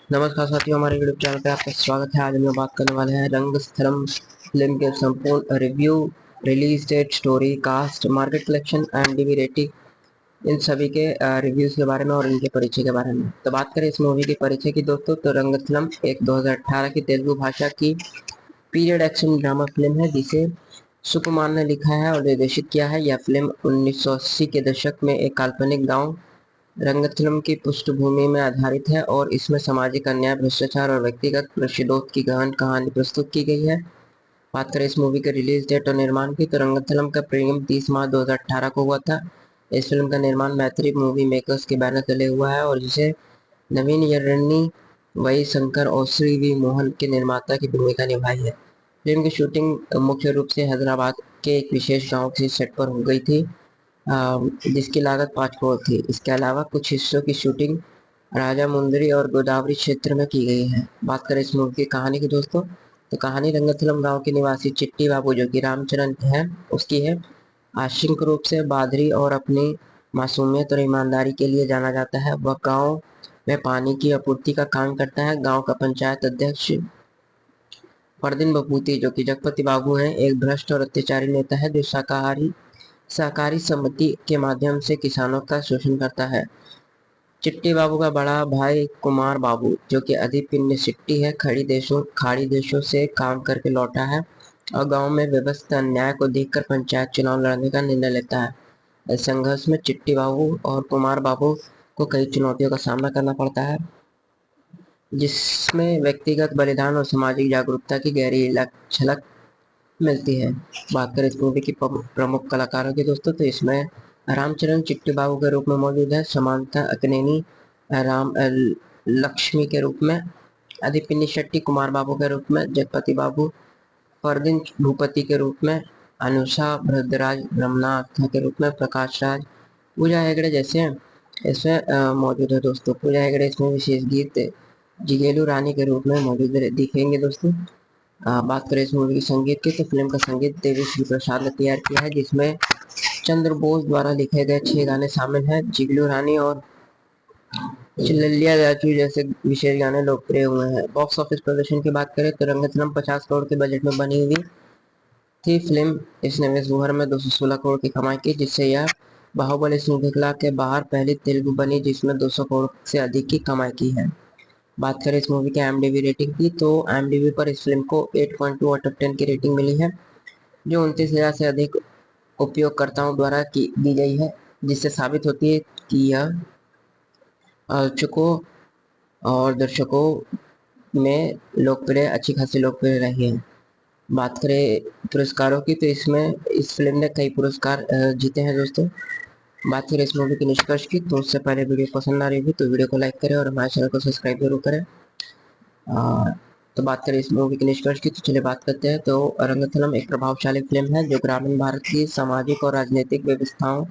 नमस्कार साथियों, हमारे यूट्यूब चैनल पर आपका स्वागत है। आज हम लोग बात करने वाले हैं रंगस्थलम फिल्म के संपूर्ण review, release date, story, cast, market collection, IMDb rating, इन सभी के रिव्यूज के बारे में और इनके परिचय के बारे में। तो बात करें इस मूवी के परिचय की दोस्तों, तो रंगस्थलम एक 2018 की तेलुगु भाषा की पीरियड एक्शन ड्रामा फिल्म है जिसे सुकुमार ने लिखा है और निर्देशित किया है। यह फिल्म 1980 के दशक में एक काल्पनिक गाँव रंगस्थलम की पृष्ठभूमि में आधारित है और इसमें सामाजिक अन्याय, भ्रष्टाचार और व्यक्तिगत प्रतिशोध की गहन कहानी प्रस्तुत की गई है। बात करें इस मूवी के रिलीज डेट और निर्माण की, तो रंगस्थलम का प्रीमियम 30 मार्च 2018 को हुआ था। इस फिल्म का निर्माण मैत्री मूवी मेकर्स के बैनर तले हुआ है और जिसे नवीन यन्नी, वही शंकर और श्री वी मोहन के निर्माता की भूमिका निभाई है। फिल्म की शूटिंग मुख्य रूप से हैदराबाद के एक विशेष गांव के सेट पर हो गई थी, जिसकी लागत 5 करोड़ थी। इसके अलावा कुछ हिस्सों की शूटिंग राजा मुंदरी और गोदावरी क्षेत्र में की गई है। बात करें इस मूवी की कहानी की दोस्तों, तो कहानी रंगस्थलम गांव के निवासी चिट्टी बाबू जो कि रामचरण है उसकी है। आंशिक रूप से बादरी और अपनी मासूमियत और ईमानदारी के लिए जाना जाता है। वह गांव में पानी की आपूर्ति का काम करता है। गांव का पंचायत अध्यक्ष परदीन बपूती जो कि जगपति बाबू हैं, एक भ्रष्ट और अत्याचारी नेता है जो सहकारी समिति के माध्यम से किसानों का शोषण करता है। चिट्टी बाबू का बड़ा भाई कुमार बाबू जो कि अधिपिंड सिट्टी है, खाड़ी देशों से काम करके लौटा है और गांव में व्यवस्थित अन्याय को देखकर पंचायत चुनाव लड़ने का निर्णय लेता है। इस संघर्ष में चिट्टी बाबू और कुमार बाबू को कई चुनौतियों का सामना करना पड़ता है, जिसमें व्यक्तिगत बलिदान और सामाजिक जागरूकता की गहरी झलक मिलती है। बात करें इस मूवी की प्रमुख कलाकारों की दोस्तों, तो इसमें रामचरण चिट्टी बाबू के रूप में मौजूद है, समांथा अकनेनी लक्ष्मी के रूप में, अधिपिनी शेट्टी कुमार बाबू के रूप में, जगपति बाबू परदीन भूपति के रूप में, अनुषा भद्रराज ब्रह्मनाथ के रूप में, प्रकाश राज, पूजा हेगड़े जैसे इसमें मौजूद है दोस्तों। पूजा हेगड़े इसमें विशेष गीत जिगेलू रानी के रूप में मौजूद दिखेंगे दोस्तों। बात करें इस मूवी की संगीत की, तो फिल्म का संगीत देवी प्रसाद ने तैयार किया है, जिसमें चंद्र बोस द्वारा लिखे गए 6 गाने शामिल हैं। जिगलू रानी और चिल्लिया राजू जैसे विशेष गाने लोकप्रिय हुए हैं। बॉक्स ऑफिस प्रदर्शन की बात करें तो रंगस्थलम 50 करोड़ के बजट में बनी हुई थी फिल्म। इसने विश्व भर में 216 करोड़ की कमाई की, जिससे यह बाहुबली श्रृंखला के बाहर पहली तेलुगु बनी जिसमें 200 करोड़ से अधिक की कमाई की है। बात करें इस मूवी के IMDb रेटिंग की, तो IMDb पर इस फिल्म को 8.2 आउट ऑफ 10 की रेटिंग मिली है, जो 29,000 से अधिक उपयोगकर्ताओं द्वारा दी गई है, जिससे साबित होती है कि यह आलोचकों और दर्शकों में अच्छी खासी लोकप्रिय रही है। बात करें पुरस्कारों की, तो इसमें इस फिल्म ने कई पुरस्कार जीते हैं दोस्तों। बात करें इस मूवी के निष्कर्ष की, तो उससे पहले वीडियो पसंद आ रही होगी तो वीडियो को लाइक करें और हमारे चैनल को सब्सक्राइब जरूर करें। तो बात करें इस मूवी के निष्कर्ष की, तो चलिए बात करते हैं। तो रंगस्थलम एक प्रभावशाली फिल्म है जो ग्रामीण भारत की सामाजिक और राजनीतिक व्यवस्थाओं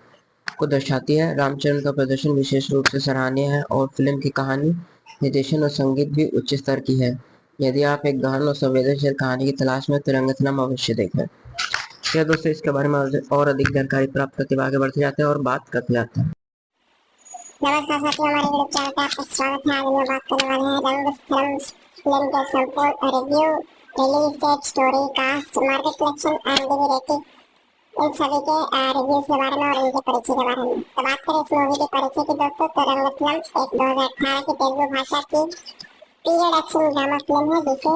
को दर्शाती है। रामचरण का प्रदर्शन विशेष रूप से सराहनीय है और फिल्म की कहानी, निर्देशन और संगीत भी उच्च स्तर की है। यदि आप एक गहन और संवेदनशील कहानी की तलाश में तो रंगस्थलम अवश्य देखें। क्या दोस्तों, इसके बारे में और अधिक जानकारी प्राप्त करते हुए आगे बढ़ते जाते हैं और बात करते जाते हैं। नमस्कार साथियों, हमारे यूट्यूब चैनल पर आपका स्वागत है। आज हम बात करने वाले हैं रंगस्थलम फिल्म के संपूर्ण review, release date, story, cast, market collection, IMDb rating, इन सभी के रिव्यूज के बारे में और इनके परिचय के बारे में। तो बात करें इस मूवी के परिचय की दोस्तों, तो रंगस्थलम एक 2018 की तेलुगु भाषा की पीरियड एक्शन ड्रामा फिल्म है जिसे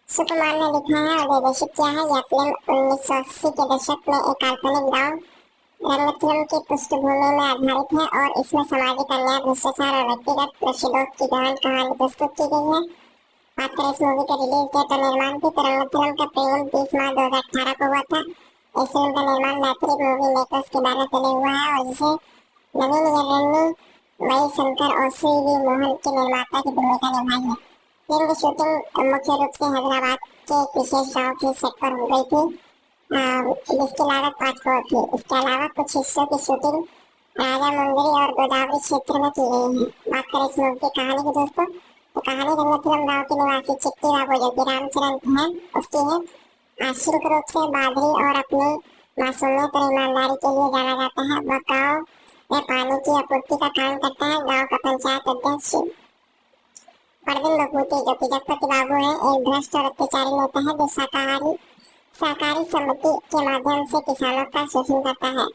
सुकुमार ने लिखा है और निर्देशित किया है। यह फिल्म 1980 के दशक में एक काल्पनिक गाँव रंगस्थलम की पृष्ठभूमि में आधारित है और इसमें सामाजिक अन्याय, भ्रष्टाचार और व्यक्तिगत प्रतिशोध की गहन कहानी प्रस्तुत की गई है। बात करें इस मूवी के रिलीज डेट और निर्माण की, तो रंगस्थलम का प्रीमियम 30 मार्च 2018 को हुआ था। इस फिल्म का निर्माण मैत्री मूवी मेकर्स के बैनर तले हुआ है और जिसे नवीन यन्नी, वही शंकर और श्री वी मोहन के निर्माता की भूमिका निभाई है। फिल्म की शूटिंग मुख्य रूप से हैदराबाद के एक विशेष गाँव के सेट पर हो गई थी, जिसकी लागत 5 करोड़ थी। इसके अलावा कुछ हिस्सों की शूटिंग राजा मुंदरी और गोदावरी क्षेत्र में की गई है। बात करें इस मूवी की कहानी की दोस्तों, तो कहानी रंगस्थलम गांव के निवासी चिट्टी बाबू जो कि रामचरण है उसकी है। आंशिक रूप से बादरी और अपनी मासूमियत और ईमानदारी के लिए जाना जाता है। वह गाँव में पानी की आपूर्ति का काम करता है। गाँव का पंचायत अध्यक्ष परवीन बपूते जो कि जगपति बाबू है, एक भ्रष्ट और अत्याचारी नेता है जो सहकारी समिति के माध्यम से किसानों का शोषण करता है।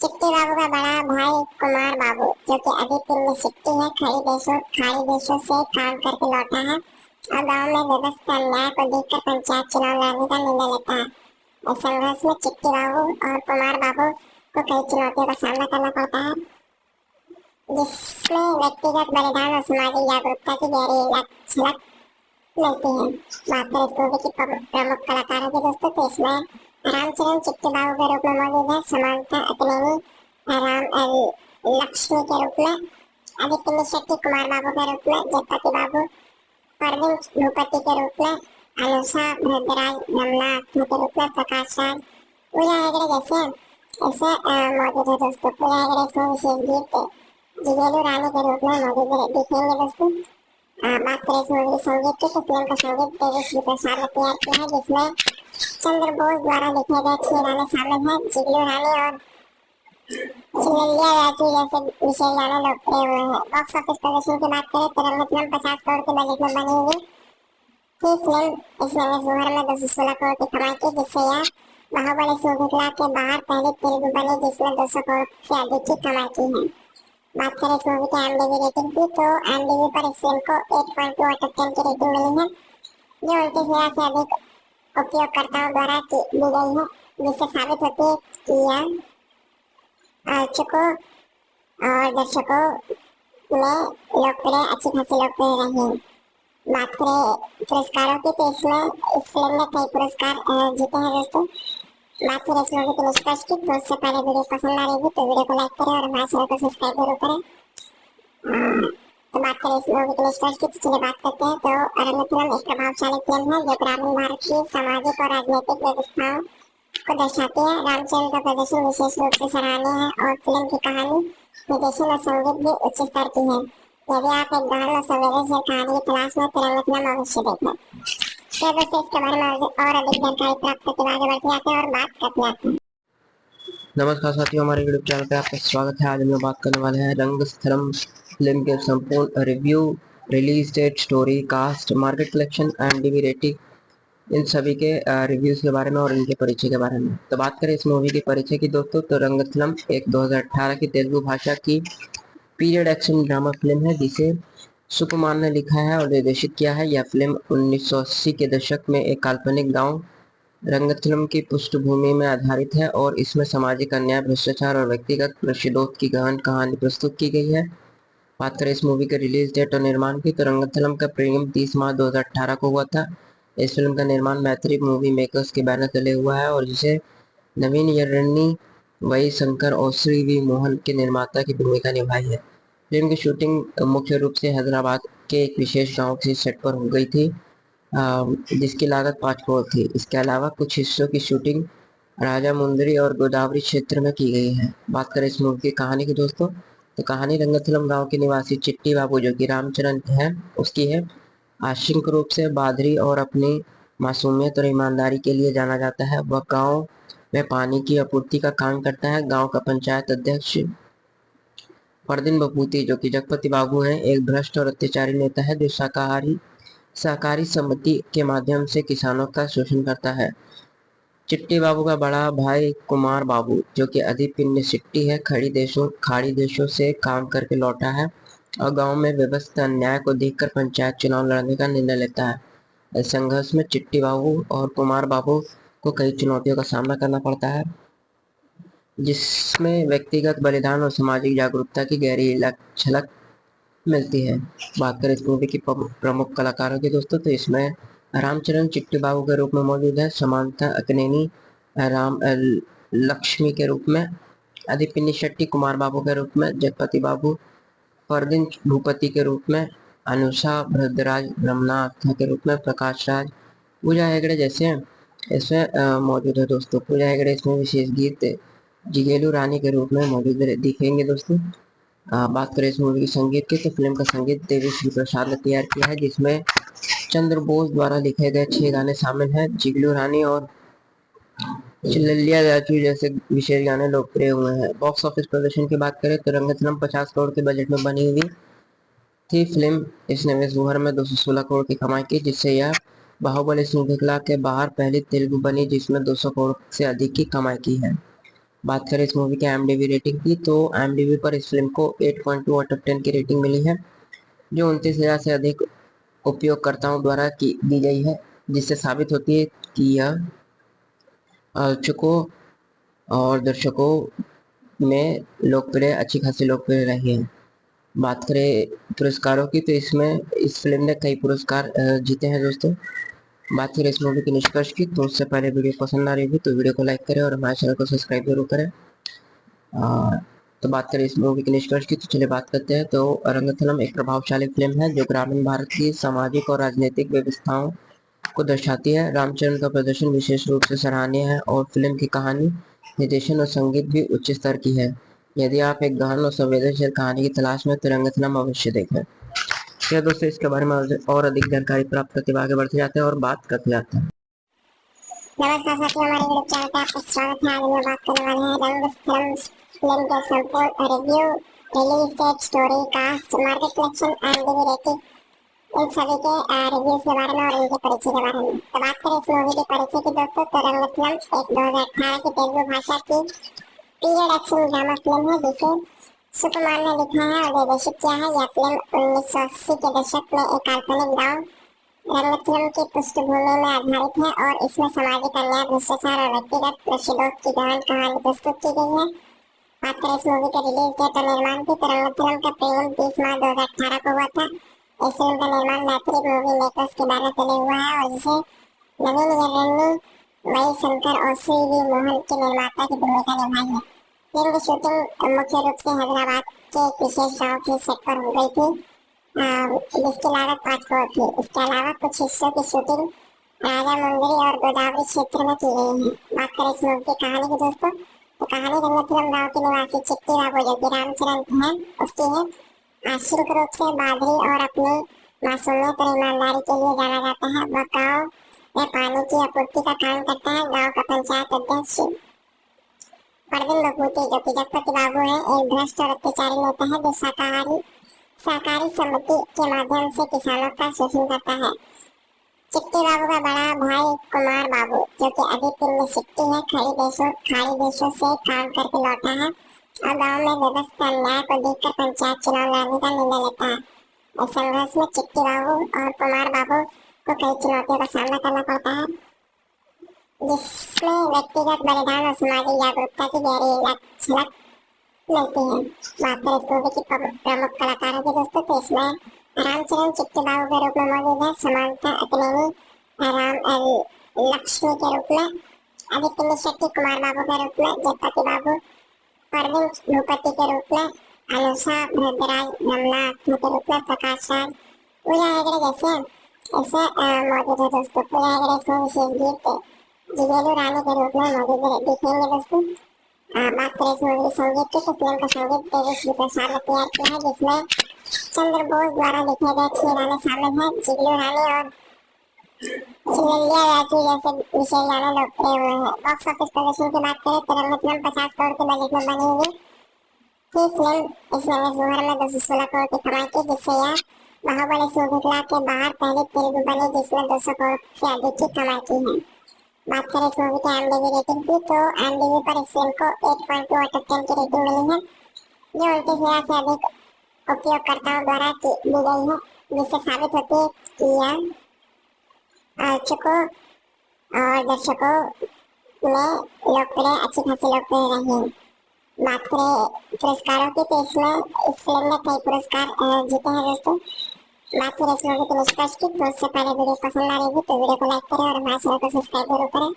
चिट्टी बाबू का बड़ा भाई कुमार बाबू जो कि अधिक में सिट्टी है, खाड़ी देशों से काम करके लौटा है और गांव में व्यवस्था अन्याय को देखकर पंचायत चुनाव लड़ने का निर्णय लेता है। इस संघर्ष में चिट्टी बाबू और कुमार बाबू को कई चुनौतियों का सामना करना पड़ता है, जिसमें व्यक्तिगत बलिदान और सामाजिक जागरूकता की गहरी झलक मिलती है। बात करें इस मूवी की प्रमुख कलाकारों की दोस्तों, तो इसमें रामचरण चिट्टी बाबू के रूप में मौजूद है, समांता अकनेनी राम लक्ष्मी के रूप में, आदित्य शेट्टी कुमार बाबू के रूप में, जगपति बाबू परवीन भूपति के रूप में, अनुषा भद्राज रमनाथ के रूप में, प्रकाश राज, पूजा हेगड़े जैसे ऐसे मौजूद है दोस्तों। पूजा हेगड़े इसमें विशेष गीत जिगेलू रानी के रूप में मौजूद दिखेंगे दोस्तों। बात करें इस मूवी के संगीत की, तो फिल्म का संगीत देवी प्रसाद ने तैयार किया है, जिसमें चंद्र बोस द्वारा लिखे गए 6 गाने शामिल हैं। जिगलू रानी और चिल्लिया राजू जैसे विशेष गाने लोकप्रिय हुए हैं। बॉक्स ऑफिस प्रदर्शन की बात करें तो रंगतरंग 50 करोड़ के बजट में बनी हुई थी फिल्म। इसने विश्व भर में 216 करोड़ की कमाई की, जिससे यह बाहुबली श्रृंखला के बाहर पहली तेलुगु बनी जिसने 200 करोड़ से अधिक की कमाई की है। बात करें इस मूवी की IMDb रेटिंग की, तो IMDb पर इस फिल्म को 8.2 आउट ऑफ 10 की रेटिंग मिली है, जो 29,000 से अधिक उपयोगकर्ताओं द्वारा दी गई है, जिससे साबित होती है कि यह आलोचकों और दर्शकों में अच्छी खासी लोकप्रिय रही है। बात करें पुरस्कारों की, तो इसमें इस फिल्म ने कई पुरस्कार जीते हैं दोस्तों। बात करें इस मूवी के निष्कर्ष की, तो उससे पहले वीडियो पसंद आ रही है तो वीडियो को लाइक करें और हमारे चैनल को सब्सक्राइब जरूर करें। तो बात करें इस मूवी के निष्कर्ष की, तो चलिए बात करते हैं। तो रंगतरंग एक प्रभावशाली फिल्म है जो ग्रामीण भारत की सामाजिक और राजनीतिक व्यवस्थाओं को दर्शाती है। रामचरण का प्रदर्शन विशेष रूप से सराहनीय है और फिल्म की कहानी, निर्देशन और संगीत भी उच्च स्तर की है। यदि आप एक गहन और संवेदनशील कहानी की तलाश में, तो रंगतरंग अवश्य देखें। तो दोस्तों इसके बारे में और अधिक जानकारी प्राप्त करके आगे बढ़ते जाते हैं और बात करते जाते हैं। नमस्कार साथियों, हमारे यूट्यूब चैनल पे आपका स्वागत है। आज हम लोग बात करने वाले हैं रंगस्थलम फिल्म के संपूर्ण review, release date, story, cast, market collection, IMDb rating, इन सभी के रिव्यूज के बारे में और इनके परिचय के बारे में। तो बात करें इस मूवी के परिचय की दोस्तों, तो रंगस्थलम एक 2018 की तेलुगु भाषा की पीरियड एक्शन ड्रामा फिल्म है, जिसे सुकुमार ने लिखा है और निर्देशित किया है। यह फिल्म 1980 के दशक में एक काल्पनिक गांव रंगस्थलम की पृष्ठभूमि में आधारित है और इसमें सामाजिक अन्याय, भ्रष्टाचार और व्यक्तिगत प्रतिशोध की गहन कहानी प्रस्तुत की गई है। बात करें इस मूवी के रिलीज डेट और निर्माण की, तो रंगस्थलम का प्रीमियम 30 मार्च 2018 को हुआ था। इस फिल्म का निर्माण मैत्री मूवी मेकर्स के बैनर तले हुआ है और जिसे नवीन यरनी, वही शंकर और श्री वी मोहन के निर्माता की भूमिका निभाई है। फिल्म की शूटिंग मुख्य रूप से हैदराबाद के एक विशेष गांव के सेट पर हो गई थी, जिसकी लागत 5 करोड़ थी। इसके अलावा कुछ हिस्सों की शूटिंग राजा मुंदरी और गोदावरी क्षेत्र में की गई है। बात करें इस मूवी की कहानी की दोस्तों, तो कहानी रंगस्थलम गांव के निवासी चिट्टी बाबू जो कि रामचरण है उसकी है। आंशिक रूप से बादरी और अपनी मासूमियत और ईमानदारी के लिए जाना जाता है। वह गांव में पानी की आपूर्ति का काम करता है। गांव का पंचायत अध्यक्ष परवीन बपूते जो कि जगपति बाबू हैं, एक भ्रष्ट और अत्याचारी नेता है जो सहकारी समिति के माध्यम से किसानों का शोषण करता है। चिट्टी बाबू का बड़ा भाई कुमार बाबू जो कि अधिपिंड सिट्टी है, खाड़ी देशों से काम करके लौटा है और गांव में व्यवस्था अन्याय को देखकर पंचायत चुनाव लड़ने का निर्णय लेता है। इस संघर्ष में चिट्टी बाबू और कुमार बाबू को कई चुनौतियों का सामना करना पड़ता है, जिसमें व्यक्तिगत बलिदान और सामाजिक जागरूकता की गहरी झलक मिलती है। बात करें इस मूवी की प्रमुख कलाकारों की दोस्तों, तो इसमें रामचरण चिट्टी बाबू के रूप में मौजूद है, समांता अकनेनी राम लक्ष्मी के रूप में, आदित्य शेट्टी कुमार बाबू के रूप में, जगपति बाबू परवीन भूपति के रूप में, अनुषा भद्राज रमनाथ के रूप में, प्रकाश राज, पूजा हेगड़े जैसे इसमें मौजूद है दोस्तों। पूजा हेगड़े इसमें विशेष गीत जिगेलू रानी के रूप में मौजूद दिखेंगे दोस्तों। बात करें इस मूवी की संगीत की, तो फिल्म का संगीत देवी प्रसाद ने तैयार किया है, जिसमें चंद्र बोस द्वारा लिखे गए 6 गाने शामिल हैं। जिगलू रानी और चिल्लिया राजू जैसे विशेष गाने लोकप्रिय हुए हैं। बॉक्स ऑफिस प्रदर्शन की बात करें तो रंगस्थलम 50 करोड़ के बजट में बनी हुई थी फिल्म। इसने विश्व भर में 216 करोड़ की कमाई की, जिससे यह बाहुबली श्रृंखला के बाहर पहली तेलुगु बनी जिसमें 200 करोड़ से अधिक की कमाई की है। बात करें इस मूवी की IMDb रेटिंग की, तो IMDb पर इस फिल्म को 8.2 आउट ऑफ 10 की रेटिंग मिली है, जो 29,000 से अधिक उपयोगकर्ताओं द्वारा दी गई है, जिससे साबित होती है कि यह आलोचकों और दर्शकों में अच्छी खासी लोकप्रिय रही है। बात करें पुरस्कारों की, तो इसमें इस फिल्म ने कई पुरस्कार जीते हैं दोस्तों। बात करें इस मूवी के निष्कर्ष की, तो उससे पहले वीडियो पसंद आ रही होगी तो वीडियो को लाइक करें और हमारे चैनल को सब्सक्राइब जरूर करें। तो बात करें इस मूवी के निष्कर्ष की, तो चलिए बात करते हैं। तो रंगस्थलम एक प्रभावशाली फिल्म है जो ग्रामीण भारत की सामाजिक और राजनीतिक व्यवस्थाओं को दर्शाती है। रामचरण का प्रदर्शन विशेष रूप से सराहनीय है और फिल्म की कहानी, निर्देशन और संगीत भी उच्च स्तर की है। यदि आप एक गहन और संवेदनशील कहानी की तलाश में तो रंगस्थलम अवश्य देखें। क्या दोस्तों, इसके बारे में और अधिक जानकारी प्राप्त करते हुए आगे बढ़ते जाते हैं और बात करते जाते हैं। नमस्कार साथियों, हमारे यूट्यूब चैनल पे आपका स्वागत है। आज हम बात करने वाले हैं रंगस्थलम फिल्म के संपूर्ण review, release date, story, cast, market collection, IMDb rating, इन सभी के रिव्यूज के बारे में और इनके परिचय के बारे में। तो बात करें इस मूवी के परिचय की दोस्तों, तो रंगस्थलम एक 2018 की तेलुगु भाषा की पीरियड एक्शन ड्रामा फिल्म है जिसे सुकुमार ने लिखा है और निर्देशित किया है। यह फिल्म 1980 के दशक में एक काल्पनिक गाँव रंगस्थलम की पृष्ठभूमि में आधारित है और इसमें सामाजिक अन्याय, भ्रष्टाचार और व्यक्तिगत प्रतिशोध की गहन कहानी प्रस्तुत की गई है। बात करें इस मूवी के रिलीज डेट और निर्माण की, तो रंगस्थलम का प्रीमियम 30 मार्च 2018 को हुआ था। इस फिल्म का निर्माण मैत्री मूवी मेकर्स के बैनर तले हुआ है और जिसे नवीन यन्नी, वाई शंकर और श्री वी मोहन के निर्माता की भूमिका निभाई है। फिल्म की शूटिंग मुख्य रूप से हैदराबाद के एक विशेष गाँव के सेट पर हो गई थी, जिसकी लागत 5 करोड़ थी। इसके अलावा कुछ हिस्सों की शूटिंग राजा मुंदरी और गोदावरी क्षेत्र में की गई है। बात करें इस मूवी की कहानी की दोस्तों, तो कहानी रंगस्थलम गाँव के निवासी चिट्टी बाबू जो कि रामचरण है उसकी है। आंशिक रूप से बादरी और अपनी मासूमियत और ईमानदारी के लिए जाना जाता है। वह गाँव में पानी की आपूर्ति का काम करता है। गाँव का पंचायत अध्यक्ष परवीन बघूती जो कि जगपति बाबू है, एक भ्रष्ट और अत्याचारी नेता है जो सहकारी समिति के माध्यम से किसानों का शोषण करता है। चिट्टी बाबू का बड़ा भाई कुमार बाबू जो कि आदिपुर में सिट्टी है, खाड़ी देशों से काम करके लौटा है और गांव में व्यवस्था न्याय को देखकर पंचायत चुनाव लड़ने का निर्णय लेता है। इस संघर्ष में चिट्टी बाबू और कुमार बाबू को कई चुनौतियों का सामना करना पड़ता है, जिसमें व्यक्तिगत बलिदान और सामाजिक जागरूकता की गहरी झलक मिलती है। बात करें इस मूवी की प्रमुख कलाकारों की दोस्तों, तो इसमें रामचरण चिट्टी बाबू के रूप में मौजूद है, समांता अक्नेनी राम लक्ष्मी के रूप में, आदित्य शेट्टी कुमार बाबू के रूप में, जगपति बाबू परवीन भूपति के रूप में, अनुषा भद्राज रमला के रूप में, प्रकाश राज, पूजा हेगड़े जैसे ऐसे मौजूद है दोस्तों। पूजा हेगड़े इसमें विशेष गीत जिगेलू रानी के रूप में मौजूद दिखेंगे दोस्तों। बात करें इस मूवी संगीत की, तो फिल्म का संगीत देवेश प्रसाद ने तैयार किया है, जिसमें चंद्र बोस द्वारा लिखे गए 6 गाने शामिल हैं। जिगलू रानी और चिलैया राजू जैसे विशेष गाने लोकप्रिय हुए हैं। बॉक्स ऑफिस प्रदर्शन की बात करें तो रंगस्थलम 50 करोड़ के बजट में बनी हुई थी फिल्म। इसने विश्व भर में 216 करोड़ की कमाई की, जिससे यह बाहुबली श्रृंखला के बाहर पहली तेलुगु बनी जिसमें 200 करोड़ से अधिक की कमाई की है। बात करें इस मूवी की IMDb रेटिंग की, तो IMDb पर इस फिल्म को 8.2 आउट ऑफ 10 की रेटिंग मिली है, जो 29,000 से अधिक उपयोगकर्ताओं द्वारा दी गई है, जिससे साबित होती है कि यह आलोचकों और दर्शकों में अच्छी खासी लोकप्रिय रही है। बात करें पुरस्कारों की, तो इस फिल्म ने कई पुरस्कार जीते हैं दोस्तों। बात करें इस मूवी के निष्कर्ष की, तो उससे पहले वीडियो पसंद आ रही है तो वीडियो को लाइक करें और हमारे चैनल को सब्सक्राइब जरूर करें।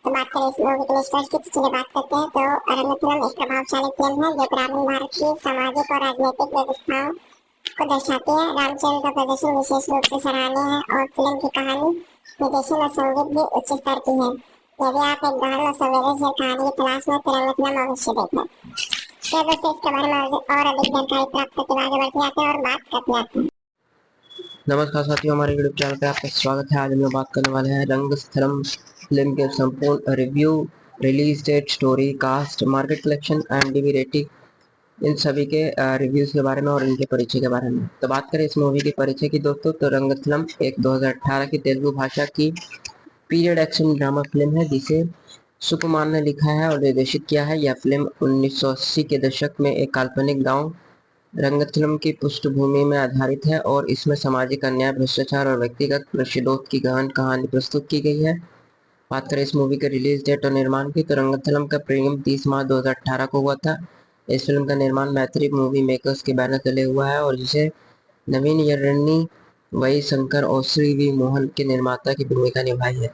तो बात करें इस मूवी के निष्कर्ष की, तो चलिए बात करते हैं। तो रंगस्थलम एक प्रभावशाली फिल्म है जो ग्रामीण भारत की सामाजिक और राजनीतिक व्यवस्थाओं को दर्शाती है। रामचरण का प्रदर्शन विशेष रूप से सराहनीय है और फिल्म की कहानी, निर्देशन और संगीत भी उच्च स्तर की है। यदि आप एक गहन और संवेदनशील कहानी की तलाश में तो रंगस्थलम अवश्य देखें। तो दोस्तों, इसके बारे में और अधिक जानकारी प्राप्त करते हुए आगे बढ़ते जाते हैं और बात करते जाते हैं। नमस्कार साथियों, हमारे यूट्यूब चैनल पे आपका स्वागत है। आज हम लोग बात करने वाले हैं रंगस्थलम फिल्म के संपूर्ण review, release date, story, cast, market collection, IMDb rating, इन सभी के रिव्यूज के बारे में और इनके परिचय के बारे में। तो बात करें इस मूवी के परिचय की दोस्तों, तो रंगस्थलम एक 2018 की तेलुगु भाषा की पीरियड एक्शन ड्रामा फिल्म है जिसे सुकुमार ने लिखा है और निर्देशित किया है। यह फिल्म 1980 के दशक में एक काल्पनिक गांव रंगस्थलम की पृष्ठभूमि में आधारित है और इसमें सामाजिक अन्याय, भ्रष्टाचार और व्यक्तिगत प्रतिशोध की गहन कहानी प्रस्तुत की गई है। बात करें इस मूवी के रिलीज डेट और निर्माण की, तो रंगस्थलम का प्रीमियम 30 मार्च 2018 को हुआ था। इस फिल्म का निर्माण मैत्री मूवी मेकर्स के बैनर तले हुआ है और जिसे नवीन यर्नी, वही शंकर और श्री वी मोहन के निर्माता की भूमिका निभाई है।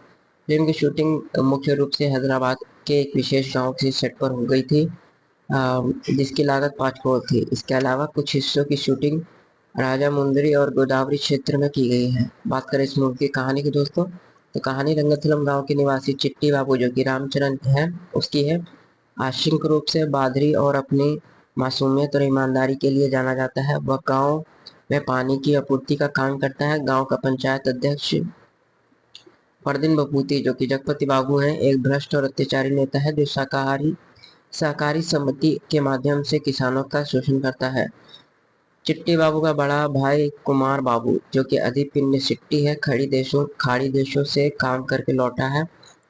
फिल्म की शूटिंग मुख्य रूप से हैदराबाद के एक विशेष गांव के सेट पर हो गई थी, जिसकी लागत 5 करोड़ थी। इसके अलावा कुछ हिस्सों की शूटिंग राजा मुंदरी और गोदावरी क्षेत्र में की गई है। बात करें इस मूवी की कहानी की दोस्तों, तो कहानी रंगस्थलम गांव के निवासी चिट्टी बाबू जो कि रामचरण है उसकी है। आंशिक रूप से बादरी और अपनी मासूमियत और ईमानदारी के लिए जाना जाता है। वह गांव में पानी की आपूर्ति का काम करता है। गांव का पंचायत अध्यक्ष परदीन बपूती जो कि जगपति बाबू हैं एक भ्रष्ट और अत्याचारी नेता है जो सहकारी समिति के माध्यम से किसानों का शोषण करता है। चिट्टी बाबू का बड़ा भाई कुमार बाबू जो कि अधिपिंड सिट्टी है, खाड़ी देशों से काम करके लौटा है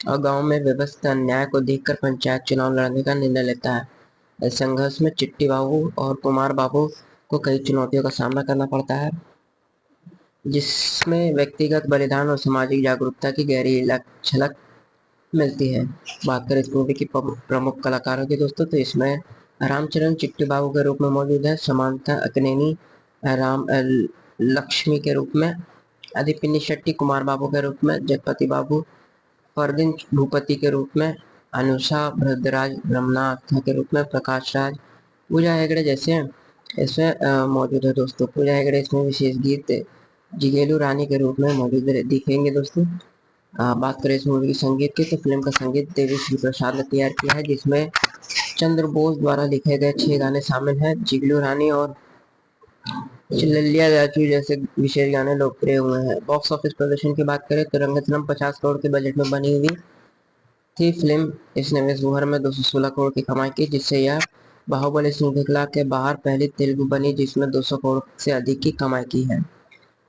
और गांव में व्यवस्थित अन्याय को देखकर पंचायत चुनाव लड़ने का निर्णय लेता है। इस संघर्ष में चिट्टी बाबू और कुमार बाबू को कई चुनौतियों का सामना करना पड़ता है, जिसमें व्यक्तिगत बलिदान और सामाजिक जागरूकता की गहरी झलक मिलती है। बात करें इस मूवी की प्रमुख कलाकारों की दोस्तों, तो इसमें रामचरण चिट्टी बाबू के रूप में मौजूद है, समांथा अक्नेनी लक्ष्मी के रूप में, अधिपिनी शेट्टी कुमार बाबू के रूप में, जगपति बाबू परदीन भूपति के रूप में, अनुषा भद्रराज रमनाथ के रूप में, प्रकाश राज, पूजा हेगड़े जैसे इसमें मौजूद है दोस्तों। पूजा हेगड़े इसमें विशेष गीत जिगेलू रानी के रूप में मौजूद दिखेंगे दोस्तों। बात करें इस मूवी की संगीत की, तो फिल्म का संगीत देवी श्री प्रसाद ने तैयार किया है जिसमें चंद्र बोस द्वारा लिखे गए 6 गाने शामिल हैं। जिगलू रानी और चिल्लिया राजू जैसे विशेष गाने लोकप्रिय हुए हैं। बॉक्स ऑफिस प्रदर्शन की बात करें तो रंगस्थलम 50 करोड़ के बजट में बनी हुई थी फिल्म। इसने विश्व भर में 216 करोड़ की कमाई की, जिससे यह बाहुबली श्रृंखला के बाहर पहली तेलुगु बनी जिसमें 200 करोड़ से अधिक की कमाई की है।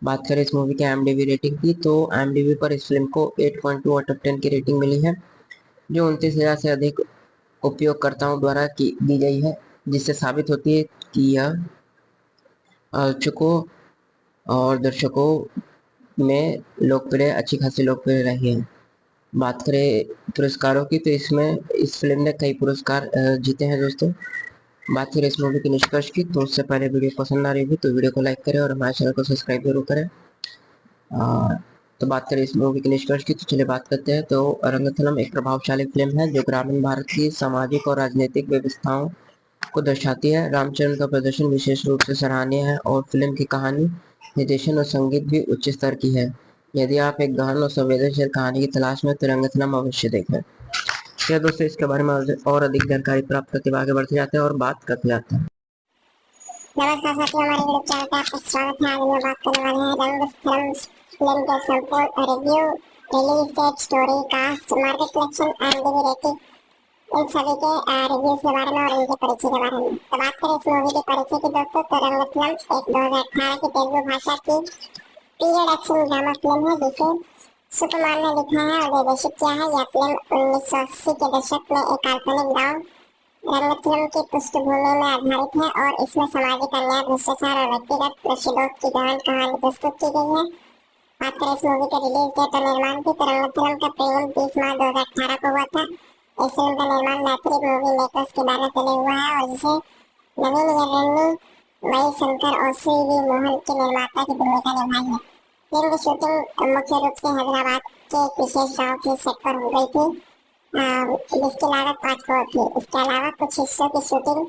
बात करें इस मूवी के IMDb रेटिंग की, तो IMDb पर इस फिल्म को 8.2 आउट ऑफ 10 की रेटिंग मिली है जो 29,000 से अधिक उपयोगकर्ताओं द्वारा दी गई है, जिससे साबित होती है कि यह आलोचकों और दर्शकों में अच्छी खासी लोकप्रिय रही है। बात करें पुरस्कारों की, तो इसमें इस फिल्म ने कई पुरस्कार जीते हैं दोस्तों। बात करें इस मूवी के निष्कर्ष की, तो उससे पहले वीडियो पसंद आ रही होगी तो वीडियो को लाइक करें और हमारे चैनल को सब्सक्राइब जरूर करें। तो बात करें इस मूवी के निष्कर्ष की, तो चलिए बात करते हैं। तो रंगस्थलम एक प्रभावशाली फिल्म है जो ग्रामीण भारत की सामाजिक और राजनीतिक व्यवस्थाओं को दर्शाती है। रामचरण का प्रदर्शन विशेष रूप से सराहनीय है और फिल्म की कहानी, निर्देशन और संगीत भी उच्च स्तर की है। यदि आप एक गहन और संवेदनशील कहानी की तलाश में तो रंगस्थलम अवश्य देखें। क्या दोस्तों, इसके बारे में और अधिक जानकारी प्राप्त करते हुए आगे बढ़ते जाते हैं और बात करते जाते हैं। नमस्कार साथियों, हमारे यूट्यूब चैनल पे आपका स्वागत है। आज हम बात करने वाले हैं रंगस्थलम फिल्म के संपूर्ण review, release date, story, cast, market collection, IMDb rating, इन सभी के रिव्यूज के बारे में और इनके परिचय के बारे में। तो बात करें इस मूवी के परिचय की दोस्तों, तो रंगस्थलम एक 2018 की तेलुगु भाषा की पीरियड एक्शन ड्रामा फिल्म है जिसे सुकुमार ने लिखा है और निर्देशित किया है। यह फिल्म 1980 के दशक में एक काल्पनिक गांव रंगस्थलम की पृष्ठभूमि में आधारित है और इसमें सामाजिक अन्याय, भ्रष्टाचार और व्यक्तिगत प्रतिशोध की गहन कहानी प्रस्तुत की गई है। बात करें इस मूवी के रिलीज डेट और निर्माण की, तो रंगस्थलम का प्रीमियम 30 मार्च 2018 को हुआ था। इस फिल्म का निर्माण मैत्री मूवी मेकर्स के बैनर तले हुआ है और जिसे नवीन यर्नी, वही शंकर और श्री वी मोहन के निर्माता की भूमिका निभाई है। फिल्म की शूटिंग मुख्य रूप से हैदराबाद के एक विशेष गांव के सेट पर हो गई थी, जिसकी लागत 5 करोड़ थी। इसके अलावा कुछ हिस्सों की शूटिंग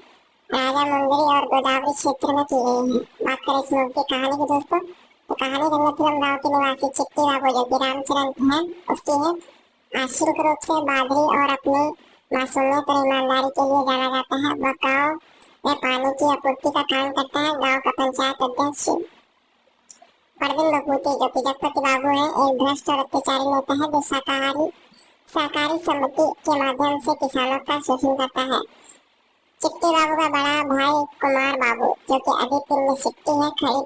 राजा मुंदरी और गोदावरी क्षेत्र में की गई है। बात करें इस मूवी की कहानी की दोस्तों, तो कहानी रंगस्थलम गांव के निवासी चिट्टी बाबू जो कि रामचरण है उसकी है। आंशिक रूप से बादरी और अपनी मासूमियत और ईमानदारी के लिए जाना जाता है। वह गांव में पानी की आपूर्ति का काम करता है। गांव का पंचायत अध्यक्ष परदीन बपूती जो कि जगपति बाबू है एक भ्रष्ट और अत्याचारी नेता है जो सहकारी समिति के माध्यम से किसानों का शोषण करता है। चिट्टी बाबू का बड़ा भाई कुमार बाबू, जो कि अभी पिंड सिट्टी है, खाड़ी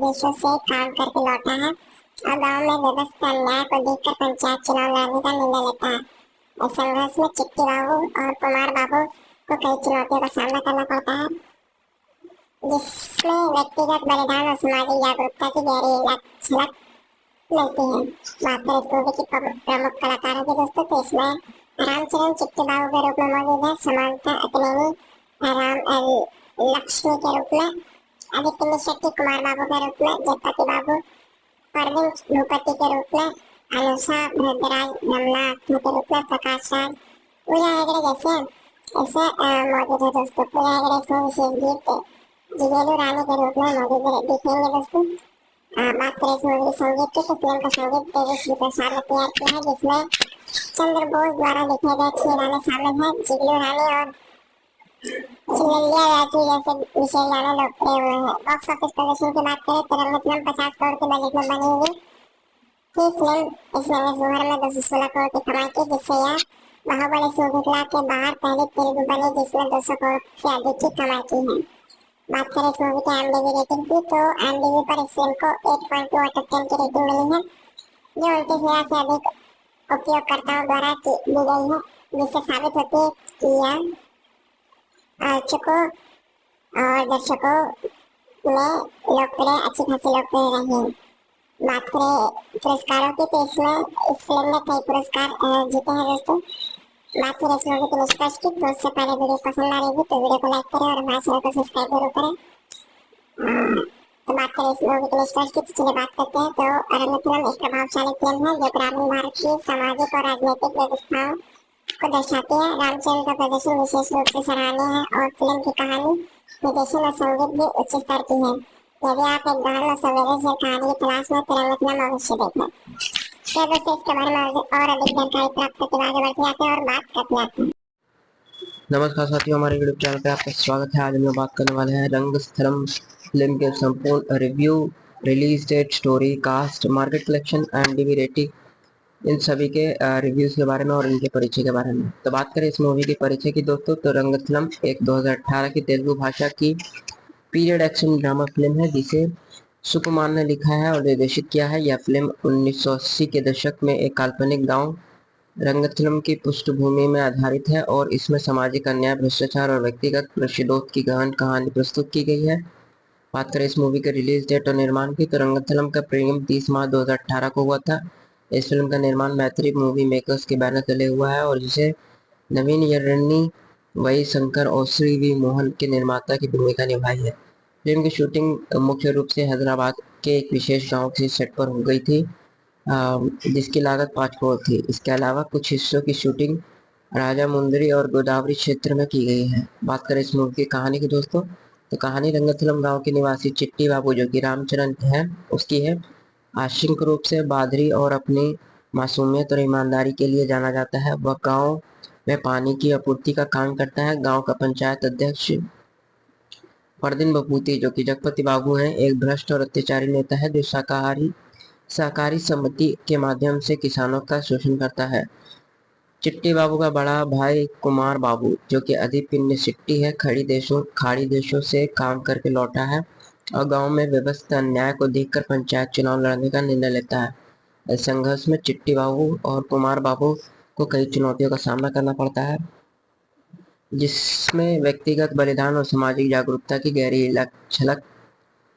देशों से काम करके लौटा है और गांव में व्यवस्था अन्याय को देखकर पंचायत चुनाव लड़ने का निर्णय लेता है। इस संघर्ष में चिट्टी बाबू और कुमार बाबू को कई चुनौतियों का सामना करना पड़ता है, जिसमें व्यक्तिगत बलिदान और सामाजिक जागरूकता की गहरी झलक मिलती है। बात करें इस मूवी की प्रमुख कलाकारों की दोस्तों, तो इसमें रामचरण चिट्टी बाबू के रूप में मौजूद है, समांता अकनेनी राम लक्ष्मी के रूप में, आदित्य शेट्टी कुमार बाबू के रूप में, जगपति बाबू परवीन भूपति के रूप में, अनुषा भद्राज रमना के रूप में, प्रकाश राज, पूजा हेगड़े जैसे ऐसे मौजूद है दोस्तों। पूजा हेगड़े इसमें विशेष गीत जिगेलू रानी के रूप में मौजूद दिखेंगे दोस्तों। बात करें इस मूवी संगीत की, तो फिल्म का संगीत देवी प्रसाद ने तैयार किया है, जिसमें चंद्र बोस द्वारा लिखे गए 6 गाने शामिल हैं। जिगलू रानी और चिल्लिया राजू जैसे विशेष गाने लोकप्रिय हुए हैं। बॉक्स ऑफिस प्रदर्शन की बात करें तो रंगतरंग 50 करोड़ के बजट में बनी हुई थी फिल्म। इसने जुहर में 216 करोड़ की कमाई की, जिससे यह बाहुबली श्रृंखला के बाहर पहली तेलुगु बनी जिसने 200 करोड़ से अधिक की कमाई की है। बात करें इस मूवी की IMDb रेटिंग की, तो IMDb पर इस फिल्म को 8.2 आउट ऑफ 10 की रेटिंग मिली है, जो 29,000 से अधिक उपयोगकर्ताओं द्वारा दी गई है, जिससे साबित होती है कि यह आलोचकों और दर्शकों में लोकप्रिय अच्छी खासी लोकप्रिय रही है। बात करें पुरस्कारों की, तो इसमें इस फिल्म ने कई पुरस्कार जीते हैं दोस्तों। बात करें इस मूवी के निष्कर्ष की, तो उससे पहले वीडियो पसंद आ रही हो तो वीडियो को लाइक करें और हमारे चैनल को सब्सक्राइब जरूर करें। तो बात करें इस मूवी के निष्कर्ष की, तो चलिए बात करते हैं। तो रंगतरंग एक प्रभावशाली फिल्म है जो ग्रामीण भारत की सामाजिक और राजनीतिक व्यवस्थाओं को दर्शाती है। रामचरण का प्रदर्शन विशेष रूप से सराहनीय है और फिल्म की कहानी, निर्देशन और संगीत भी उच्च स्तर की है। यदि आप एक गहन और संवेदनशील कहानी की तलाश में, तो रंगतरंग अवश्य देखें। तो दोस्तों, इसके बारे में और अधिक जानकारी प्राप्त करके आगे बढ़ते जाते हैं और बात करते आते हैं। नमस्कार साथियों, हमारे यूट्यूब चैनल पे आपका स्वागत है। आज हम लोग बात करने वाले हैं रंगस्थलम फिल्म के संपूर्ण review, release date, story, cast, market collection and DV rating, इन सभी के रिव्यूज के बारे में और इनके परिचय के बारे में। तो बात करें इस मूवी के परिचय की दोस्तों, तो रंगस्थलम एक 2018 की तेलुगु भाषा की पीरियड एक्शन ड्रामा फिल्म है, जिसे सुकुमार ने लिखा है और निर्देशित किया है। यह फिल्म 1980 के दशक में एक काल्पनिक गांव रंगस्थलम की पृष्ठभूमि में आधारित है और इसमें सामाजिक अन्याय, भ्रष्टाचार और व्यक्तिगत प्रतिशोध की गहन कहानी प्रस्तुत की गई है। बात करें इस मूवी के रिलीज डेट और निर्माण की, तो रंगस्थलम का प्रीमियम 30 मार्च 2018 को हुआ था। इस फिल्म का निर्माण मैत्री मूवी मेकर्स के बैनर तले हुआ है और जिसे नवीन यर्नी, वही शंकर और श्री वी मोहन के निर्माता की भूमिका निभाई है। फिल्म की शूटिंग मुख्य रूप से हैदराबाद के एक विशेष गांव के सेट पर हो गई थी, जिसकी लागत 5 करोड़ थी। इसके अलावा कुछ हिस्सों की शूटिंग राजा मुंदरी और गोदावरी क्षेत्र में की गई है। बात करें इस मूवी की कहानी की दोस्तों, तो कहानी रंगस्थलम गांव के निवासी चिट्टी बाबू, जो कि रामचरण है, उसकी है। आंशिक रूप से बादरी और अपनी मासूमियत और ईमानदारी के लिए जाना जाता है। वह गांव में पानी की आपूर्ति का काम करता है। गांव का पंचायत अध्यक्ष परवीन भूपति, जो कि जगपति बाबू हैं, एक भ्रष्ट और अत्याचारी नेता है जो सहकारी समिति के माध्यम से किसानों का शोषण करता है। चिट्टी बाबू का बड़ा भाई कुमार बाबू, जो कि अधिपिंड सिट्टी है, खाड़ी देशों से काम करके लौटा है और गांव में व्यवस्था अन्याय को देखकर पंचायत चुनाव लड़ने का निर्णय लेता है। इस संघर्ष में चिट्टी बाबू और कुमार बाबू को कई चुनौतियों का सामना करना पड़ता है, जिसमें व्यक्तिगत बलिदान और सामाजिक जागरूकता की गहरी झलक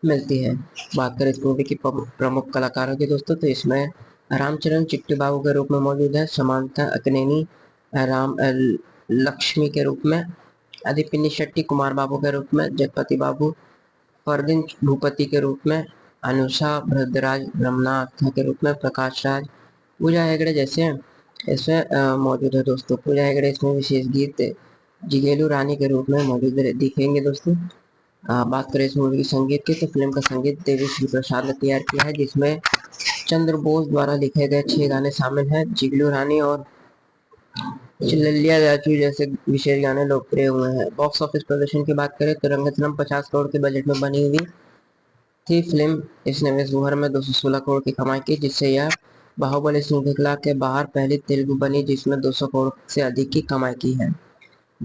मिलती है। बात करें इस मूवी की प्रमुख कलाकारों की दोस्तों, तो इसमें रामचरण चिट्टी बाबू के रूप में मौजूद है, समांता अकनेनी राम लक्ष्मी के रूप में, आदित्य शेट्टी कुमार बाबू के रूप में, जगपति बाबू परवीन भूपति के रूप में, अनुषा भद्राज रमना के रूप में, प्रकाश राज, पूजा हेगड़े जैसे इसमें मौजूद है दोस्तों। पूजा हेगड़े इसमें विशेष गीत जिगेलू रानी के रूप में मौजूद दिखेंगे दोस्तों। बात करें इस मूवी की संगीत की, तो फिल्म का संगीत देवी प्रसाद ने तैयार किया है, जिसमें चंद्र बोस द्वारा लिखे गए 6 गाने शामिल हैं। जिगलू रानी और चिल्लिया राजू जैसे विशेष गाने लोकप्रिय हुए हैं। बॉक्स ऑफिस प्रदर्शन की बात करें तो रंगस्थलम 50 करोड़ के बजट में बनी हुई थी फिल्म। इसने जुहर में 216 करोड़ की कमाई की, जिससे यह बाहुबली श्रृंखला के बाहर पहली तेलुगु बनी जिसमें 200 करोड़ से अधिक की कमाई की है।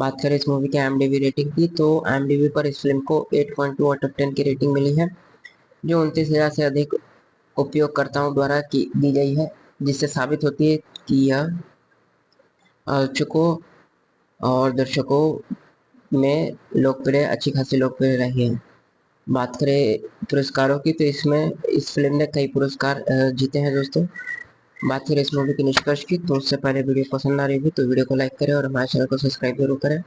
बात करें इस मूवी के IMDb रेटिंग की तो IMDb पर इस फिल्म को 8.2 आउट ऑफ 10 की रेटिंग मिली है, जो 29,000 से अधिक उपयोगकर्ताओं द्वारा की दी गई है, जिससे साबित होती है कि यह आलोचकों और दर्शकों में लोकप्रिय अच्छी खासी लोकप्रिय रही है। बात करें पुरस्कारों की तो इसमें इस फिल्म ने कई पुरस्कार जीते हैं दोस्तों। बात करें इस मूवी के निष्कर्ष की तो उससे पहले वीडियो पसंद आ रही होगी तो वीडियो को लाइक करें और हमारे चैनल को सब्सक्राइब जरूर करें।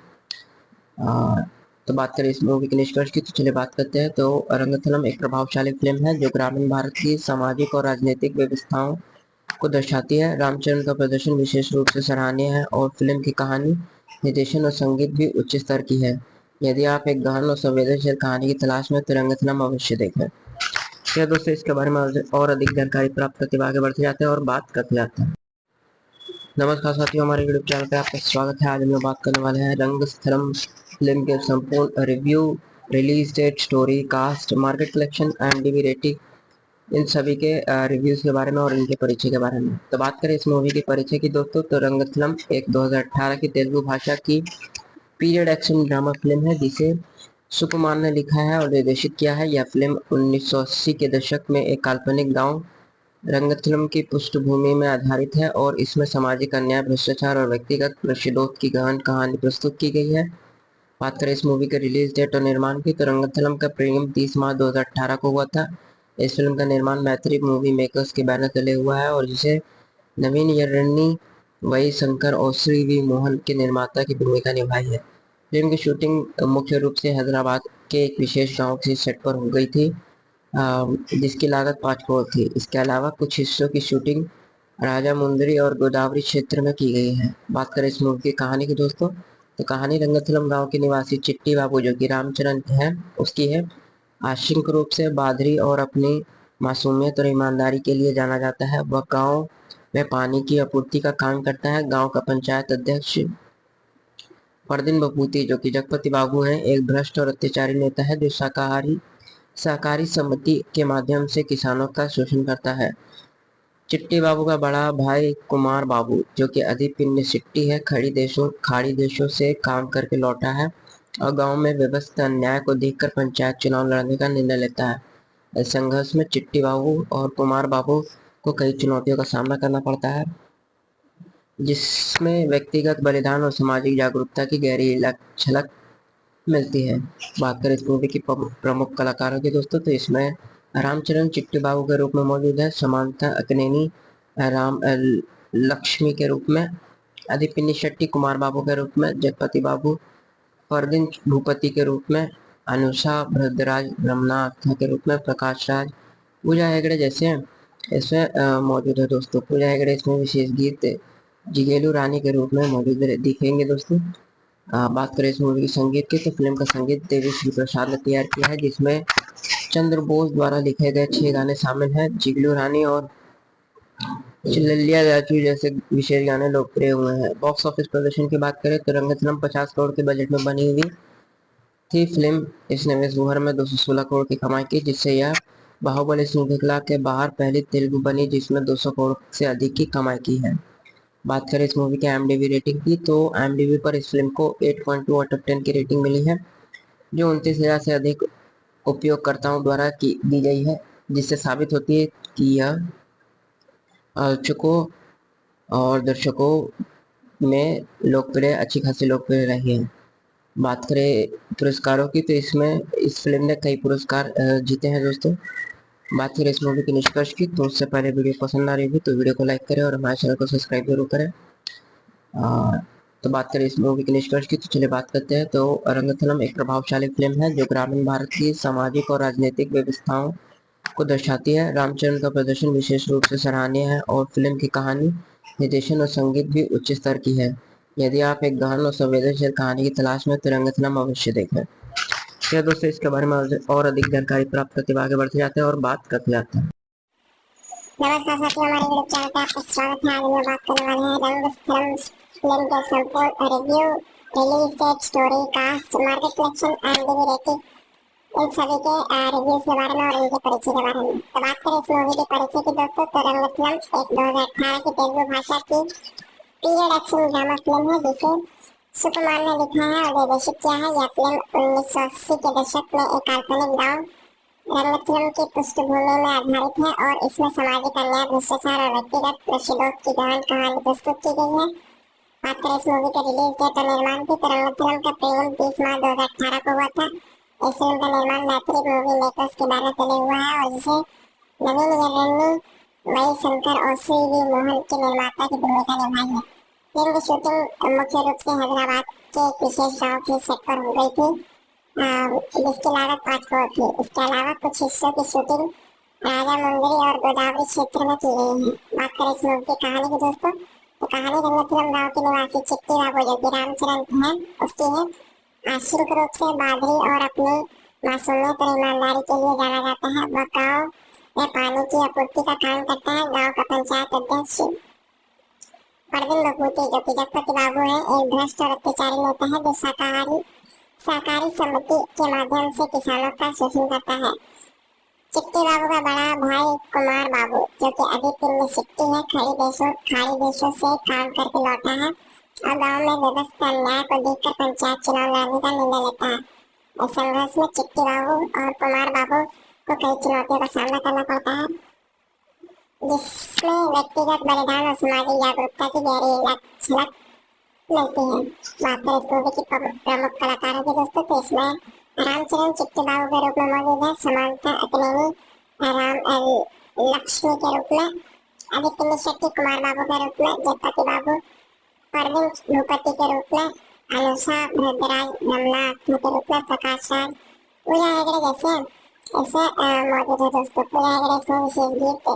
तो बात करें इस मूवी के निष्कर्ष की तो चलिए बात करते हैं। तो रंगस्थलम एक प्रभावशाली फिल्म है जो ग्रामीण भारत की सामाजिक और राजनीतिक व्यवस्थाओं को दर्शाती है। रामचरण का प्रदर्शन विशेष रूप से सराहनीय है और फिल्म की कहानी, निर्देशन और संगीत भी उच्च स्तर की है। यदि आप एक गहन और संवेदनशील कहानी की तलाश में तो रंगस्थलम अवश्य देखें। क्या दोस्तों, इसके बारे में और अधिक जानकारी प्राप्त करते हुए आगे बढ़ते जाते हैं और बात करते जाते हैं। नमस्कार साथियों, हमारे यूट्यूब चैनल पर आपका स्वागत है। आज हम लोग बात करने वाले हैं रंगस्थलम फिल्म के संपूर्ण review, release date, story, cast, market collection, IMDb rating, इन सभी के रिव्यूज के बारे में और इनके परिचय के बारे में। तो बात करें इस मूवी के परिचय की दोस्तों तो रंगस्थलम एक 2018 की तेलुगु भाषा की पीरियड एक्शन ड्रामा फिल्म है जिसे सुकुमार ने लिखा है और निर्देशित किया है। यह फिल्म 1980 के दशक में एक काल्पनिक गांव रंगस्थलम की पृष्ठभूमि में आधारित है और इसमें सामाजिक अन्याय, भ्रष्टाचार और व्यक्तिगत प्रतिशोध की गहन कहानी प्रस्तुत की गई है। बात करें इस मूवी के रिलीज डेट और निर्माण की तो रंगस्थलम का प्रीमियम 30 मार्च 2018 को हुआ था। इस फिल्म का निर्माण मैत्री मूवी मेकर्स के बैनर तले हुआ है और जिसे नवीन यन्नी, वही शंकर और श्री वी मोहन के निर्माता की भूमिका निभाई है। फिल्म की शूटिंग मुख्य रूप से हैदराबाद के एक विशेष गांव के सेट पर हो गई थी, जिसकी लागत 5 करोड़ थी। इसके अलावा कुछ हिस्सों की शूटिंग राजा मुंदरी और गोदावरी क्षेत्र में की गई है। बात करें इस मूवी की कहानी की दोस्तों तो कहानी रंगस्थलम गांव के निवासी चिट्टी बाबू जो कि रामचरण है उसकी है। आंशिक रूप से बादरी और अपनी मासूमियत और ईमानदारी के लिए जाना जाता है। वह गांव में पानी की आपूर्ति का काम करता है। गांव का पंचायत अध्यक्ष परदीन बपूती जो कि जगपति बाबू हैं एक भ्रष्ट और अत्याचारी नेता है जो सहकारी समिति के माध्यम से किसानों का शोषण करता है। चिट्टी बाबू का बड़ा भाई कुमार बाबू जो कि अधिपिंड सिट्टी है, खाड़ी देशों से काम करके लौटा है और गांव में व्यवस्थित अन्याय को देखकर पंचायत चुनाव लड़ने का निर्णय लेता है। इस संघर्ष में चिट्टी बाबू और कुमार बाबू को कई चुनौतियों का सामना करना पड़ता है, जिसमें व्यक्तिगत बलिदान और सामाजिक जागरूकता की गहरी झलक मिलती है। बात करें इस मूवी की प्रमुख कलाकारों की दोस्तों तो इसमें रामचरण चिट्टी बाबू के रूप में मौजूद है, समांथा अक्नेनी राम लक्ष्मी के रूप में, अधिपिनी शेट्टी कुमार बाबू के रूप में, जगपति बाबू परदीन भूपति के रूप में, अनुषा भद्रराज रमनाथ के रूप में, प्रकाश राज, पूजा हेगड़े जैसे इसमें मौजूद है दोस्तों। पूजा हेगड़े इसमें विशेष गीत जिगेलू रानी के रूप में मौजूद दिखेंगे दोस्तों। बात करें इस मूवी की संगीत की तो फिल्म का संगीत देवी श्री प्रसाद ने तैयार किया है, जिसमें चंद्र बोस द्वारा लिखे गए 6 गाने शामिल हैं। जिगलू रानी और चिल्लिया राजू जैसे विशेष गाने लोकप्रिय हुए हैं। बॉक्स ऑफिस प्रदर्शन की बात करें तो रंगस्थलम 50 करोड़ के बजट में बनी हुई थी फिल्म। इसने विश्व भर में 216 करोड़ की कमाई की, जिससे यह बाहुबली श्रृंखला के बाहर पहली तेलुगु बनी जिसमें 200 करोड़ से अधिक की कमाई की है। बात करें इस मूवी के IMDb रेटिंग की तो IMDb पर इस फिल्म को 8.2 आउट ऑफ 10 की रेटिंग मिली है, जो 29,000 से अधिक उपयोगकर्ताओं द्वारा की दी गई है, जिससे साबित होती है कि यह आलोचकों और दर्शकों में अच्छी खासी लोकप्रिय रही है। बात करें पुरस्कारों की तो इसमें इस फिल्म ने कई पुरस्कार जीते हैं दोस्तों। बात करें इस मूवी के निष्कर्ष की तो उससे पहले वीडियो पसंद आ रही होगी तो वीडियो को लाइक करें और हमारे चैनल को सब्सक्राइब जरूर करें। तो बात करें इस मूवी के निष्कर्ष की तो चलिए बात करते हैं। तो रंगस्थलम एक प्रभावशाली फिल्म है जो ग्रामीण भारत की सामाजिक और राजनीतिक व्यवस्थाओं को दर्शाती है। रामचरण का प्रदर्शन विशेष रूप से सराहनीय है और फिल्म की कहानी, निर्देशन और संगीत भी उच्च स्तर की है। यदि आप एक गहन और संवेदनशील कहानी की तलाश में तो रंगस्थलम अवश्य देखें। क्या दोस्तों, इसके बारे में और अधिक जानकारी प्राप्त करते हुए आगे बढ़ते जाते हैं और बात करते जाते हैं। नमस्कार साथियों, हमारे यूट्यूब चैनल पे आपका स्वागत है। आज हम लोग बात करने वाले हैं रंगस्थलम फिल्म के संपूर्ण review, release date, story, cast, market collection, IMDb rating, इन सभी के रिव्यूज के बारे में और इनके परिचय के बारे में। तो बात करें इस मूवी के परिचय की दोस्तों तो रंगस्थलम एक 2018 की तेलुगु भाषा की पीरियड एक्शन ड्रामा फिल्म है जिसे सुकुमार ने लिखा है और निर्देशित किया है। यह फिल्म 1980 के दशक में एक काल्पनिक गांव रंगथलम की पृष्ठभूमि में आधारित है और इसमें सामाजिक अन्याय, भ्रष्टाचार और व्यक्तिगत प्रतिशोध की गहन कहानी प्रस्तुत की गई है। बात करें इस मूवी के रिलीज डेट और निर्माण की, तो रंगथलम का प्रीमियम 30 मार्च 2018 को हुआ था। इस फिल्म का निर्माण मैत्री मूवी मेकर्स के बैनर तले हुआ है और जिसे नवीन यन्नी, वाई शंकर और श्री वी मोहन के निर्माता की भूमिका निभाई है। फिल्म की शूटिंग मुख्य रूप से हैदराबाद के एक विशेष गांव के सेट पर हो गई थी, जिसकी लागत 5 करोड़ थी। इसके अलावा कुछ हिस्सों की शूटिंग राजा मुंदरी और गोदावरी क्षेत्र में की गई है। बात करें इस मूवी की कहानी की दोस्तों, तो कहानी रंगथलम गांव के निवासी चिट्टी बाबू जो कि रामचरण है उसकी है। आश्रित रूप से बादरी और अपनी मासूमियत और ईमानदारी के लिए जाना जाता है। वह गांव में पानी की आपूर्ति का काम करता है। गांव का पंचायत अध्यक्ष परवीन बभूति जो कि जगपति बाबू है एक भ्रष्ट और अत्याचारी नेता है जो सहकारी समिति के माध्यम से किसानों का शोषण करता है। चिट्टी बाबू का बड़ा भाई कुमार बाबू जो कि अभी में सिट्टी है, खाड़ी देशों से काम करके लौटा है और गांव में व्यवस्था अन्याय को देखकर पंचायत चुनाव लड़ने का निर्णय लेता है। इस संघर्ष में चिट्टी बाबू और कुमार बाबू को कई चुनौतियों का सामना करना पड़ता है, जिसमें व्यक्तिगत बलिदान और सामाजिक जागरूकता की गहरी झलक मिलती है। बात करें इस मूवी की प्रमुख कलाकारों की दोस्तों, तो इसमें रामचरण चिट्टी बाबू के रूप में मौजूद है, समांता अकनेनी राम लक्ष्मी के रूप में, आदित्य शेट्टी कुमार बाबू के रूप में, जगपति बाबू परवीन भूपति के रूप में, अनुषा भद्राज रमला के रूप में, प्रकाश राज, पूजा हेगड़े जैसे ऐसे मौजूद है दोस्तों। पूजा हेगड़े इसमें विशेष गीत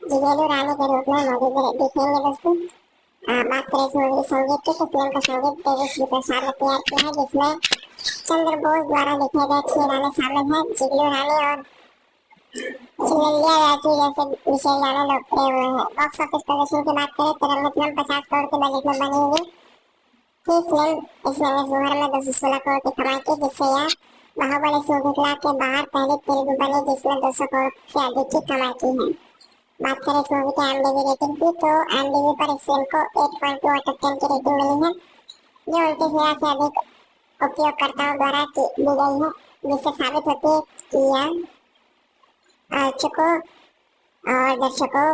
जिगेलू रानी के रूप में मौजूद दिखेंगे दोस्तों। बात करें इस मूवी संगीत की, तो फिल्म का संगीत देवी प्रसाद ने तैयार किया है, जिसमें चंद्र बोस द्वारा लिखे गए 6 गाने शामिल हैं। जिगलू रानी और चिल्लिया राजू जैसे विशेष गाने लोकप्रिय हुए हैं। बॉक्स ऑफिस प्रदर्शन की बात करें तो रंगथलम 50 करोड़ के बजट में बनी हुई थी फिल्म। इसने जुहर में 216 करोड़ की कमाई की, जिससे यह बाहुबली श्रृंखला के बाहर पहली फिल्म बनी जिसने 200 करोड़ से अधिक की कमाई की है। बात करें इस मूवी की IMDb रेटिंग की, तो IMDb पर इस फिल्म को 8.2 आउट ऑफ 10 की रेटिंग मिली है, जो 29,000 से अधिक उपयोगकर्ताओं द्वारा दी गई है, जिससे साबित होती है कि यह आलोचकों और दर्शकों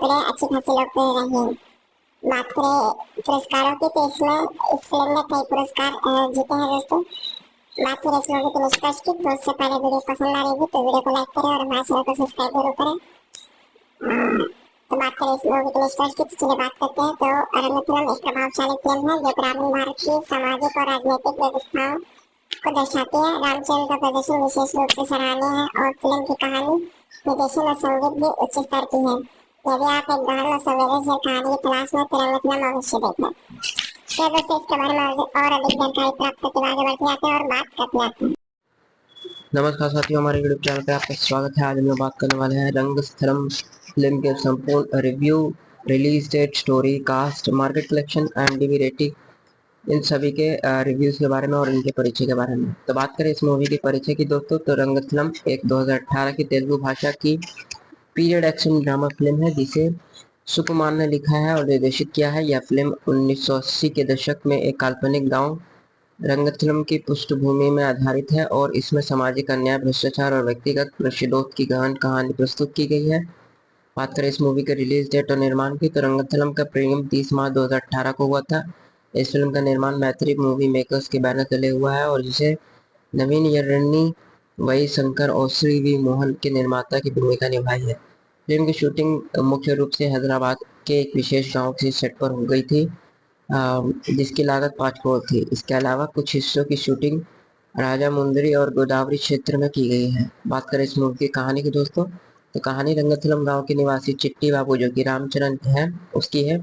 में अच्छी खासी लोकप्रिय रही है। बात करें पुरस्कारों की, तो इस फिल्म ने कई पुरस्कार जीते हैं दोस्तों। बात करें इस मूवी के निष्कर्ष की, तो उससे पहले वीडियो पसंद आ रही है तो वीडियो को लाइक करें और हमारे चैनल को सब्सक्राइब जरूर करें। तो बात करें इस मूवी के निष्कर्ष की, तो चलिए बात करते हैं। तो रंगथलम एक प्रभावशाली फिल्म है जो ग्रामीण भारत की सामाजिक और राजनीतिक व्यवस्थाओं को दर्शाती है। रामचरण का प्रदर्शन विशेष रूप से सराहनीय है और फिल्म की कहानी, निर्देशन और संगीत भी उच्च स्तर की है। यदि आप एक गहन और संवेदनशील कहानी की तलाश में तो रंगथलम अवश्य देखें। तो दोस्तों इसके बारे में और अधिक जानकारी प्राप्त करके आगे बढ़ते जाते हैं और बात करते जाते हैं। नमस्कार साथियों, हमारे यूट्यूब चैनल पे आपका स्वागत है। आज हम लोग बात करने वाले हैं रंगस्थलम फिल्म के संपूर्ण review, release date, story, cast, market collection, IMDb rating, इन सभी के रिव्यूज के बारे में और इनके परिचय के बारे में। तो बात करें इस मूवी के परिचय की दोस्तों, तो रंगस्थलम एक 2018 की तेलुगु भाषा की पीरियड एक्शन ड्रामा फिल्म है, जिसे सुकुमार ने लिखा है और निर्देशित किया है। यह फिल्म 1980 के दशक में एक काल्पनिक गांव रंगथलम की पृष्ठभूमि में आधारित है और इसमें सामाजिक अन्याय, भ्रष्टाचार और व्यक्तिगत प्रतिशोध की गहन कहानी प्रस्तुत की गई है। बात करें इस मूवी के रिलीज डेट और निर्माण की, तो रंगथलम का प्रीमियम 30 मार्च 2018 को हुआ था। इस फिल्म का निर्माण मैत्री मूवी मेकर्स के बैनर तले हुआ है और जिसे नवीन यन्नी, वाई शंकर और श्री वी मोहन के निर्माता की भूमिका निभाई है। फिल्म की शूटिंग मुख्य रूप से हैदराबाद के एक विशेष गांव के सेट पर हो गई थी, जिसकी लागत 5 करोड़ थी। इसके अलावा कुछ हिस्सों की शूटिंग राजा मुंदरी और गोदावरी क्षेत्र में की गई है। बात करें इस मूवी की कहानी की दोस्तों, तो कहानी रंगथलम गांव के निवासी चिट्टी बाबू जो कि रामचरण है उसकी है।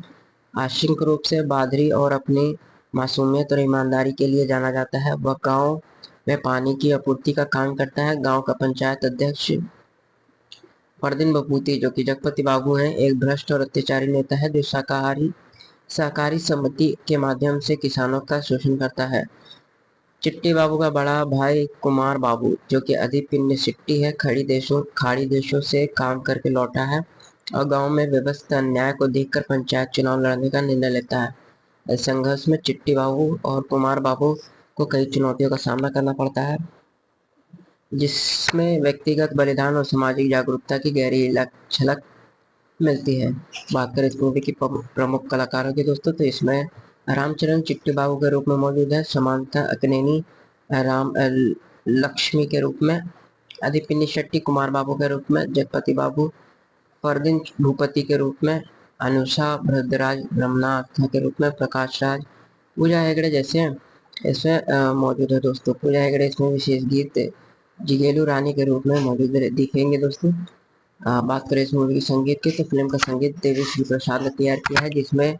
आंशिक रूप से बादरी और अपनी मासूमियत और ईमानदारी के लिए जाना जाता है। वह गांव में पानी की आपूर्ति का काम करता है। गांव का पंचायत अध्यक्ष परवीन बभूति जो कि जगपति बाबू हैं एक भ्रष्ट और अत्याचारी नेता है जो सहकारी समिति के माध्यम से किसानों का शोषण करता है। चिट्टी बाबू का बड़ा भाई कुमार बाबू जो कि अधिपिंड सिट्टी है, खाड़ी देशों से काम करके लौटा है और गांव में व्यवस्था अन्याय को देखकर पंचायत चुनाव लड़ने का निर्णय लेता है। इस संघर्ष में चिट्टी बाबू और कुमार बाबू को कई चुनौतियों का सामना करना पड़ता है, जिसमें व्यक्तिगत बलिदान और सामाजिक जागरूकता की गहरी झलक मिलती है। बात करें इस मूवी की प्रमुख कलाकारों की दोस्तों, तो इसमें रामचरण चिट्टी बाबू के रूप में मौजूद है, समांथा अकनेनी राम लक्ष्मी के रूप में, आदिपिनी शेट्टी कुमार बाबू के रूप में, जगपति बाबू परदीन भूपति के रूप में, अनुषा भद्रराज रमनाथ के रूप में, प्रकाश राज, पूजा हेगड़े जैसे इसमें मौजूद है दोस्तों। पूजा हेगड़े इसमें विशेष गीत जिगेलू रानी के रूप में मौजूद दिखेंगे दोस्तों। बात करें इस मूवी की संगीत की, तो फिल्म का संगीत देवी प्रसाद ने तैयार किया है, जिसमें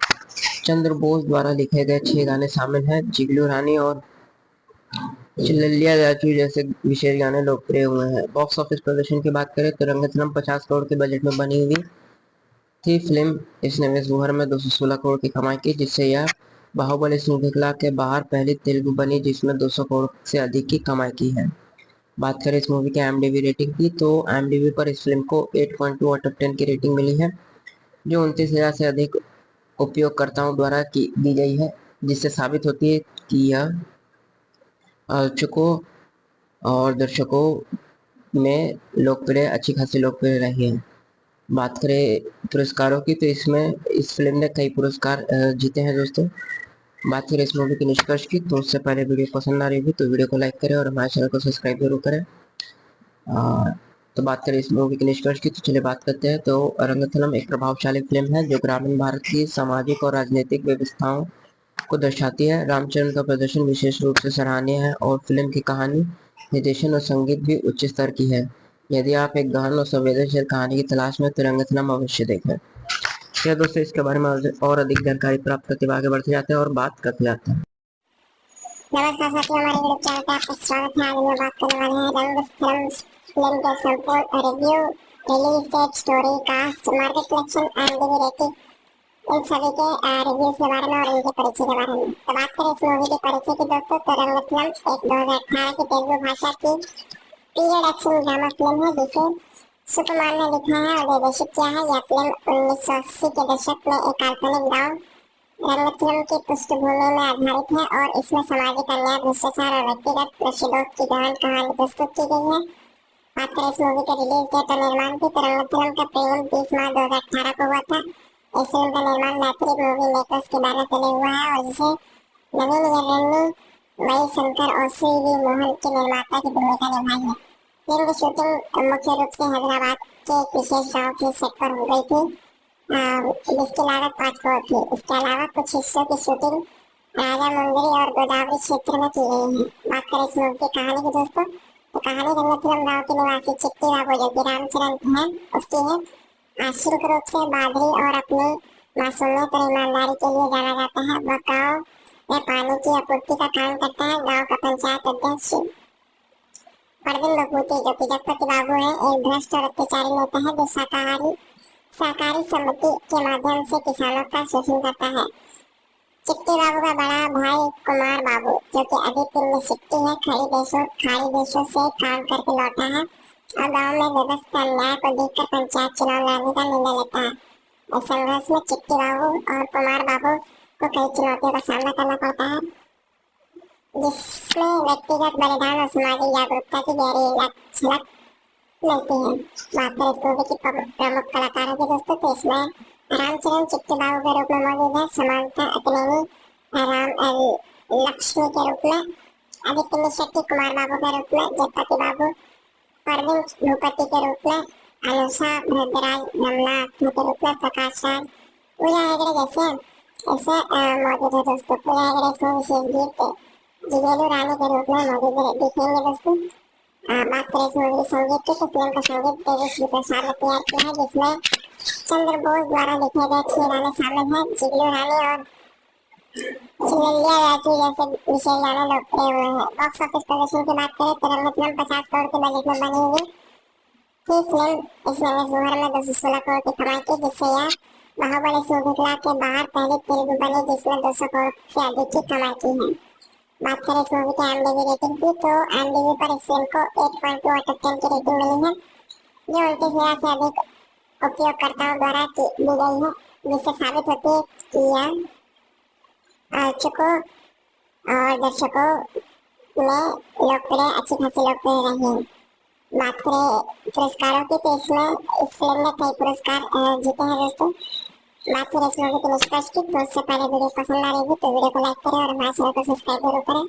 चंद्र बोस द्वारा लिखे गए 6 गाने शामिल हैं। जिगलू रानी और चिल्लिया राजू जैसे विशेष गाने लोकप्रिय हुए हैं। बॉक्स ऑफिस प्रदर्शन की बात करें तो रंगस्थलम 50 करोड़ के बजट में बनी हुई थी फिल्म। इसने विश्व भर में 216 करोड़ की कमाई की, जिससे यह बाहुबली श्रृंखला के बाहर पहली तेलुगु बनी जिसमें 200 करोड़ से अधिक की कमाई की है। बात करें इस मूवी के IMDb रेटिंग की, तो IMDb पर इस फिल्म को 8.2 आउट ऑफ 10 की रेटिंग मिली है, जो 29,000 से अधिक उपयोगकर्ताओं द्वारा दी गई है, जिससे साबित होती है कि यह आलोचकों और दर्शकों में अच्छी खासी लोकप्रिय रही है। बात करें पुरस्कारों की, तो इसमें इस फिल्म ने कई पुरस्कार जीते हैं दोस्तों। बात करें इस मूवी के निष्कर्ष की, तो उससे पहले वीडियो पसंद आ रही होगी तो वीडियो को लाइक करें और हमारे चैनल को सब्सक्राइब जरूर करें। तो बात करें इस मूवी के निष्कर्ष की, तो चलिए बात करते हैं। तो रंगस्थलम एक प्रभावशाली फिल्म है जो ग्रामीण भारत की सामाजिक और राजनीतिक व्यवस्थाओं को दर्शाती है। रामचरण का प्रदर्शन विशेष रूप से सराहनीय है और फिल्म की कहानी, निर्देशन और संगीत भी उच्च स्तर की है। यदि आप एक गहन और संवेदनशील कहानी की तलाश में तो रंगस्थलम अवश्य देखें। क्या दोस्तों, इसके बारे में और अधिक जानकारी प्राप्त करते हुए आगे बढ़ते जाते हैं और बात करते जाते हैं। नमस्कार साथियों, हमारे यूट्यूब चैनल पे आपका स्वागत है। आज हम बात करने वाले हैं रंगस्थलम फिल्म के संपूर्ण review, release date, story, cast, market collection, IMDb rating, इन सभी के रिव्यूज के बारे में और इनके परिचय के बारे में। तो बात करें इस मूवी के परिचय की दोस्तों, तो रंगस्थलम एक 2018 की तेलुगु भाषा की पीरियड एक्शन ड्रामा फिल्म है, जिसे सुकुमार ने लिखा है और निर्देशित किया है। यह फिल्म 1980 के दशक में एक काल्पनिक गाँव रंगस्थलम की पृष्ठभूमि में आधारित है और इसमें सामाजिक अन्याय, भ्रष्टाचार और व्यक्तिगत प्रतिशोध की गहन कहानी प्रस्तुत की गई है। बात करें इस मूवी के रिलीज डेट और निर्माण की, तो रंगस्थलम का प्रीमियम 30 मार्च 2018 को हुआ था। इस फिल्म का निर्माण मैत्री मूवी मेकर्स के बैनर तले हुआ है और जिसे नवीन यन्नी, वही शंकर और CV मोहन के निर्माता की भूमिका निभाई है। फिल्म की शूटिंग मुख्य रूप से हैदराबाद के एक विशेष गाँव के सेट पर हो गई थी, जिसकी लागत 5 करोड़ थी। इसके अलावा कुछ हिस्सों की शूटिंग राजा मुंदरी और गोदावरी क्षेत्र में की गई है। बात करें इस मूवी की कहानी की दोस्तों, तो कहानी रंगस्थलम गाँव के निवासी चिट्टी बाबू, जो कि रामचरण है, उसकी है। आंशिक रूप से बादरी और अपनी मासूमियत और ईमानदारी के लिए जाना जाता है। वह गाँव में पानी की आपूर्ति का काम करता है। गाँव का पंचायत अध्यक्ष परदीन भूपति, जो कि जगपति बाबू है, एक भ्रष्ट और अत्याचारी नेता है जो सहकारी समिति के माध्यम से किसानों का शोषण करता है। चिट्टी बाबू का बड़ा भाई कुमार बाबू, जो कि आदिपिनी शेट्टी है, खाड़ी देशों से काम करके लौटा है और गांव में व्यवस्था अन्याय को देखकर पंचायत चुनाव लड़ने का निर्णय लेता है। इस संघर्ष में चिट्टी बाबू और कुमार बाबू को कई चुनौतियों का सामना करना पड़ता है, जिसमें व्यक्तिगत बलिदान और सामाजिक जागरूकता की गहरी झलक मिलती है। बात करें इस मूवी की प्रमुख कलाकारों की दोस्तों, तो इसमें रामचरण चिट्टी बाबू के रूप में मौजूद है, समांथा अकनेनी राम लक्ष्मी के रूप में, आदिपिनी शेट्टी कुमार बाबू के रूप में, जगपति बाबू परदीन भूपति के रूप में, अनुषा भद्रराज रमनाथ के रूप में, प्रकाश राज, पूजा हेगड़े जैसे ऐसे मौजूद है दोस्तों। पूजा हेगड़े इसमें विशेष गीत जिगेलू रानी के रूप में मौजूद दिखेंगे दोस्तों। बात करें इस मूवी के संगीत की, तो फिल्म का संगीत देवी प्रसाद ने तैयार किया है, जिसमें चंद्र बोस द्वारा लिखे गए 6 गाने शामिल हैं। जिगलू रानी और चिल्लिया राजू जैसे विशेष गाने लोकप्रिय हुए हैं। बॉक्स ऑफिस प्रदर्शन की बात करें तो रंगस्थलम 50 करोड़ के बजट में बनी हुई थी फिल्म। इसने विश्व भर में 216 करोड़ की कमाई की, जिससे यह बाहुबली श्रृंखला के बाहर पहली तेलुगु बनी जिसमें 200 करोड़ से अधिक की कमाई की है। बात करें इस मूवी की IMDb रेटिंग की, तो IMDb पर इस फिल्म को 8.2 आउट ऑफ 10 की रेटिंग मिली है, जो 29,000 से अधिक उपयोगकर्ताओं द्वारा दी गई है, जिससे साबित होती है कि यह आलोचकों और दर्शकों में लोकप्रिय अच्छी खासी लोकप्रिय रही है। बात करें पुरस्कारों की तो इसमें इस फिल्म ने कई पुरस्कार जीते हैं दोस्तों। बात करें इस मूवी के निष्कर्ष की तो उससे पहले वीडियो पसंद आ रही हो तो वीडियो को लाइक करें और हमारे चैनल को सब्सक्राइब जरूर करें।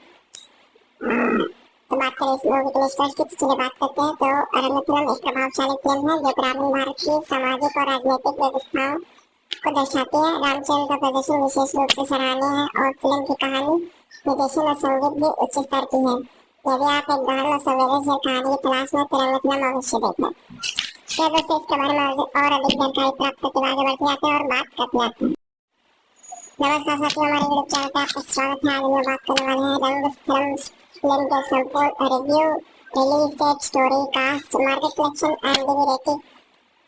तो बात करें इस मूवी के निष्कर्ष की तो चलिए बात करते हैं। तो रंगतरम एक प्रभावशाली फिल्म है जो ग्रामीण भारत की सामाजिक और राजनीतिक व्यवस्थाओं को दर्शाती है। रामचंद्र का प्रदर्शन विशेष रूप से सराहनीय है और फिल्म की कहानी, निर्देशन और संगीत भी उच्च स्तर की है। यदि आप एक गहन और संवेदनशील कहानी की तलाश में तो रंगतरम अवश्य देखें। तो दोस्तों इसके बारे में और अधिक जानकारी प्राप्त करते हुए आगे बढ़ते जाते हैं और बात करते हैं। नमस्कार साथियों, हमारे यूट्यूब चैनल पर आपका स्वागत है। आज हम बात करने वाले हैं रंगस्थलम फिल्म के संपूर्ण review, release date, story, cast, market collection and DV rating,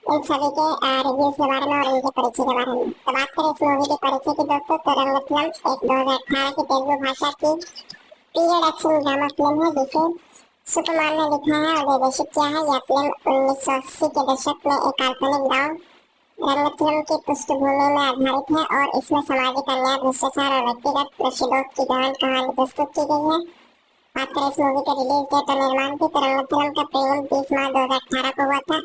इन सभी के रिव्यूज के बारे में और इनके परिचय के बारे में। तो बात करें इस मूवी के परिचय की दोस्तों तो रंगस्थलम एक 2018 की तेलुगु भाषा की पीरियड एक्शन ड्रामा फिल्म है जिसे सुकुमार ने लिखा है और निर्देशित किया है। यह फिल्म 1980 के दशक में एक काल्पनिक गाँव रंगस्थलम की पृष्ठभूमि में आधारित है और इसमें सामाजिक अन्याय, भ्रष्टाचार और व्यक्तिगत प्रतिशोध की गहन कहानी प्रस्तुत की गई है। बात करें इस मूवी के रिलीज डेट और निर्माण की तो रंगस्थलम का प्रीमियम 30 मार्च 2018 को हुआ था।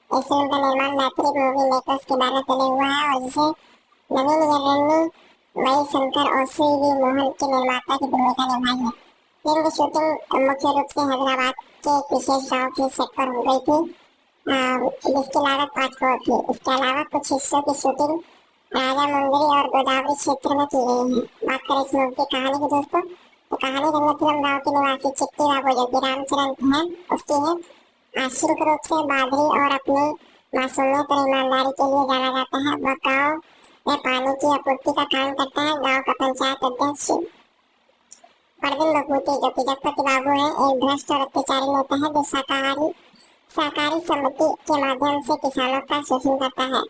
इस फिल्म का निर्माण मैत्री मूवी मेकर्स के बैनर तले हुआ है और जिसे नवीन यर्रनी, वाई शंकर और श्री वी मोहन के निर्माता की भूमिका निभाई है। फिल्म की शूटिंग मुख्य रूप से हैदराबाद के एक विशेष गाँव के सेट पर हो गई थी जिसकी लागत 5 करोड़ थी। इसके अलावा कुछ हिस्सों की शूटिंग राजा मुंदरी और गोदावरी क्षेत्र में की गई है। बात करें इस मूवी की कहानी की दोस्तों तो कहानी रंगस्थलम गाँव के निवासी चिट्टी बाबू जो कि रामचरण है उसकी है। आंशिक रूप से बादरी और अपनी मासूमियत और ईमानदारी के लिए जाना जाता है। वह गाँव में पानी की आपूर्ति का काम करता है। गाँव का पंचायत अध्यक्ष परवीन बभूति जो कि जगपति बाबू है एक भ्रष्ट और अत्याचारी नेता है जो सहकारी समिति के माध्यम से किसानों का शोषण करता है।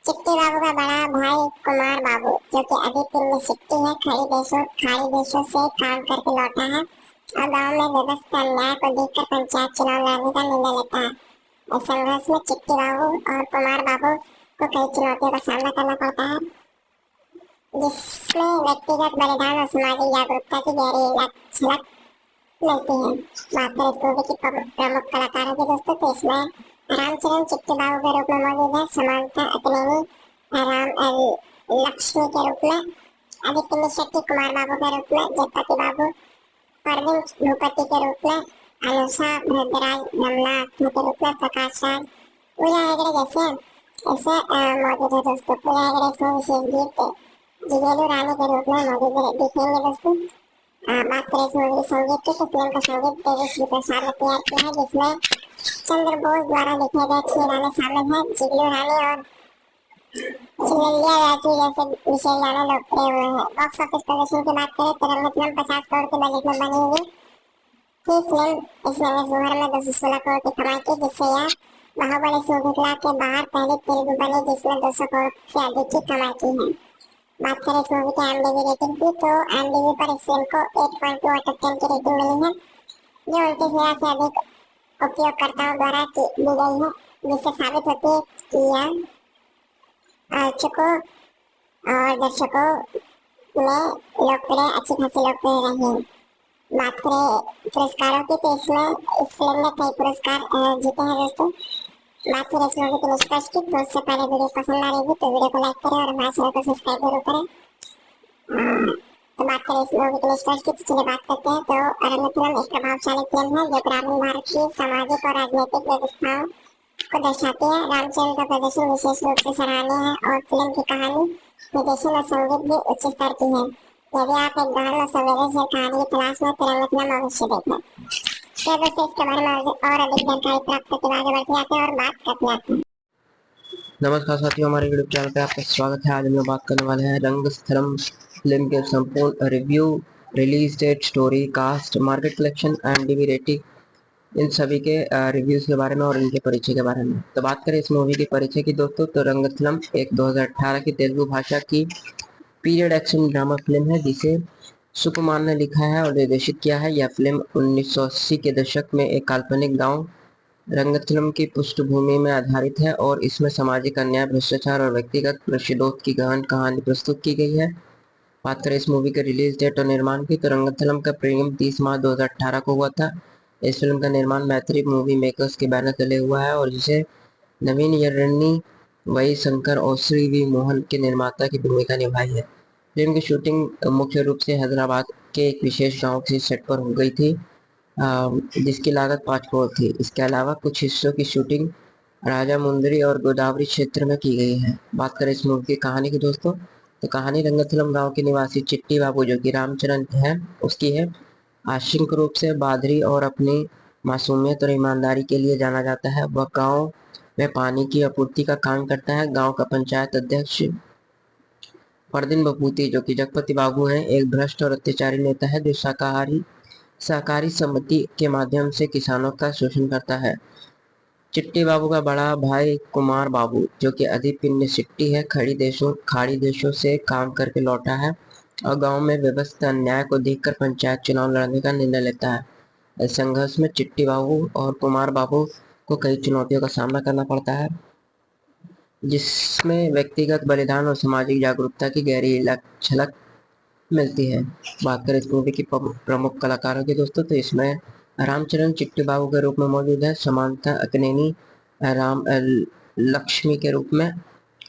चिट्टी बाबू का बड़ा भाई कुमार बाबू जो कि अभी पिंड सिट्टी है खाड़ी देशों से काम करके लौटा है और गांव में व्यवस्था अन्याय को देखकर पंचायत चुनाव लड़ने का निर्णय लेता है। इस संघर्ष में चिट्टी बाबू और कुमार बाबू को कई चुनौतियों का सामना करना पड़ता है जिसमें व्यक्तिगत बलिदान और सामाजिक जागरूकता की गहरी झलक मिलती है। बात करें इस मूवी की प्रमुख कलाकारों की दोस्तों तो इसमें रामचरण चिट्टी बाबू के रूप में मौजूद है, समांता अतनेनी राम लक्ष्मी के रूप में, आदित्य निशक्ति कुमार बाबू के रूप में, जगपति बाबू परवीन भूपति के रूप में, अनुषा भद्राज रमला के रूप में, प्रकाश राज, पूजा हेगड़े जैसे ऐसे मौजूद है दोस्तों। पूजा हेगड़े इसमें विशेष गीत जिगेलू रानी के रूप में मौजूद दिखेंगे दोस्तों। बात करें इस मूवी के संगीत की तो फिल्म का संगीत देवी प्रसाद ने तैयार किया है जिसमें चंद्र बोस द्वारा लिखे गए 6 गाने शामिल हैं। जिगलू रानी और चिललिया राजू जैसे विशेष गाने लोकप्रिय हुए हैं। बॉक्स ऑफिस प्रदर्शन की बात करें तो रंगस्थलम 50 करोड़ के बजट में बनी हुई थी फिल्म। इसने देश भर में 216 करोड़ की कमाई की जिससे यह बाहुबली श्रृंखला के बाहर पहली तेलुगु बनी जिसने 200 करोड़ से अधिक की कमाई की है। बात करें इस मूवी की IMDb रेटिंग की तो IMDb पर इस फिल्म को 8.2 आउट ऑफ 10 की रेटिंग मिली है जो 29,000 से अधिक उपयोगकर्ताओं द्वारा दी गई है जिससे साबित होती है कि यह आलोचकों और दर्शकों में लोकप्रिय अच्छी खासी लोकप्रिय रही है। बात करें पुरस्कारों की तो इसमें इस फिल्म ने कई पुरस्कार जीते हैं दोस्तों। बात करें इस मूवी के निष्कर्ष की तो उससे पहले वीडियो पसंद आ रही हो तो वीडियो को लाइक करें और हमारे चैनल को सब्सक्राइब जरूर करें। तो बात करें इस मूवी के निष्कर्ष की तो चलिए बात करते हैं। तो रंगस्थलम एक प्रभावशाली फिल्म है जो ग्रामीण भारत की सामाजिक और राजनीतिक व्यवस्थाओं को दर्शाती है। रामचंद्र का प्रदर्शन विशेष रूप से सराहनीय है और फिल्म की कहानी, निर्देशन और संगीत भी उच्च स्तर की है। यदि आप एक गहन और संवेदनशील कहानी की तलाश में तो रंगस्थलम अवश्य देखें। तो दोस्तों इसके बारे में और अधिक जानकारी प्राप्त करते हुए आगे बढ़ते जाते हैं और बात करते हैं। नमस्कार साथियों, हमारे यूट्यूब चैनल पर आपका स्वागत है। आज हम लोग बात करने वाले हैं रंगस्थलम फिल्म के संपूर्ण review, release date, story, cast, market collection and DV rating, इन सभी के रिव्यूज के बारे में और इनके परिचय के बारे में। तो बात करें इस मूवी के परिचय की दोस्तों तो रंगस्थलम एक 2018 की तेलुगु भाषा की पीरियड एक्शन ड्रामा फिल्म है जिसे सुकुमार ने लिखा है और निर्देशित किया है। यह फिल्म 1980 के दशक में एक काल्पनिक गांव रंगस्थलम की पृष्ठभूमि में आधारित है और इसमें सामाजिक अन्याय, भ्रष्टाचार और व्यक्तिगत प्रतिशोध की गहन कहानी प्रस्तुत की गई है। बात करें इस मूवी के रिलीज डेट और निर्माण की तो रंगस्थलम का प्रीमियम 30 मार्च 2018 को हुआ था। इस फिल्म का निर्माण मैत्री मूवी मेकर्स के बैनर तले हुआ है और जिसे नवीन यरनी वही शंकर और श्री वी मोहन के निर्माता की भूमिका निभाई है। फिल्म की शूटिंग मुख्य रूप से हैदराबाद के एक विशेष गांव के सेट पर हो गई थी, जिसकी लागत 5 करोड़ थी। इसके अलावा कुछ हिस्सों की शूटिंग राजा मुंदरी और गोदावरी क्षेत्र में की गई है। बात करें इस मूवी की कहानी की दोस्तों, तो कहानी रंगस्थलम गांव के निवासी चिट्टी बाबू जो कि रामचरण है उसकी है। आंशिक रूप से बादरी और अपनी मासूमियत और ईमानदारी के लिए जाना जाता है। वह गांव में पानी की आपूर्ति का काम करता है। गांव का पंचायत अध्यक्ष परदीन बपूती जो कि जगपति बाबू हैं एक भ्रष्ट और अत्याचारी नेता है जो सहकारी समिति के माध्यम से किसानों का शोषण करता है। चिट्टी बाबू का बड़ा भाई कुमार बाबू जो कि अधिपिंड सिट्टी है खाड़ी देशों से काम करके लौटा है और गांव में व्यवस्थित अन्याय को देखकर पंचायत चुनाव लड़ने का निर्णय लेता है। इस संघर्ष में चिट्टी बाबू और कुमार बाबू को कई चुनौतियों का सामना करना पड़ता है, जिसमें व्यक्तिगत बलिदान और सामाजिक जागरूकता की गहरी झलक मिलती है। बात करें इस मूवी की प्रमुख कलाकारों की दोस्तों, तो इसमें रामचरण चिट्टी बाबू के रूप में मौजूद है, समांता अकनेनी राम लक्ष्मी के रूप में,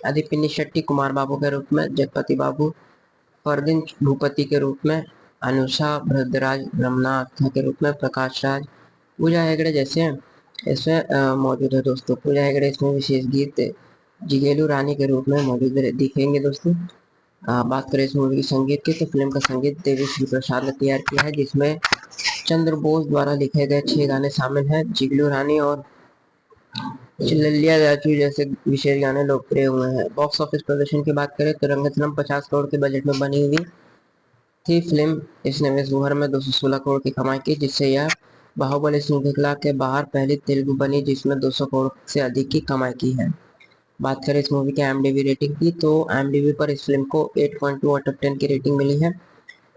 अधिपिनी शेट्टी कुमार बाबू के रूप में, जगपति बाबू परदीन भूपति के रूप में, अनुषा भद्रराज रमनाथ के रूप में, प्रकाश राज, पूजा हेगड़े जैसे इसमें मौजूद है दोस्तों। पूजा हेगड़े इसमें विशेष गीत जिगेलू रानी के रूप में मौजूद दिखेंगे दोस्तों। बात करें इस मूवी की संगीत की तो फिल्म का संगीत देवी श्री प्रसाद ने तैयार किया है, जिसमें चंद्र बोस द्वारा लिखे गए 6 गाने शामिल हैं। जिगलू रानी और चिल्लिया राजू जैसे विशेष गाने लोकप्रिय हुए हैं। बॉक्स ऑफिस प्रदर्शन की बात करें तो रंगस्थलम 50 करोड़ के बजट में बनी हुई थी फिल्म। इसने विश्व भर में 216 करोड़ की कमाई की, जिससे यह बाहुबली श्रृंखला के बाहर पहली तेलुगु बनी जिसमें 200 करोड़ से अधिक की कमाई की है। बात करें इस मूवी की IMDb रेटिंग की तो IMDb पर इस फिल्म को 8.2 आउट ऑफ 10 की रेटिंग मिली है,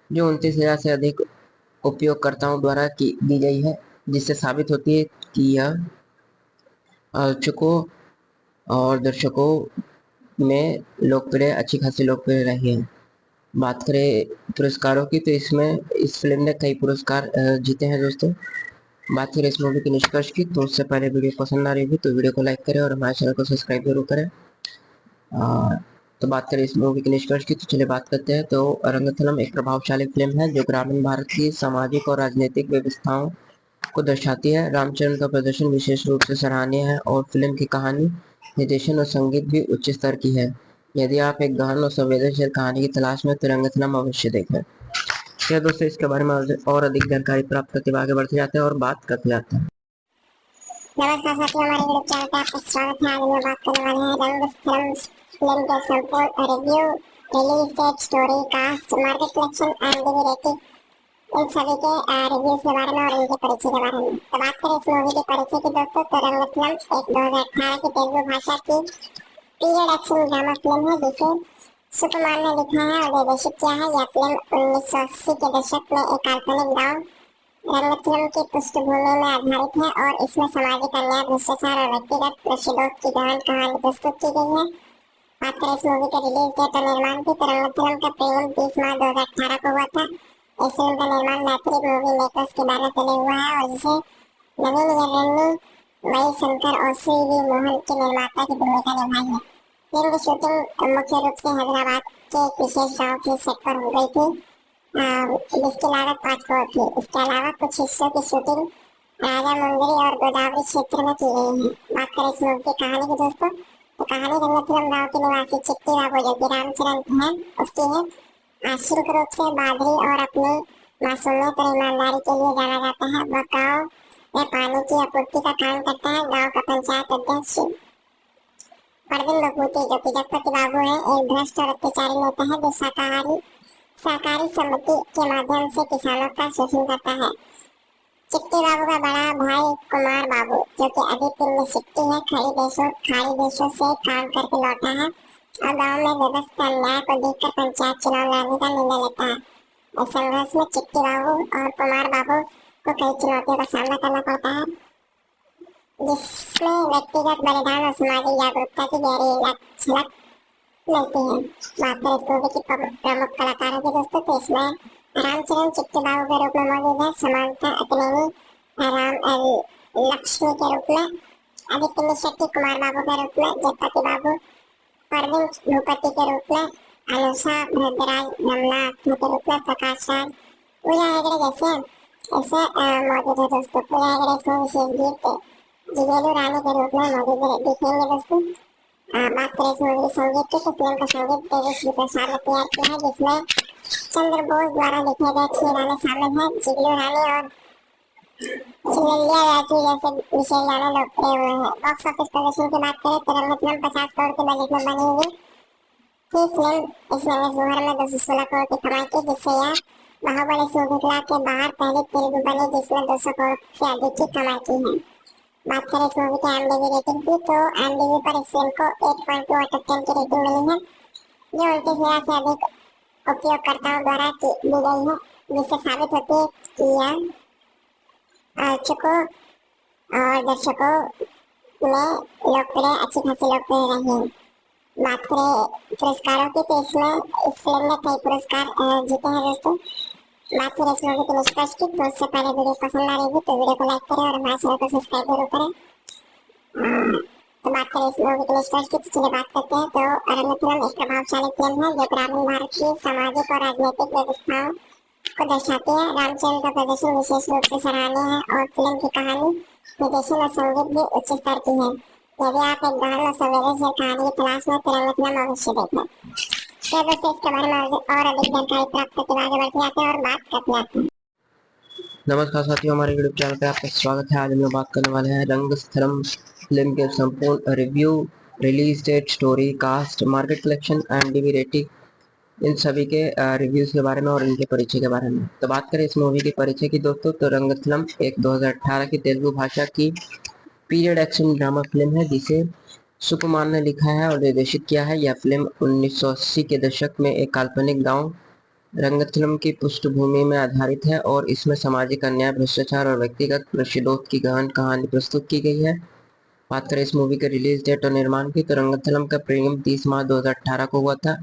जो 29,000 से अधिक उपयोगकर्ताओं द्वारा दी गई है, जिससे साबित होती है कि यह आलोचकों और दर्शकों में अच्छी खासी लोकप्रिय रही है। बात करें पुरस्कारों की तो इसमें इस फिल्म ने कई पुरस्कार जीते हैं दोस्तों। बात करें इस मूवी के निष्कर्ष की तो उससे पहले वीडियो पसंद आ रही हो तो वीडियो को लाइक करें और हमारे चैनल को सब्सक्राइब जरूर करें। तो बात करें इस मूवी के निष्कर्ष की तो चलिए बात करते हैं। तो रंगस्थलम एक प्रभावशाली फिल्म है जो ग्रामीण भारत की सामाजिक और राजनीतिक व्यवस्थाओं को दर्शाती है। रामचरण का प्रदर्शन विशेष रूप से सराहनीय है और फिल्म की कहानी, निर्देशन और संगीत भी उच्च स्तर की है। यदि आप एक गहन और संवेदनशील कहानी की तलाश में तो रंगस्थलम अवश्य देखें। क्या दोस्तों इसके बारे में और अधिक जानकारी प्राप्त करते हुए आगे बढ़ते जाते हैं और बात करते जाते हैं। नमस्कार साथियों, हमारे यूट्यूब चैनल पे आपका स्वागत है। आज हम बात करने वाले हैं रंगस्थलम फिल्म के संपूर्ण review, release date, story, cast, market collection, IMDb rating, इन सभी के रिव्यूज के बारे में और इनके परिचय के बारे में। तो बात करें इस मूवी के परिचय की दोस्तों, तो रंगस्थलम एक 2018 की तेलुगु भाषा की पीरियड एक्शन ड्रामा फिल्म है जिसे सुकुमार ने लिखा है और निर्देशित किया है। यह फिल्म 1980 के दशक में एक काल्पनिक गाँव रंगस्थलम की पृष्ठभूमि में आधारित है और इसमें सामाजिक अन्याय, भ्रष्टाचार और व्यक्तिगत प्रतिशोध की गहन कहानी प्रस्तुत की गई है। बात करें इस मूवी के रिलीज डेट और निर्माण की तो रंगस्थलम का प्रीमियम 30 मार्च 2018 को हुआ था। इस फिल्म का निर्माण मैत्री मूवी मेकर्स के बैनर तले हुआ है और जिसे नवीन यरनी वही शंकर और श्री वी मोहन के निर्माता की भूमिका निभाई है। फिल्म की शूटिंग मुख्य रूप से हैदराबाद के एक विशेष गाँव के सेट पर हो गई थी, जिसकी लागत 5 करोड़ थी। इसके अलावा कुछ हिस्सों की शूटिंग राजा मुंदरी और गोदावरी क्षेत्र में की गई है। बात करें इस मूवी की कहानी की दोस्तों, तो कहानी रंगस्थलम गाँव के निवासी चिट्टी बाबू जो कि रामचरण है उसकी है। आंशिक रूप से बादरी और अपनी मासूमियत और ईमानदारी के लिए जाना जाता है। वह गाँव में पानी की आपूर्ति का काम करता है। गाँव का पंचायत अध्यक्ष परदीन बपूती जो कि जगपति बाबू है एक भ्रष्ट और अत्याचारी नेता है जो सहकारी समिति के माध्यम से किसानों का शोषण करता है। चिट्टी बाबू का बड़ा भाई कुमार बाबू जो कि अधिपिंड सिट्टी है खाड़ी देशों से काम करके लौटा है और गांव में व्यवस्था अन्याय को देखकर पंचायत चुनाव लड़ने का निर्णय लेता है। इस संघर्ष में चिट्टी बाबू और कुमार बाबू को कई चुनौतियों का सामना करना पड़ता है, जिसमें व्यक्तिगत बलिदान और सामाजिक जागरूकता की गहरी झलक मिलती है। बात करें इस मूवी की प्रमुख कलाकारों की दोस्तों, तो इसमें रामचरण चिट्टी बाबू के रूप में मौजूद है, समांता अकनेनी राम लक्ष्मी के रूप में, आदित्य शेट्टी कुमार बाबू के रूप में, जगपति बाबू परवीन भूपति के रूप में, अनुषा भद्राज रमनाथ के रूप में, प्रकाश राज, पूजा हेगड़े जैसे ऐसे मौजूद है दोस्तों। पूजा हेगड़े इसमें विशेष गीत जिगेलू रानी के रूप में मौजूद दिखेंगे दोस्तों। बात करें इस मूवी संगीत की, तो फिल्म का संगीत देवी प्रसाद ने तैयार किया है, जिसमें चंद्र बोस द्वारा लिखे गए 6 गाने शामिल हैं। जिगलू रानी और चिललिया राजू जैसे विशेष गाने लोकप्रिय हुए हैं। बॉक्स ऑफिस प्रदर्शन की बात करें तो रंगतरंग 50 करोड़ के बजट में बनी हुई थी फिल्म। इसने जुहर में 216 करोड़ की कमाई की, जिससे यह बाहुबली श्रृंखला के बाहर पहली तेलुगु बनी जिसने 200 करोड़ से अधिक की कमाई की है। बात करें इस मूवी की IMDb रेटिंग की, तो IMDb पर इस फिल्म को 8.2 आउट ऑफ 10 की रेटिंग मिली है, जो 29,000 से अधिक उपयोगकर्ताओं द्वारा दी गई है, जिससे साबित होती है कि यह आलोचकों और दर्शकों में लोकप्रिय अच्छी खासी लोकप्रिय रही है। बात करें पुरस्कारों की, तो इसमें इस फिल्म ने कई पुरस्कार जीते हैं दोस्तों। बात करें इस मूवी के निष्कर्ष की, तो उससे पहले वीडियो पसंद आ रही हो तो वीडियो को लाइक करें और हमारे चैनल को सब्सक्राइब जरूर करें। तो बात करें इस मूवी के निष्कर्ष की, तो चलिए बात करते हैं। तो रंगतरंग एक प्रभावशाली फिल्म है जो ग्रामीण भारत की सामाजिक और राजनीतिक व्यवस्थाओं को दर्शाती है। रामचरण का प्रदर्शन विशेष रूप से सराहनीय है और फिल्म की कहानी, निर्देशन और संगीत भी उच्च स्तर की है। यदि आप एक गहन और संवेदनशील कहानी की तलाश में, तो रंगतरंग अवश्य देखें। तो दोस्तों इसके बारे में और अधिक जानकारी प्राप्त करते हुए आगे बढ़ते जाते हैं और बात करते जाते हैं। नमस्कार साथियों, हमारे यूट्यूब चैनल पे आपका स्वागत है। आज हम लोग बात करने वाले हैं रंगस्थलम फिल्म के संपूर्ण review, release date, story, cast, market collection, IMDb rating, इन सभी के रिव्यूज के बारे में और इनके परिचय के बारे में। तो बात करें इस मूवी के परिचय की दोस्तों, तो रंगस्थलम एक 2018 की तेलुगु भाषा की पीरियड एक्शन ड्रामा फिल्म है, जिसे सुकुमार ने लिखा है और निर्देशित किया है। यह फिल्म 1980 के दशक में एक काल्पनिक गांव रंगस्थलम की पृष्ठभूमि में आधारित है और इसमें सामाजिक अन्याय, भ्रष्टाचार और व्यक्तिगत प्रतिशोध की गहन कहानी प्रस्तुत की गई है। बात करें इस मूवी के रिलीज डेट और निर्माण की, तो रंगस्थलम का प्रीमियम 30 मार्च 2018 को हुआ था।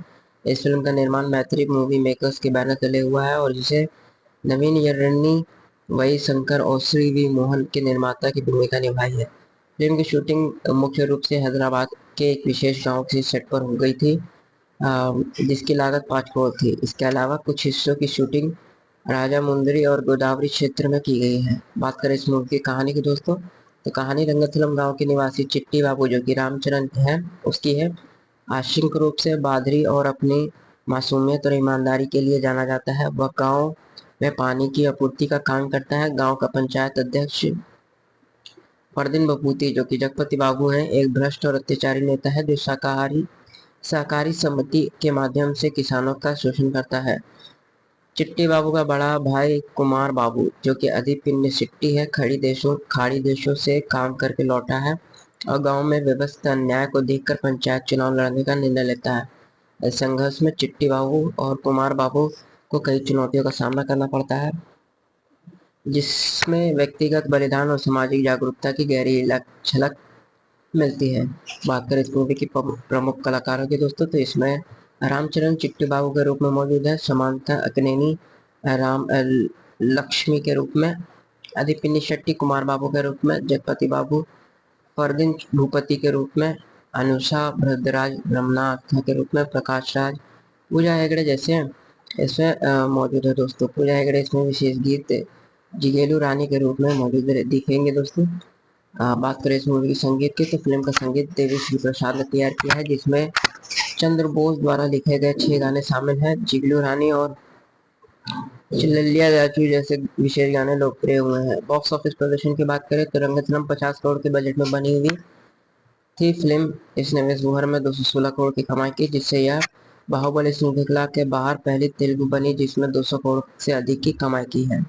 इस फिल्म का निर्माण मैत्री मूवी मेकर्स के बैनर तले हुआ है और जिसे नवीन यर्रनी, वही शंकर और श्री वी मोहन के निर्माता की भूमिका निभाई है। फिल्म की शूटिंग मुख्य रूप से हैदराबाद के एक विशेष गांव के सेट पर हो गई थी, जिसकी लागत 5 करोड़ थी। इसके अलावा कुछ हिस्सों की शूटिंग राजामुंदरी और गोदावरी क्षेत्र में की गई है। बात करें इस मूवी की कहानी की दोस्तों, तो कहानी रंगस्थलम गांव के निवासी चिट्टी बाबू, जो कि रामचरण है, उसकी है। आंशिक रूप से बादरी और अपनी मासूमियत और ईमानदारी के लिए जाना जाता है। वह गांव में पानी की आपूर्ति का काम करता है। गांव का पंचायत अध्यक्ष परदीन बपूती, जो कि जगपति बाबू हैं, एक भ्रष्ट और अत्याचारी नेता है जो सहकारी समिति के माध्यम से किसानों का शोषण करता है। चिट्टी बाबू का बड़ा भाई कुमार बाबू, जो कि अधिपिंड सिट्टी है, खाड़ी देशों से काम करके लौटा है और गांव में व्यवस्थित अन्याय को देखकर पंचायत चुनाव लड़ने का निर्णय लेता है। इस संघर्ष में चिट्टी बाबू और कुमार बाबू को कई चुनौतियों का सामना करना पड़ता है, जिसमें व्यक्तिगत बलिदान और सामाजिक जागरूकता की गहरी झलक मिलती है। बात करें इस मूवी की प्रमुख कलाकारों की दोस्तों, तो इसमें रामचरण चिट्टी बाबू के रूप में मौजूद है, समांता अकनेनी राम लक्ष्मी के रूप में, आदित्य शेट्टी कुमार बाबू के रूप में, जगपति बाबू परवीन भूपति के रूप में, अनुषा भद्राज रमनाथ के रूप में, प्रकाश राज, पूजा हेगड़े जैसे इसमें मौजूद है दोस्तों। पूजा हेगड़े इसमें विशेष गीत जिगेलू रानी के रूप में मौजूद दिखेंगे दोस्तों। बात करें इस मूवी की संगीत की, तो फिल्म का संगीत देवी प्रसाद ने तैयार किया है, जिसमें चंद्र बोस द्वारा लिखे गए 6 गाने शामिल हैं। जिगलू रानी और चिललिया राजू जैसे विशेष गाने लोकप्रिय हुए हैं। बॉक्स ऑफिस प्रदर्शन की बात करें तो रंगस्थलम 50 करोड़ के बजट में बनी हुई थी फिल्म। इसने जुहर में 216 करोड़ की कमाई की, जिससे यह बाहुबली श्रृंखला के बाहर पहली तेलुगु बनी जिसमें 200 करोड़ से अधिक की कमाई की है।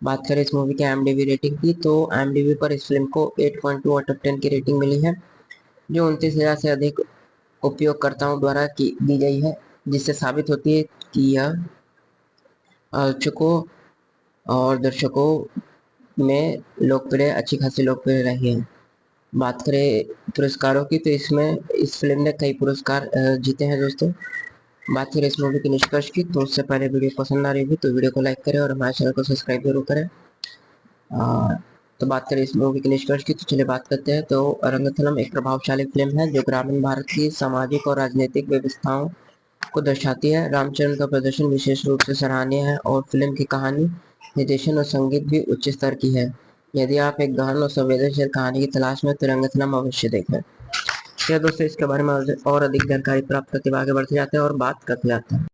बात करें इस मूवी की IMDb रेटिंग की, तो IMDb पर इस फिल्म को 8.2 आउट ऑफ 10 की रेटिंग मिली है, जो 29,000 से अधिक उपयोगकर्ताओं द्वारा दी गई है, जिससे साबित होती है कि यह आलोचकों और दर्शकों में अच्छी खासी लोकप्रिय रही है। बात करें पुरस्कारों की तो इसमें इस फिल्म ने कई पुरस्कार जीते हैं दोस्तों। बात करें इस मूवी के निष्कर्ष की तो उससे पहले वीडियो पसंद आ रही होगी तो वीडियो को लाइक करें और हमारे चैनल को सब्सक्राइब जरूर करें। तो बात करें इस मूवी के निष्कर्ष की तो चलिए बात करते हैं। तो रंगस्थलम एक प्रभावशाली फिल्म है जो ग्रामीण भारत की सामाजिक और राजनीतिक व्यवस्थाओं को दर्शाती है। रामचरण का प्रदर्शन विशेष रूप से सराहनीय है और फिल्म की कहानी, निर्देशन और संगीत भी उच्च स्तर की है। यदि आप एक गहन और संवेदनशील कहानी की तलाश में तो रंगस्थलम अवश्य देखें। क्या दोस्तों, इसके बारे में और अधिक जानकारी प्राप्त करते हुए आगे बढ़ते जाते हैं और बात करते जाते हैं।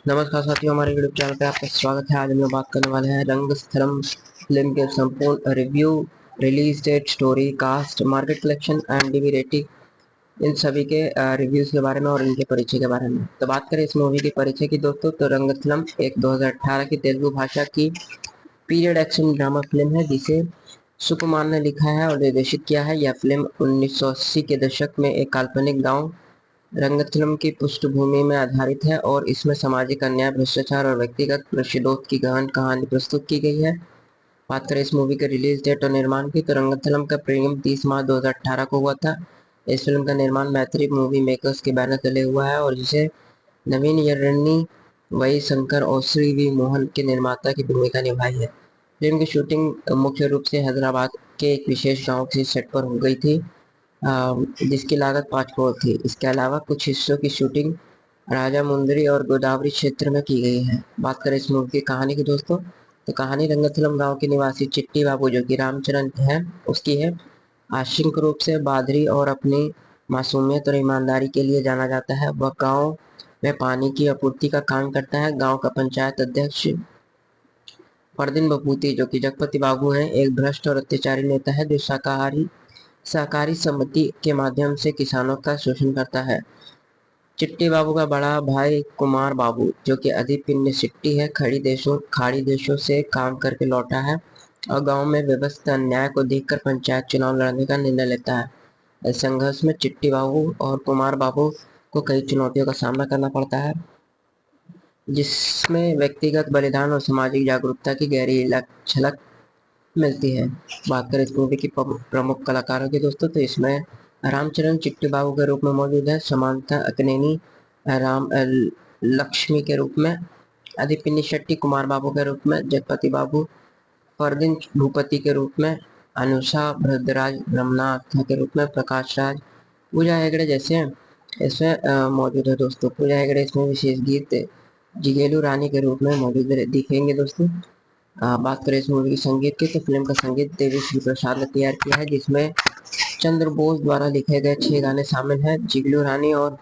नमस्कार साथियों, हमारे यूट्यूब चैनल पर आपका स्वागत है। आज हम लोग बात करने वाले हैं रंगस्थलम फिल्म के संपूर्ण review, release date, story, cast, market collection and DV rating, इन सभी के रिव्यूज के बारे में और इनके परिचय के बारे में। तो बात करें इस मूवी के परिचय की दोस्तों तो रंगस्थलम एक 2018 की तेलुगु भाषा की पीरियड एक्शन ड्रामा फिल्म है जिसे सुकुमार ने लिखा है और निर्देशित किया है। यह फिल्म 1980 के दशक में एक काल्पनिक गांव रंगस्थलम की पृष्ठभूमि में आधारित है और इसमें सामाजिक अन्याय, भ्रष्टाचार और व्यक्तिगत प्रतिशोध की गहन कहानी प्रस्तुत की गई है। बात करें इस मूवी के रिलीज डेट और निर्माण की तो रंगस्थलम का प्रीमियम 30 मार्च 2018 को हुआ था। इस फिल्म का निर्माण मैत्री मूवी मेकर्स के बैनर तले हुआ है और जिसे नवीन यर्नी, वही शंकर और श्री वी मोहन के निर्माता की भूमिका निभाई है। फिल्म की शूटिंग मुख्य रूप से हैदराबाद के एक विशेष गांव के सेट पर हो गई थी, जिसकी लागत 5 करोड़ थी। इसके अलावा कुछ हिस्सों की शूटिंग राजा मुंदरी और गोदावरी क्षेत्र में की गई है। बात करें इस मूवी की कहानी की दोस्तों तो कहानी रंगस्थलम गांव के निवासी चिट्टी बाबू जो कि रामचरण है उसकी है। आंशिक रूप से बादरी और अपनी मासूमियत और ईमानदारी के लिए जाना जाता है। वह गांव में पानी की आपूर्ति का काम करता है। गांव का पंचायत अध्यक्ष परदीन बपूती जो कि जगपति बाबू हैं एक भ्रष्ट और अत्याचारी नेता है जो सहकारी समिति के माध्यम से किसानों का शोषण करता है। चिट्टी बाबू का बड़ा भाई कुमार बाबू जो कि अधिपिन्य सिट्टी है खाड़ी देशों से काम करके लौटा है और गांव में व्यवस्थित अन्याय को देखकर पंचायत चुनाव लड़ने का निर्णय लेता है। इस संघर्ष में चिट्टी बाबू और कुमार बाबू को कई चुनौतियों का सामना करना पड़ता है, जिसमें व्यक्तिगत बलिदान और सामाजिक जागरूकता की गहरी झलक मिलती है। बात करें इस मूवी की प्रमुख कलाकारों की दोस्तों तो इसमें रामचरण चिट्टी बाबू के रूप में मौजूद है, समांथा अकनेनी राम लक्ष्मी के रूप में, अधिपिन्नी शेट्टी कुमार बाबू के रूप में, जगपति बाबू परदीन भूपति के रूप में, अनुषा भद्रराज ब्रह्मनाथ के रूप में, प्रकाश राज, पूजा हेगड़े जैसे इसमें मौजूद है दोस्तों। पूजा हेगड़े इसमें विशेष गीत जिगेलू रानी के रूप में मौजूद दिखेंगे दोस्तों। बात करें इस मूवी की संगीत की तो फिल्म का संगीत देवी प्रसाद ने तैयार किया है जिसमें चंद्र बोस द्वारा लिखे गए 6 गाने शामिल हैं। जिगलू रानी और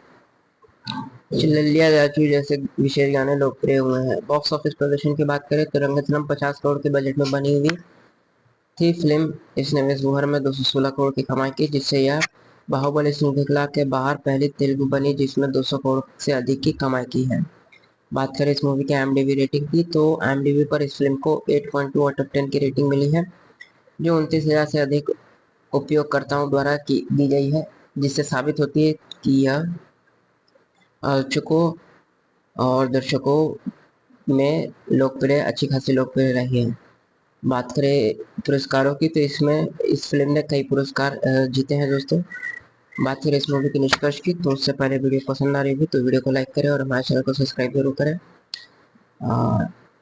चिल्लिया राजू जैसे विशेष गाने लोकप्रिय हुए हैं। बॉक्स ऑफिस प्रदर्शन की बात करें तो रंगस्थलम 50 करोड़ के बजट में बनी हुई थी फिल्म। इसने विश्व भर में 216 करोड़ की कमाई की जिससे यह बाहुबली श्रृंखला के बाहर पहली तेलुगु बनी जिसमें 200 करोड़ से अधिक की कमाई की है। बात करें इस मूवी के IMDb रेटिंग की तो IMDb पर इस फिल्म को 8.2 आउट ऑफ 10 की रेटिंग मिली है जो 29,000 से अधिक उपयोगकर्ताओं द्वारा दी गई है, जिससे साबित होती है कि यह आलोचकों और दर्शकों में अच्छी खासी लोकप्रिय रही है। बात करें पुरस्कारों की तो इसमें इस फिल्म ने कई पुरस्कार जीते हैं दोस्तों। बात करें इस मूवी के निष्कर्ष की तो उससे पहले वीडियो पसंद आ रही होगी तो वीडियो को लाइक करें और हमारे चैनल को सब्सक्राइब जरूर करें।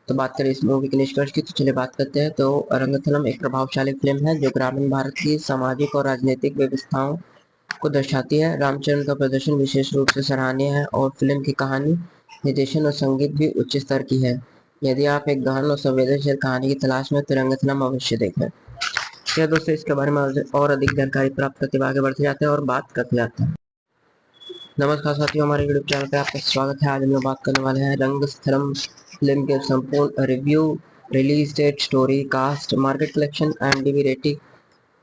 तो बात करें इस मूवी के निष्कर्ष की तो चलिए बात करते हैं। तो रंगस्थलम एक प्रभावशाली फिल्म है जो ग्रामीण भारत की सामाजिक और राजनीतिक व्यवस्थाओं को दर्शाती है। रामचरण का प्रदर्शन विशेष रूप से सराहनीय है और फिल्म की कहानी, निर्देशन और संगीत भी उच्च स्तर की है। यदि आप एक गहन और संवेदनशील कहानी की तलाश में तो रंगस्थलम अवश्य देखें। क्या दोस्तों, इसके बारे में और अधिक जानकारी प्राप्त करते हुए आगे बढ़ते जाते हैं और बात करते जाते हैं। नमस्कार साथियों, हमारे यूट्यूब चैनल पर आपका स्वागत है। आज हम लोग बात करने वाले हैं रंगस्थलम फिल्म के संपूर्ण review, release date, story, cast, market collection and DV rating,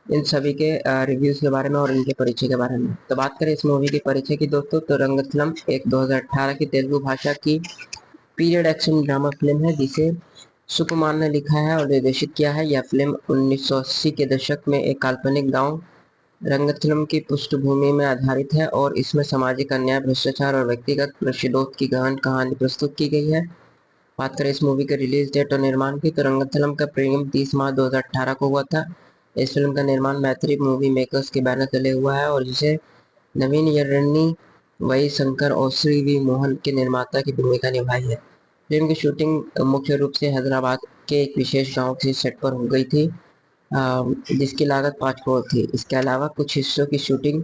इन सभी के रिव्यूज के बारे में और इनके परिचय के बारे में। तो बात करें इस मूवी के परिचय की दोस्तों तो रंगस्थलम एक 2018 की तेलुगु भाषा की पीरियड एक्शन ड्रामा फिल्म है जिसे सुकुमार ने लिखा है और निर्देशित किया है। यह फिल्म 1980 के दशक में एक काल्पनिक गांव रंगस्थलम की पृष्ठभूमि में आधारित है और इसमें सामाजिक अन्याय, भ्रष्टाचार और व्यक्तिगत प्रतिशोध की गहन कहानी प्रस्तुत की गई है। बात करें इस मूवी के रिलीज डेट और निर्माण की तो रंगस्थलम का प्रीमियम 30 मार्च 2018 को हुआ था। इस फिल्म का निर्माण मैत्री मूवी मेकर्स के बैनर तले हुआ है और जिसे नवीन यन्नी वही शंकर और श्री वी मोहन के निर्माता की भूमिका निभाई है। फिल्म की शूटिंग मुख्य रूप से हैदराबाद के एक विशेष गांव के सेट पर हो गई थी, जिसकी लागत 5 करोड़ थी। इसके अलावा कुछ हिस्सों की शूटिंग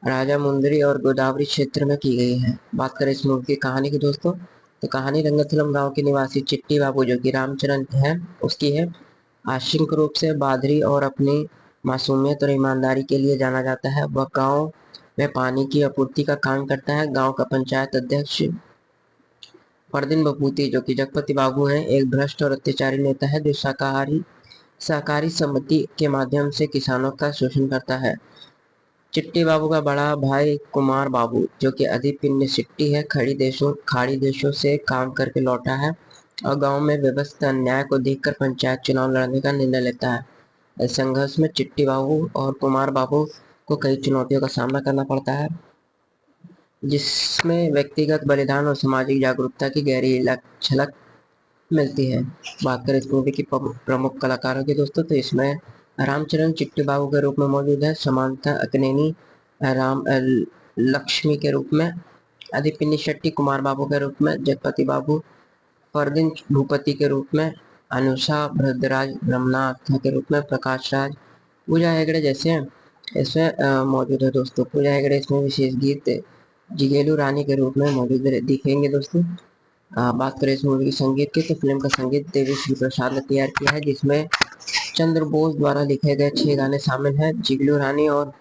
राजा मुंदरी और गोदावरी क्षेत्र में की गई है। बात करें इस मूवी की कहानी की दोस्तों, तो कहानी रंगथलम गांव के निवासी चिट्टी बाबू जो कि रामचरण है उसकी है। आंशिक रूप से बादरी और अपनी मासूमियत और ईमानदारी के लिए जाना जाता है। वह गांव में पानी की आपूर्ति का काम करता है। गांव का पंचायत अध्यक्ष परदीन बपूती जो कि जगपति बाबू हैं एक भ्रष्ट और अत्याचारी नेता है जो सहकारी समिति के माध्यम से किसानों का शोषण करता है। चिट्टी बाबू का बड़ा भाई कुमार बाबू जो कि अधिपिंड सिट्टी है खाड़ी देशों से काम करके लौटा है और गांव में व्यवस्था अन्याय को देखकर पंचायत चुनाव लड़ने का निर्णय लेता है। इस संघर्ष में चिट्टी बाबू और कुमार बाबू को कई चुनौतियों का सामना करना पड़ता है, जिसमें व्यक्तिगत बलिदान और सामाजिक जागरूकता की गहरी झलक मिलती है। बात करें इस मूवी की प्रमुख कलाकारों की दोस्तों, तो इसमें रामचरण चिट्टी बाबू के रूप में मौजूद है, समांथा अकनेनी राम लक्ष्मी के रूप में, अधिपिन्नी शेट्टी कुमार बाबू के रूप में, जगपति बाबू परदीन भूपति के रूप में, अनुषा भद्रराज ब्रह्मनाथ के रूप में, प्रकाश राज, पूजा हेगड़े जैसे इसमें मौजूद है दोस्तों। पूजा हेगड़े इसमें विशेष गीत जिगेलू रानी के रूप में मौजूद दिखेंगे दोस्तों। बात करें इस मूवी की संगीत की, तो फिल्म का संगीत देवी प्रसाद ने तैयार किया है, जिसमें चंद्र बोस द्वारा लिखे गए 6 गाने शामिल हैं। जिगलू रानी और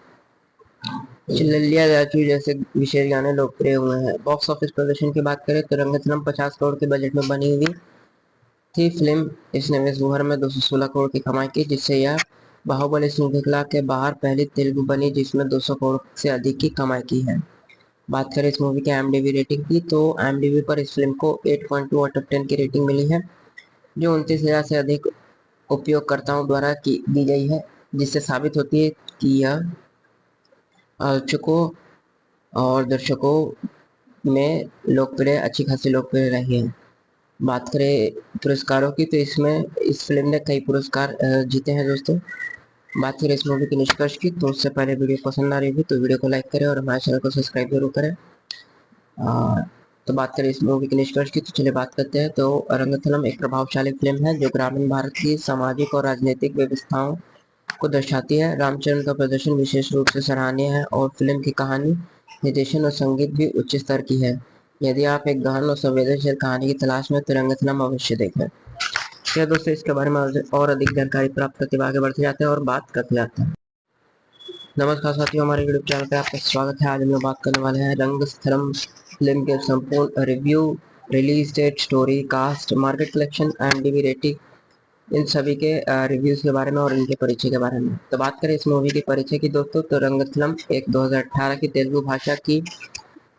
चिल्लिया राजू जैसे विशेष गाने लोकप्रिय हुए हैं। बॉक्स ऑफिस प्रदर्शन की बात करें तो रंगथलम 50 करोड़ के बजट में बनी हुई थी फिल्म। इसने विश्व भर में 216 करोड़ की कमाई की, जिससे यह बाहुबली श्रृंखला के बाहर पहली तेलुगु बनी जिसमें 200 करोड़ से अधिक की कमाई की है। बात करें इस मूवी के IMDb रेटिंग की, तो IMDb पर इस फिल्म को 8.2 आउट ऑफ 10 की रेटिंग मिली है, जो 29,000 से अधिक उपयोगकर्ताओं द्वारा दी गई है, जिससे साबित होती है कि यह आलोचकों और दर्शकों में अच्छी खासी लोकप्रिय रही है। बात करें पुरस्कारों की, तो इसमें इस फिल्म ने कई पुरस्कार जीते हैं दोस्तों। बात करें इस मूवी के निष्कर्ष की, तो उससे पहले वीडियो पसंद आ रही होगी तो वीडियो को लाइक करें और हमारे चैनल को सब्सक्राइब जरूर करें। तो बात करें इस मूवी के निष्कर्ष की, तो चलिए बात करते हैं। तो रंगथलम एक प्रभावशाली फिल्म है जो ग्रामीण भारत की सामाजिक और राजनीतिक व्यवस्थाओं को दर्शाती है। रामचरण का प्रदर्शन विशेष रूप से सराहनीय है और फिल्म की कहानी, निर्देशन और संगीत भी उच्च स्तर की है। यदि आप एक गहन और संवेदनशील कहानी की तलाश में तो रंगथलम अवश्य देखें। क्या दोस्तों, इसके बारे में और अधिक जानकारी प्राप्त करते हुए आगे बढ़ते जाते हैं और बात करते जाते हैं। नमस्कार साथियों, हमारे यूट्यूब चैनल पर आपका स्वागत है। आज हम लोग बात करने वाले हैं रंगस्थलम फिल्म के संपूर्ण review, release date, story, cast, market collection, IMDb rating, इन सभी के रिव्यूज के बारे में और इनके परिचय के बारे में। तो बात करें इस मूवी के परिचय की दोस्तों, तो रंगस्थलम एक 2018 की तेलुगु भाषा की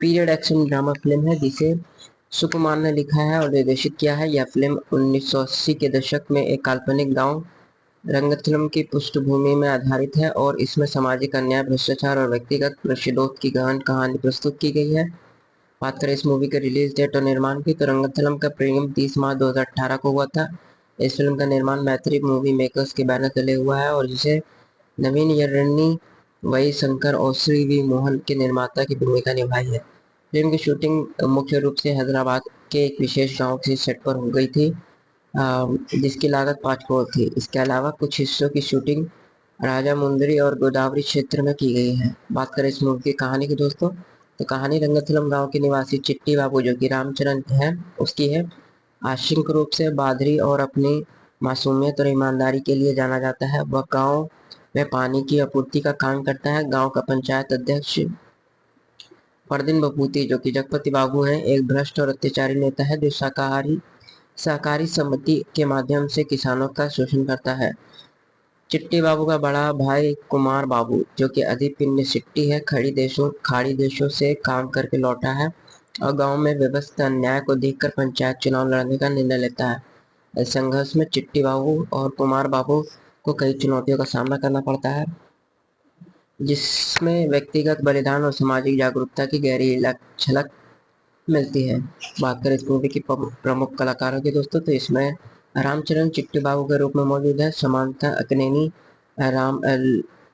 पीरियड एक्शन ड्रामा फिल्म है, जिसे सुकुमार ने लिखा है और निर्देशित किया है। यह फिल्म 1980 के दशक में एक काल्पनिक गांव रंगथलम की पृष्ठभूमि में आधारित है और इसमें सामाजिक अन्याय, भ्रष्टाचार और व्यक्तिगत प्रतिशोध की गहन कहानी प्रस्तुत की गई है। बात करें इस मूवी के रिलीज डेट और निर्माण की, तो रंगथलम का प्रीमियम 30 मार्च 2018 को हुआ था। इस फिल्म का निर्माण मैत्री मूवी मेकर्स के बैनर तले हुआ है और जिसे नवीन यन्नी वही शंकर और श्री वी मोहन के निर्माता की भूमिका निभाई है। फिल्म की शूटिंग मुख्य रूप से हैदराबाद के एक विशेष गांव के सेट पर हो गई थी, जिसकी लागत 5 करोड़ थी। इसके अलावा कुछ हिस्सों की शूटिंग राजा मुंदरी और गोदावरी क्षेत्र में की गई है। बात करें इस मूवी की कहानी की दोस्तों, तो कहानी रंगथलम गांव के निवासी चिट्टी बाबू जो कि रामचरण है उसकी है। आंशिक रूप से बादरी और अपनी मासूमियत और ईमानदारी के लिए जाना जाता है। वह गांव में पानी की आपूर्ति का काम करता है। गांव का पंचायत अध्यक्ष परदीन बपूती जो कि जगपति बाबू हैं एक भ्रष्ट और अत्याचारी नेता है जो सहकारी समिति के माध्यम से किसानों का शोषण करता है। चिट्टी बाबू का बड़ा भाई कुमार बाबू जो कि अधिपिंड सिट्टी है खाड़ी देशों से काम करके लौटा है और गांव में व्यवस्था अन्याय को देखकर पंचायत चुनाव लड़ने का निर्णय लेता है। इस संघर्ष में चिट्टी बाबू और कुमार बाबू को कई चुनौतियों का सामना करना पड़ता है, जिसमें व्यक्तिगत बलिदान और सामाजिक जागरूकता की गहरी झलक मिलती है। बात करें इस मूवी की प्रमुख कलाकारों की दोस्तों, तो इसमें रामचरण चिट्टी बाबू के रूप में मौजूद है, समांथा अकनेनी राम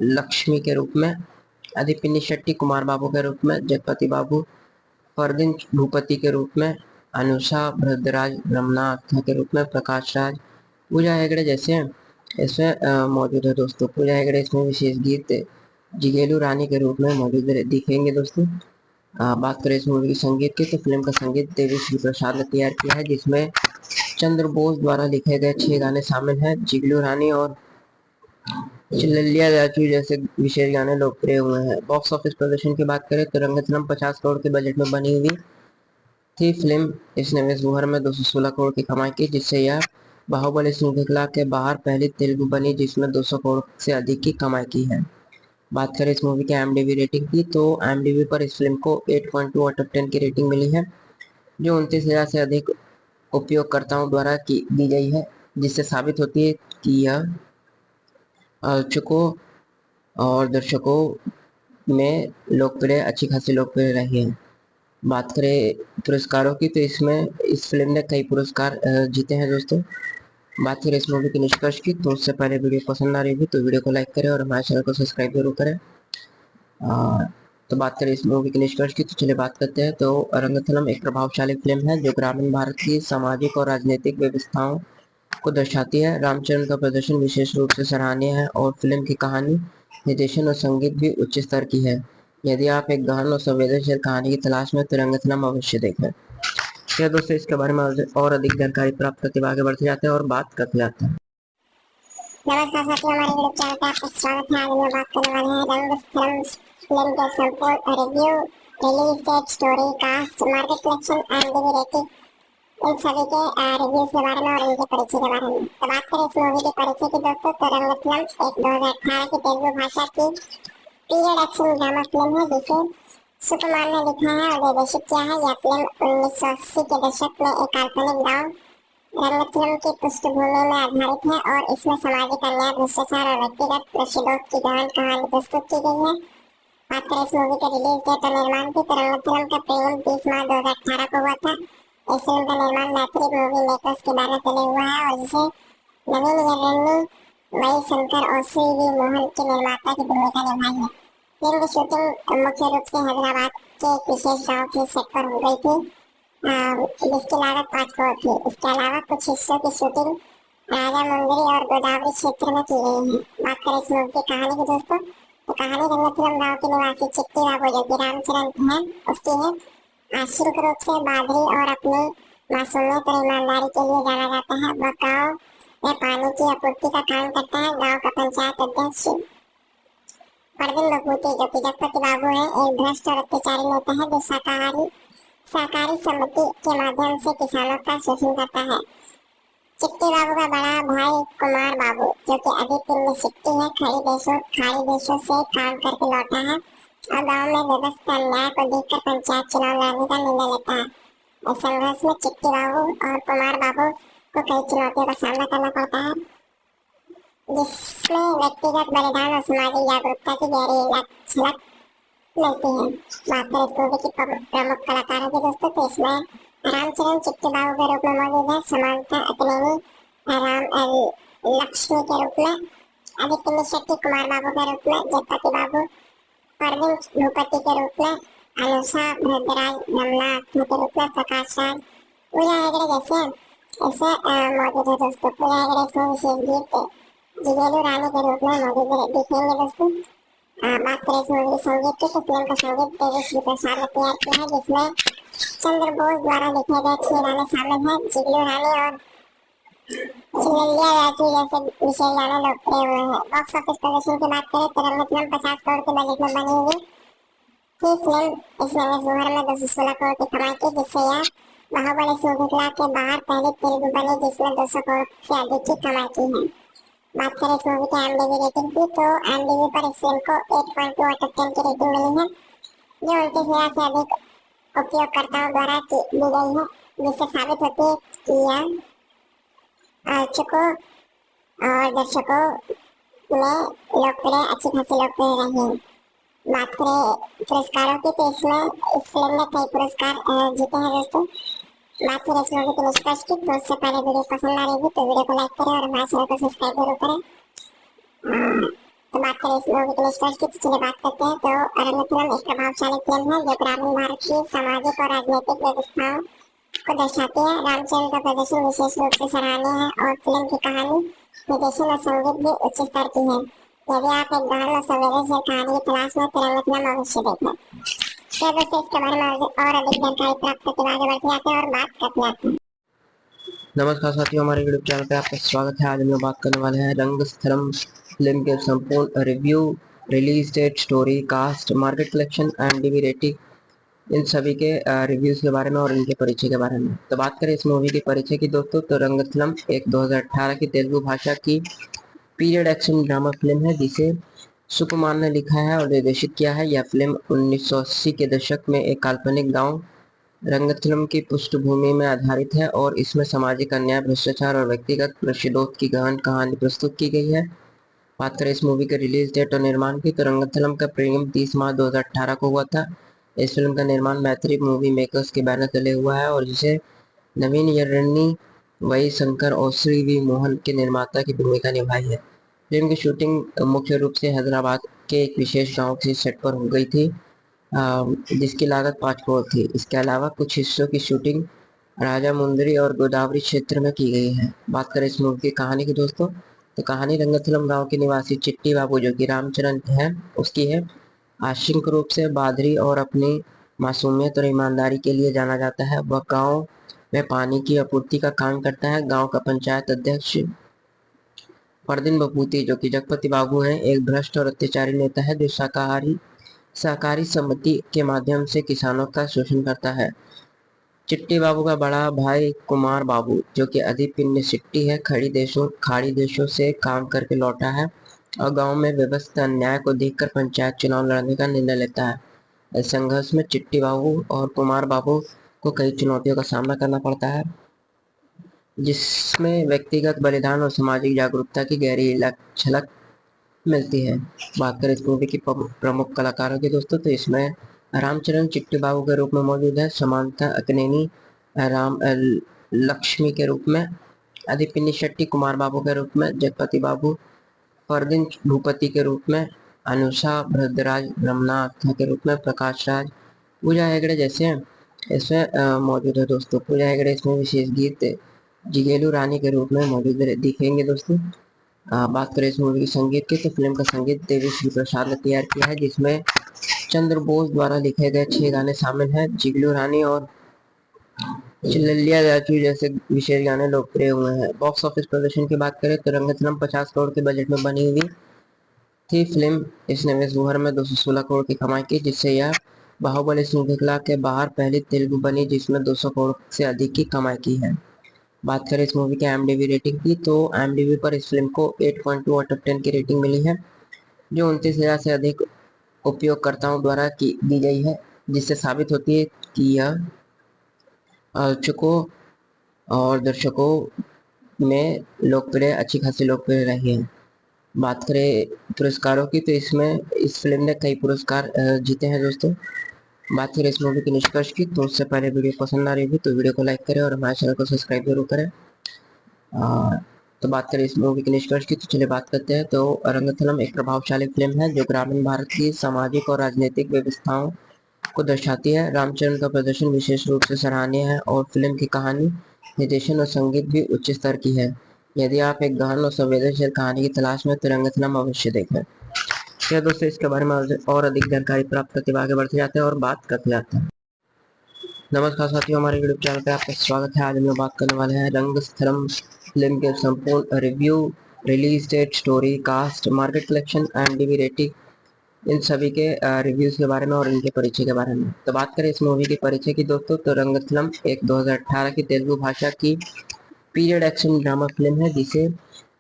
लक्ष्मी के रूप में, आदिपिनी शेट्टी कुमार बाबू के रूप में, जगपति बाबू फरदीन भूपति के रूप में, अनुषा भद्रराज रमनाथ के रूप में, प्रकाश राज, पूजा हेगड़े जैसे इसमें मौजूद है दोस्तों। पूजा हेगड़े इसमें विशेष गीत जिगेलू रानी के रूप में मौजूद दिखेंगे दोस्तों। बात करें इस मूवी की संगीत की, तो फिल्म का संगीत देवी प्रसाद ने तैयार किया है, जिसमें चंद्र बोस द्वारा लिखे गए 6 गाने शामिल हैं। जिगलू रानी और चिल्लिया राजू जैसे विशेष गाने लोकप्रिय हुए हैं। बॉक्स ऑफिस प्रदर्शन की बात करें तो रंगस्थलम 50 करोड़ के बजट में बनी हुई थी फिल्म। इसने विश्व भर में 216 करोड़ की कमाई की, जिससे यह बाहुबली श्रृंखला के बाहर पहली तेलुगु बनी जिसमें 200 करोड़ से अधिक की कमाई की है। बात करें इस मूवी की IMDb रेटिंग की, तो IMDb पर इस फिल्म को 8.2 आउट ऑफ 10 की रेटिंग मिली है, जो 29,000 से अधिक उपयोगकर्ताओं द्वारा दी गई है, जिससे साबित होती है कि यह आलोचकों और दर्शकों में अच्छी खासी लोकप्रिय रही है। बात करें पुरस्कारों की, तो इसमें इस फिल्म ने कई पुरस्कार जीते हैं दोस्तों। बात करें इस मूवी के निष्कर्ष की, तो उससे पहले वीडियो पसंद आ रही हो तो वीडियो को लाइक करें और हमारे चैनल को सब्सक्राइब जरूर करें। तो बात करें इस मूवी के निष्कर्ष की, तो चलिए बात करते हैं। तो रंगस्थलम एक प्रभावशाली फिल्म है जो ग्रामीण भारत की सामाजिक और राजनीतिक व्यवस्थाओं को दर्शाती है। रामचरण का प्रदर्शन विशेष रूप से सराहनीय है और फिल्म की कहानी, निर्देशन और संगीत भी उच्च स्तर की है। यदि आप एक गहन और संवेदनशील कहानी की तलाश में तो रंगस्थलम अवश्य देखें। क्या दोस्तों, इसके बारे में और अधिक जानकारी प्राप्त करते हुए आगे बढ़ते जाते हैं और बात करते जाते हैं। नमस्कार साथियों, हमारे यूट्यूब चैनल पे आपका स्वागत है। आज हम बात करने वाले हैं रंगस्थलम फिल्म के संपूर्ण review, release date, story, cast, market collection, IMDb rating, इन सभी के रिव्यूज के बारे में और इनके परिचय के बारे में। तो बात करें इस मूवी के परिचय की दोस्तों, तो रंगस्थलम एक 2018 की तेलुगु भाषा की पीरियड एक्शन ड्रामा फिल्म है, जिसे सुकुमार ने लिखा है और निर्देशित किया है। यह फिल्म 1980 के दशक में एक काल्पनिक गाँव रंगस्थलम की पृष्ठभूमि में आधारित है और इसमें सामाजिक अन्याय, भ्रष्टाचार और व्यक्तिगत प्रतिशोध की गहन कहानी प्रस्तुत की गई है। बात करें इस मूवी के रिलीज डेट और निर्माण की, तो रंगस्थलम का प्रीमियम 30 मार्च 2018 को हुआ था। इस फिल्म का निर्माण मैत्री मूवी मेकर्स के बैनर तले हुआ है और जिसे नवीन यन्नी, वाई शंकर और सी वी मोहन की निर्माता की भूमिका निभाई है। फिल्म की शूटिंग मुख्य रूप से हैदराबाद के एक विशेष गाँव के सेट पर हो गई थी, जिसकी लागत 5 करोड़ थी। इसके अलावा कुछ हिस्सों की शूटिंग राजा मंदिरी और गोदावरी क्षेत्र में की गई है। बात करें इस मूवी की कहानी की दोस्तों, तो कहानी रंगस्थलम गाँव के निवासी चिट्टी बाबू जो कि रामचरण है उसकी है। आश्रित रूप से बादरी और अपनी मासूमियत और ईमानदारी के लिए जाना जाता है। वह गाँव में पानी की आपूर्ति का काम करता है। गाँव का पंचायत अध्यक्ष फरदीन भूपति जो कि जगपति बाबू है, एक भ्रष्ट और अत्याचारी नेता है जो सहकारी समिति के माध्यम से किसानों का शोषण करता है। चिट्टी बाबू का बड़ा भाई कुमार बाबू जो कि आदिपिनी शेट्टी है, खाड़ी देशों से काम करके लौटा है और गांव में व्यवस्था अन्याय को देखकर पंचायत चुनाव लड़ने का निर्णय लेता है। इस संघर्ष में चिट्टी बाबू और कुमार बाबू को कई चुनौतियों का सामना करना पड़ता है, जिसमें व्यक्तिगत बलिदान और सामाजिक जागरूकता की गहरी झलक मिलती है। बात करें इस मूवी की प्रमुख कलाकारों की दोस्तों, तो इसमें रामचरण चिट्टी बाबू के रूप में मौजूद है, समांता अक्नेनी राम लक्ष्मी के रूप में, आदिपिनी शेट्टी कुमार बाबू के रूप में, जगपति बाबू फरदीन भूपति के रूप में, अनुषा भद्रराज रमनाथ के रूप में, प्रकाश राज, पूजा हेगड़े जैसे ऐसे मौजूद है दोस्तों। पूजा हेगड़े इसमें विशेष गीत जिगेलू रानी के रूप में मौजूद दिखेंगे दोस्तों। बात करें इस मूवी संगीत की, तो फिल्म का संगीत देवी प्रसाद ने तैयार किया है, जिसमें चंद्र बोस द्वारा लिखे गए 6 गाने शामिल हैं। जिगलू रानी और चिल्लिया राजू जैसे विशेष गाने लोकप्रिय हुए हैं। बॉक्स ऑफिस प्रदर्शन की बात करें तो रंगस्थलम 50 करोड़ के बजट में बनी हुई थी फिल्म। इसने विश्व भर में 216 करोड़ की कमाई की, जिससे यह बाहुबली श्रृंखला के बाहर पहली तेलुगु बनी जिसमें 200 करोड़ से अधिक की कमाई की है। बात करें इस मूवी की IMDb रेटिंग की, तो IMDb पर इस फिल्म को 8.2 आउट ऑफ 10 की रेटिंग मिली है, जो 29,000 से अधिक उपयोगकर्ताओं द्वारा दी गई है, जिससे साबित होती है कि यह आलोचकों और दर्शकों में अच्छी खासी लोकप्रिय रही है। बात करें पुरस्कारों की, तो इस फिल्म ने कई पुरस्कार जीते हैं दोस्तों। बात करें इस मूवी के निष्कर्ष की, तो उससे पहले वीडियो पसंद आ रही है तो वीडियो को लाइक करें और हमारे चैनल को सब्सक्राइब जरूर करें। तो बात करें इस मूवी के निष्कर्ष की, तो चलिए बात करते हैं। तो रंगस्थलम एक प्रभावशाली फिल्म है जो ग्रामीण भारत की सामाजिक और राजनीतिक व्यवस्थाओं को दर्शाती है। रामचरण का प्रदर्शन विशेष रूप से सराहनीय है और फिल्म की कहानी, निर्देशन और संगीत भी उच्च स्तर की है। यदि आप एक गहन और संवेदनशील कहानी की तलाश में, तो रंगस्थलम अवश्य देखें। तो दोस्तों इसके बारे में और अधिक जानकारी प्राप्त करते हुए आगे बढ़ते जाते हैं और बात करते जाते हैं। नमस्कार साथियों, हमारे यूट्यूब चैनल पे आपका स्वागत है। आज हम लोग बात करने वाले हैं रंगस्थलम फिल्म के संपूर्ण review, release date, story, cast, market collection, IMDb rating, इन सभी के रिव्यूज के बारे में और इनके परिचय के बारे में। तो बात करें इस मूवी के परिचय की दोस्तों, तो रंगस्थलम एक 2018 की तेलुगु भाषा की पीरियड एक्शन ड्रामा फिल्म है जिसे सुकुमार ने लिखा है और निर्देशित किया है। यह फिल्म 1980 के दशक में एक काल्पनिक गांव रंगस्थलम की पृष्ठभूमि में आधारित है और इसमें सामाजिक अन्याय, भ्रष्टाचार और व्यक्तिगत प्रतिशोध की गहन कहानी प्रस्तुत की गई है। बात करें इस मूवी के रिलीज डेट और निर्माण की, तो रंगस्थलम का प्रीमियम 30 मार्च 2018 को हुआ था। इस फिल्म का निर्माण मैत्री मूवी मेकर्स के बैनर तले हुआ है और जिसे नवीन यर्रनी, वही शंकर और श्री वी मोहन के निर्माता की भूमिका निभाई है। फिल्म की शूटिंग मुख्य रूप से हैदराबाद के एक विशेष गांव के सेट पर हो गई थी, जिसकी लागत 5 करोड़ थी। इसके अलावा कुछ हिस्सों की शूटिंग राजामुंदरी और गोदावरी क्षेत्र में की गई है। बात करें इस मूवी की कहानी की दोस्तों, तो कहानी रंगस्थलम गांव के निवासी चिट्टी बाबू, जो कि रामचरण है, उसकी है। आंशिक रूप से बादरी और अपनी मासूमियत और ईमानदारी के लिए जाना जाता है। वह गांव में पानी की आपूर्ति का काम करता है। गांव का पंचायत अध्यक्ष परदीन बपूती, जो कि जगपति बाबू हैं, एक भ्रष्ट और अत्याचारी नेता है जो सहकारी समिति के माध्यम से किसानों का शोषण करता है। चिट्टी बाबू का बड़ा भाई कुमार बाबू, जो कि अधिपिंड सिट्टी है, खाड़ी देशों से काम करके लौटा है और गांव में व्यवस्थित अन्याय को देखकर पंचायत चुनाव लड़ने का निर्णय लेता है। इस संघर्ष में चिट्टी बाबू और कुमार बाबू को कई चुनौतियों का सामना करना पड़ता है, जिसमें व्यक्तिगत बलिदान और सामाजिक जागरूकता की गहरी झलक मिलती है। बात करें इस मूवी की प्रमुख कलाकारों की दोस्तों, तो इसमें रामचरण चिट्टी बाबू के रूप में मौजूद है, समांता अक्नेनी राम लक्ष्मी के रूप में, अधिपिनी शेट्टी कुमार बाबू के रूप में, जगपति बाबू परदीन भूपति के रूप में, अनुषा भद्रराज रमनाथ के रूप में, प्रकाश राज, पूजा हेगड़े जैसे इसमें मौजूद है दोस्तों। पूजा हेगड़े इसमें विशेष गीत जिगेलू रानी के रूप में मौजूद दिखेंगे दोस्तों। बात करें इस मूवी के संगीत की, तो फिल्म का संगीत देवी प्रसाद ने तैयार किया है, जिसमें चंद्र बोस द्वारा लिखे गए 6 गाने शामिल हैं। जिगलू रानी और चिल्लिया राजू जैसे विशेष गाने लोकप्रिय हुए हैं। बॉक्स ऑफिस प्रदर्शन की बात करें तो रंगस्थलम 50 करोड़ के बजट में बनी हुई थी फिल्म। इसने विश्व भर में 216 करोड़ की कमाई की, जिससे यह बाहुबली श्रृंखला के बाहर पहली तेलुगु बनी जिसमें 200 करोड़ से अधिक की कमाई की है। बात करें इस मूवी के IMDb रेटिंग की, तो IMDb पर इस फिल्म को 8.2 आउट ऑफ 10 की रेटिंग मिली है, जो 29,000 से अधिक उपयोगकर्ताओं द्वारा दी गई है, जिससे साबित होती है कि यह आलोचकों और दर्शकों में अच्छी खासी लोकप्रिय रही है। बात करें पुरस्कारों की, तो इसमें इस फिल्म ने कई पुरस्कार जीते हैं दोस्तों। बात करें इस मूवी के निष्कर्ष की, तो उससे पहले वीडियो पसंद आ रही होगी तो वीडियो को लाइक करें और हमारे चैनल को सब्सक्राइब जरूर करें। तो बात करें इस मूवी के निष्कर्ष की, तो चलिए बात करते हैं। तो रंगस्थलम एक प्रभावशाली फिल्म है जो ग्रामीण भारत की सामाजिक और राजनीतिक व्यवस्थाओं को दर्शाती है। रामचरण का प्रदर्शन विशेष रूप से सराहनीय है और फिल्म की कहानी, निर्देशन और संगीत भी उच्च स्तर की है। यदि आप एक गहन और संवेदनशील कहानी की तलाश में, तो रंगस्थलम अवश्य देखें। क्या दोस्तों इसके बारे में और अधिक जानकारी प्राप्त करते हुए आगे बढ़ते जाते हैं और बात करते जाते हैं। नमस्कार साथियों, हमारे यूट्यूब चैनल पे आपका स्वागत है। आज हम लोग बात करने वाले हैं रंगस्थलम फिल्म के संपूर्ण review, release date, story, cast, market collection, IMDb rating, इन सभी के रिव्यूज के बारे में और इनके परिचय के बारे में। तो बात करें इस मूवी के परिचय की दोस्तों, तो रंगस्थलम एक 2018 की तेलुगु भाषा की पीरियड एक्शन ड्रामा फिल्म है जिसे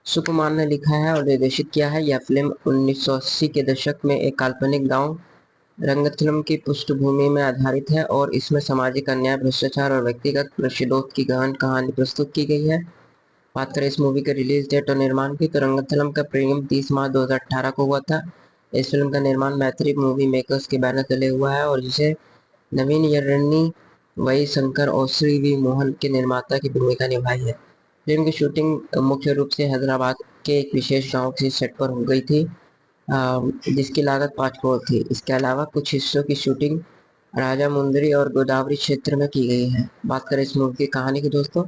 सुकुमार ने लिखा है और निर्देशित किया है। यह फिल्म 1980 के दशक में एक काल्पनिक गांव रंगस्थलम की पृष्ठभूमि में आधारित है और इसमें सामाजिक अन्याय, भ्रष्टाचार और व्यक्तिगत प्रतिशोध की गहन कहानी प्रस्तुत की गई है। बात करें इस मूवी के रिलीज डेट और निर्माण की, तो रंगस्थलम का प्रीमियम 30 मार्च 2018 को हुआ था। इस फिल्म का निर्माण मैत्री मूवी मेकर्स के बैनर तले हुआ है और जिसे नवीन यर्रनी, वही शंकर और श्री वी मोहन के निर्माता की भूमिका निभाई है। फिल्म की शूटिंग मुख्य रूप से हैदराबाद के एक विशेष गांव के सेट पर हो गई थी, जिसकी लागत 5 करोड़ थी। इसके अलावा कुछ हिस्सों की शूटिंग राजा मुंदरी और गोदावरी क्षेत्र में की गई है। बात करें इस मूवी की कहानी की दोस्तों,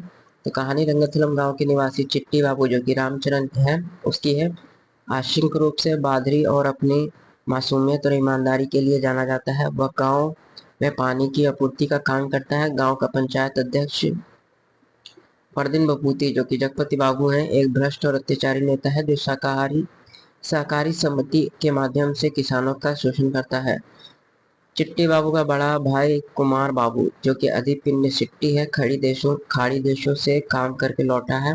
तो कहानी रंगथलम गांव के निवासी चिट्टी बाबू जो कि रामचरण है उसकी है। आंशिक रूप से बादरी और अपनी मासूमियत और ईमानदारी के लिए जाना जाता है। वह गांव में पानी की आपूर्ति का काम करता है। गांव का पंचायत अध्यक्ष परदीन बपूती जो कि जगपति बाबू हैं, एक भ्रष्ट और अत्याचारी नेता है जो सहकारी समिति के माध्यम से किसानों का शोषण करता है। चिट्टी बाबू का बड़ा भाई कुमार बाबू जो कि अधिपिंड सिट्टी है, खाड़ी देशों से काम करके लौटा है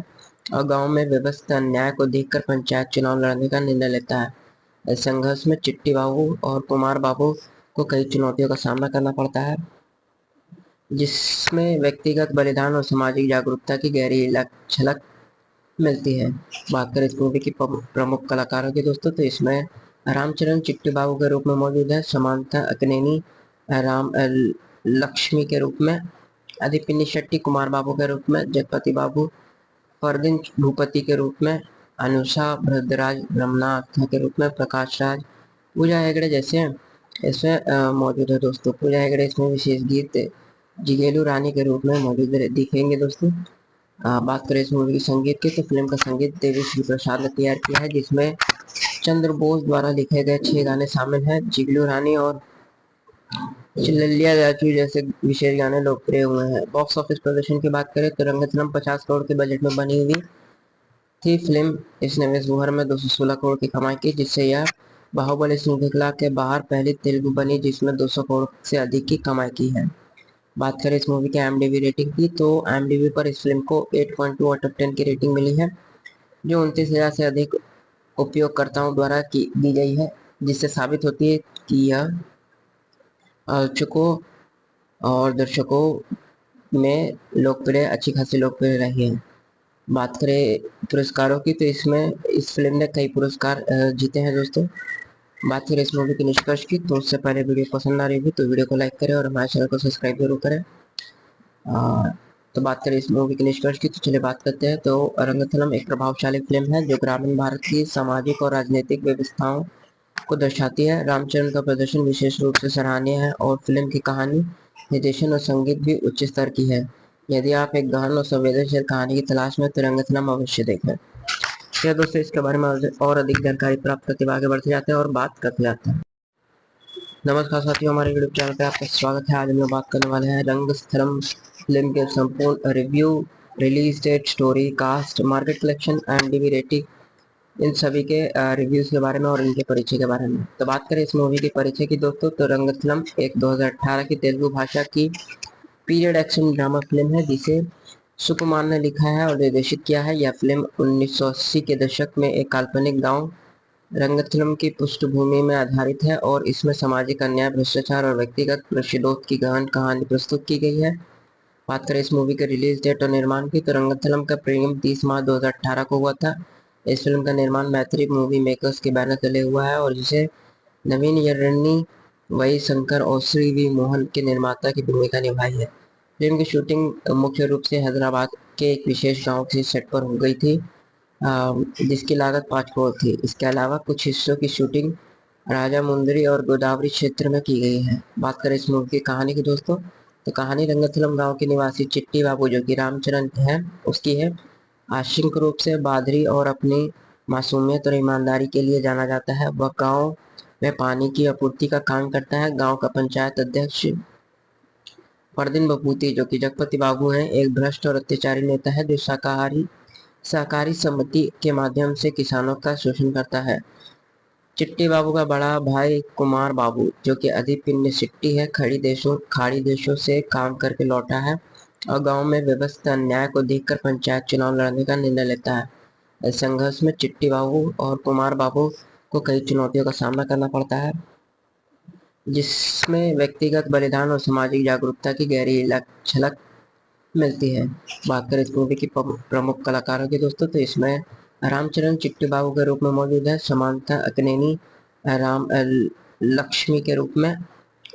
और गांव में व्यवस्थित अन्याय को देखकर पंचायत चुनाव लड़ने का निर्णय लेता है। इस संघर्ष में चिट्टी बाबू और कुमार बाबू को कई चुनौतियों का सामना करना पड़ता है, जिसमें व्यक्तिगत बलिदान और सामाजिक जागरूकता की गहरी झलक मिलती है। बात करें इस मूवी की प्रमुख कलाकारों की दोस्तों, तो इसमें रामचरण चिट्टी बाबू के रूप में मौजूद है, समांथा अकनेनी राम लक्ष्मी के रूप में, अधिपिनी शेट्टी कुमार बाबू के रूप में, जगपति बाबू परदीन भूपति के रूप में, अनुषा भद्रराज ब्रह्मनाथ के रूप में, प्रकाश राज, पूजा हेगड़े जैसे इसमें मौजूद है दोस्तों। पूजा हेगड़े इसमें विशेष गीत जिगेलू रानी के रूप में मौजूद दिखेंगे दोस्तों। बात करें इस मूवी की संगीत की, तो फिल्म का संगीत देवी प्रसाद ने तैयार किया है, जिसमें चंद्र बोस द्वारा लिखे गए 6 गाने शामिल हैं। जिगलू रानी और चिल्लिया जाचू जैसे विशेष गाने लोकप्रिय हुए हैं। बॉक्स ऑफिस प्रदर्शन की बात करें तो रंगतरम 50 करोड़ के बजट में बनी हुई थी फिल्म। इसने विश्व भर में 216 करोड़ की कमाई की, जिससे यह बाहुबली श्रृंखला के बाहर पहली तेलुगु बनी जिसमें 200 करोड़ से अधिक की कमाई की है। बात करें इस मूवी के IMDb रेटिंग की, तो IMDb पर इस फिल्म को 8.2 आउट ऑफ 10 की रेटिंग मिली है, जो 29,000 से अधिक उपयोगकर्ताओं द्वारा दी गई है, जिससे साबित होती है कि यह आलोचकों और दर्शकों में अच्छी खासी लोकप्रिय रही है। बात करें पुरस्कारों की, तो इसमें इस फिल्म ने कई पुरस्कार जीते हैं दोस्तों। बात करें इस मूवी के निष्कर्ष की, तो उससे पहले वीडियो पसंद आ रही होगी तो वीडियो को लाइक करें और हमारे चैनल को सब्सक्राइब जरूर करें। तो बात करें इस मूवी के निष्कर्ष की, तो चलिए बात करते हैं। तो रंगथलम एक प्रभावशाली फिल्म है जो ग्रामीण भारत की सामाजिक और राजनीतिक व्यवस्थाओं को दर्शाती है। रामचरण का प्रदर्शन विशेष रूप से सराहनीय है और फिल्म की कहानी, निर्देशन और संगीत भी उच्च स्तर की है। यदि आप एक गहन और संवेदनशील कहानी की तलाश में तो रंगथलम अवश्य देखें। क्या दोस्तों, इसके बारे में और अधिक जानकारी प्राप्त करते हुए आगे बढ़ते जाते हैं और बात करते जाते हैं। नमस्कार साथियों, हमारे यूट्यूब चैनल पे आपका स्वागत है। आज हम लोग बात करने वाले हैं रंगस्थलम फिल्म के संपूर्ण review, release date, story, cast, market collection, IMDb rating, इन सभी के रिव्यूज के बारे में और इनके परिचय के बारे में। तो बात करें इस मूवी के परिचय की दोस्तों, तो रंगस्थलम एक 2018 की तेलुगु भाषा की पीरियड एक्शन ड्रामा फिल्म है, जिसे सुकुमार ने लिखा है और निर्देशित किया है। यह फिल्म 1980 के दशक में एक काल्पनिक गांव रंगथलम की पृष्ठभूमि में आधारित है और इसमें सामाजिक अन्याय, भ्रष्टाचार और व्यक्तिगत प्रतिशोध की गहन कहानी प्रस्तुत की गई है। बात करें इस मूवी के रिलीज डेट और निर्माण की, तो रंगथलम का प्रीमियम 30 मार्च 2018 को हुआ था। इस फिल्म का निर्माण मैत्री मूवी मेकर्स के बैनर तले हुआ है और जिसे नवीन यर्नी, वही शंकर और श्री वी मोहन के निर्माता की भूमिका निभाई है। फिल्म की शूटिंग मुख्य रूप से हैदराबाद के एक विशेष गांव के सेट पर हो गई थी, जिसकी लागत 5 करोड़ थी। इसके अलावा कुछ हिस्सों की शूटिंग राजा मुंदरी और गोदावरी क्षेत्र में की गई है। बात करें इस मूवी की कहानी की दोस्तों, तो कहानी रंगथलम गांव के निवासी चिट्टी बाबू जो कि रामचरण है उसकी है। आंशिक रूप से बादरी और अपनी मासूमियत और ईमानदारी के लिए जाना जाता है। वह गांव में पानी की आपूर्ति का काम करता है। गांव का पंचायत अध्यक्ष परदीन बपूती जो कि जगपति बाबू हैं, एक भ्रष्ट और अत्याचारी नेता है जो सहकारी समिति के माध्यम से किसानों का शोषण करता है। चिट्टी बाबू का बड़ा भाई कुमार बाबू जो कि अधिपिंड सिट्टी है, खाड़ी देशों से काम करके लौटा है और गांव में व्यवस्थित अन्याय को देखकर पंचायत चुनाव लड़ने का निर्णय लेता है। इस संघर्ष में चिट्टी बाबू और कुमार बाबू को कई चुनौतियों का सामना करना पड़ता है, जिसमें व्यक्तिगत बलिदान और सामाजिक जागरूकता की गहरी झलक मिलती है। बात करें इस मूवी की प्रमुख कलाकारों की दोस्तों, तो इसमें रामचरण चिट्टी बाबू के रूप में मौजूद है, समांथा अकनेनी राम लक्ष्मी के रूप में,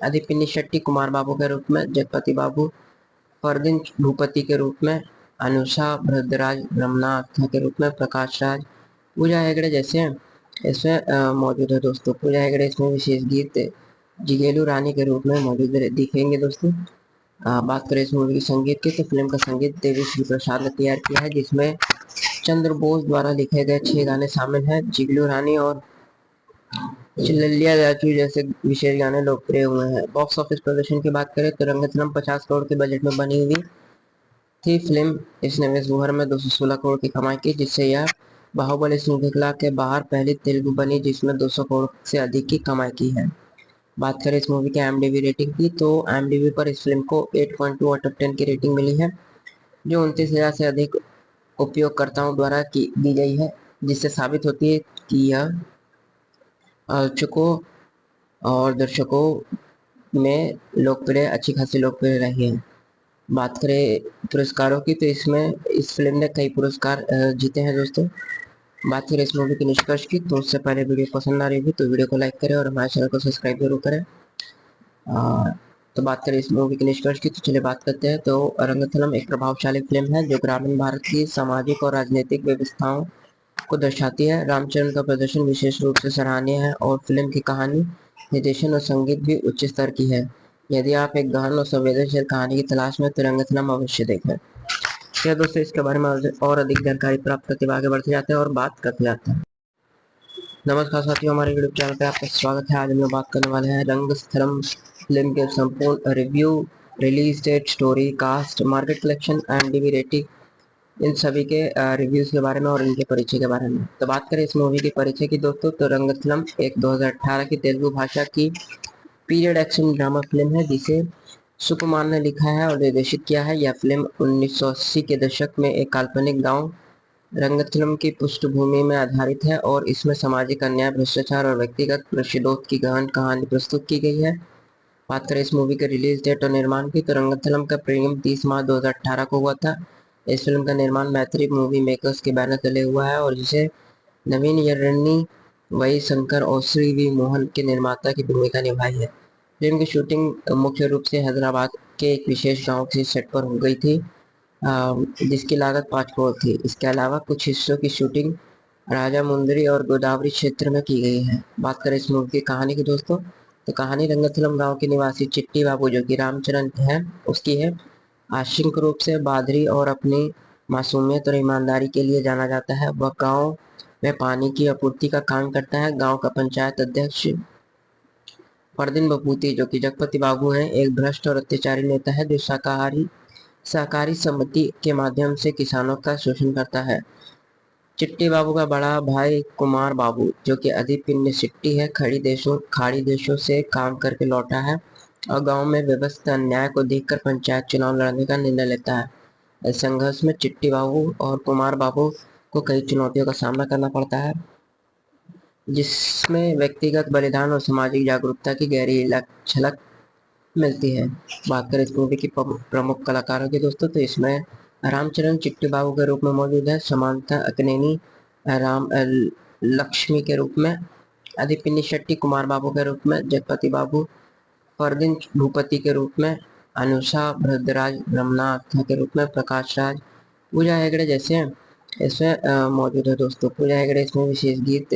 अधिपिनी शेट्टी कुमार बाबू के रूप में, जगपति बाबू परदीन भूपति के रूप में, अनुषा भद्रराज ब्रह्मनाथ के रूप में, प्रकाश राज, पूजा हेगड़े जैसे हैं इसमें मौजूद है दोस्तों। पूजा हेगड़े इसमें विशेष गीत जिगेलू रानी के रूप में मौजूद दिखेंगे दोस्तों। बात करें इस मूवी की संगीत की, तो फिल्म का संगीत देवी श्री प्रसाद ने तैयार किया है, जिसमें चंद्र बोस द्वारा लिखे गए 6 गाने शामिल हैं। जिगलू रानी और चिल्लिया राजू जैसे विशेष गाने लोकप्रिय हुए हैं। बॉक्स ऑफिस प्रदर्शन की बात करें तो रंगस्थलम 50 करोड़ के बजट में बनी हुई थी फिल्म। इसने विश्व भर में 216 करोड़ की कमाई की, जिससे यह बाहुबली श्रृंखला के बाहर पहली तेलुगु बनी जिसमें 200 करोड़ से अधिक की कमाई की है। बात करें इस मूवी की IMDb रेटिंग की, तो IMDb पर इस फिल्म को 8.2 आउट ऑफ 10 की रेटिंग मिली है, जो 29,000 से अधिक उपयोगकर्ताओं द्वारा की दी गई है, जिससे साबित होती है कि यह आलोचकों और दर्शकों में अच्छी खासी लोकप्रिय रही है। बात करें पुरस्कारों की, तो इसमें इस फिल्म ने कई पुरस्कार जीते हैं दोस्तों। बात करें इस मूवी के निष्कर्ष की, तो उससे पहले वीडियो पसंद आ रही होगी तो वीडियो को लाइक करें और हमारे चैनल को सब्सक्राइब जरूर करें। तो बात करें इस मूवी के निष्कर्ष की, तो चलिए बात करते हैं। तो रंगस्थलम एक प्रभावशाली फिल्म है जो ग्रामीण भारत की सामाजिक और राजनीतिक व्यवस्थाओं को दर्शाती है। रामचरण का प्रदर्शन विशेष रूप से सराहनीय है और फिल्म की कहानी, निर्देशन और संगीत भी उच्च स्तर की है। यदि आप एक गहन और संवेदनशील कहानी की तलाश में तो रंगस्थलम अवश्य देखें। क्या दोस्तों, इसके बारे में और अधिक जानकारी प्राप्त करते हुए आगे बढ़ते जाते हैं और बात करते जाते हैं। नमस्कार साथियों, हमारे यूट्यूब चैनल पर आपका स्वागत है। आज हम लोग बात करने वाले हैं रंगस्थलम फिल्म के संपूर्ण review, release date, story, cast, market collection, IMDb rating, इन सभी के रिव्यूज के बारे में और इनके परिचय के बारे में। तो बात करें इस मूवी के परिचय की दोस्तों, तो रंगस्थलम एक 2018 की तेलुगु भाषा की पीरियड एक्शन ड्रामा फिल्म है, जिसे सुकुमार ने लिखा है और निर्देशित किया है। यह फिल्म 1980 के दशक में एक काल्पनिक गांव रंगस्थलम की पृष्ठभूमि में आधारित है और इसमें सामाजिक अन्याय, भ्रष्टाचार और व्यक्तिगत प्रतिशोध की गहन कहानी प्रस्तुत की गई है। बात करें इस मूवी के रिलीज डेट और निर्माण की, तो रंगस्थलम का प्रीमियम 30 मार्च 2018 को हुआ था। इस फिल्म का निर्माण मैत्री मूवी मेकर्स के बैनर तले हुआ है और जिसे नवीन यन्नी, वही शंकर और श्री वी मोहन के निर्माता की भूमिका निभाई है। फिल्म की शूटिंग मुख्य रूप से हैदराबाद के एक विशेष गांव के सेट पर हो गई थी, जिसकी लागत 5 करोड़ थी। इसके अलावा कुछ हिस्सों की शूटिंग राजा मुंदरी और गोदावरी क्षेत्र में की गई है। बात करें इस मूवी की कहानी की दोस्तों, तो कहानी रंगस्थलम गांव के निवासी चिट्टी बाबू, जो कि रामचरण है, उसकी है। आंशिक रूप से बादरी और अपनी मासूमियत और ईमानदारी के लिए जाना जाता है। वह गांव में पानी की आपूर्ति का काम करता है। गांव का पंचायत अध्यक्ष परदीन बपूती, जो कि जगपति बाबू हैं, एक भ्रष्ट और अत्याचारी नेता है जो सहकारी समिति के माध्यम से किसानों का शोषण करता है। चिट्टी बाबू का बड़ा भाई कुमार बाबू, जो कि अधिपिन्य सिट्टी है, खाड़ी देशों से काम करके लौटा है और गांव में व्यवस्था अन्याय को देखकर पंचायत चुनाव लड़ने का निर्णय लेता है। इस संघर्ष में चिट्टी बाबू और कुमार बाबू को कई चुनौतियों का सामना करना पड़ता है, जिसमें व्यक्तिगत बलिदान और सामाजिक जागरूकता की गहरी झलक मिलती है। बात करें इस मूवी की प्रमुख कलाकारों की दोस्तों, तो इसमें रामचरण चिट्टी बाबू के रूप में मौजूद है, समांथा अक्नेनी राम लक्ष्मी के रूप में, अधिपिन्नी शेट्टी कुमार बाबू के रूप में, जगपति बाबू परदीन भूपति के रूप में, अनुषा भद्रराज रमनाथ के रूप में, प्रकाश राज, पूजा हेगड़े जैसे हैं इसमें मौजूद है दोस्तों। पूजा हेगड़े इसमें विशेष गीत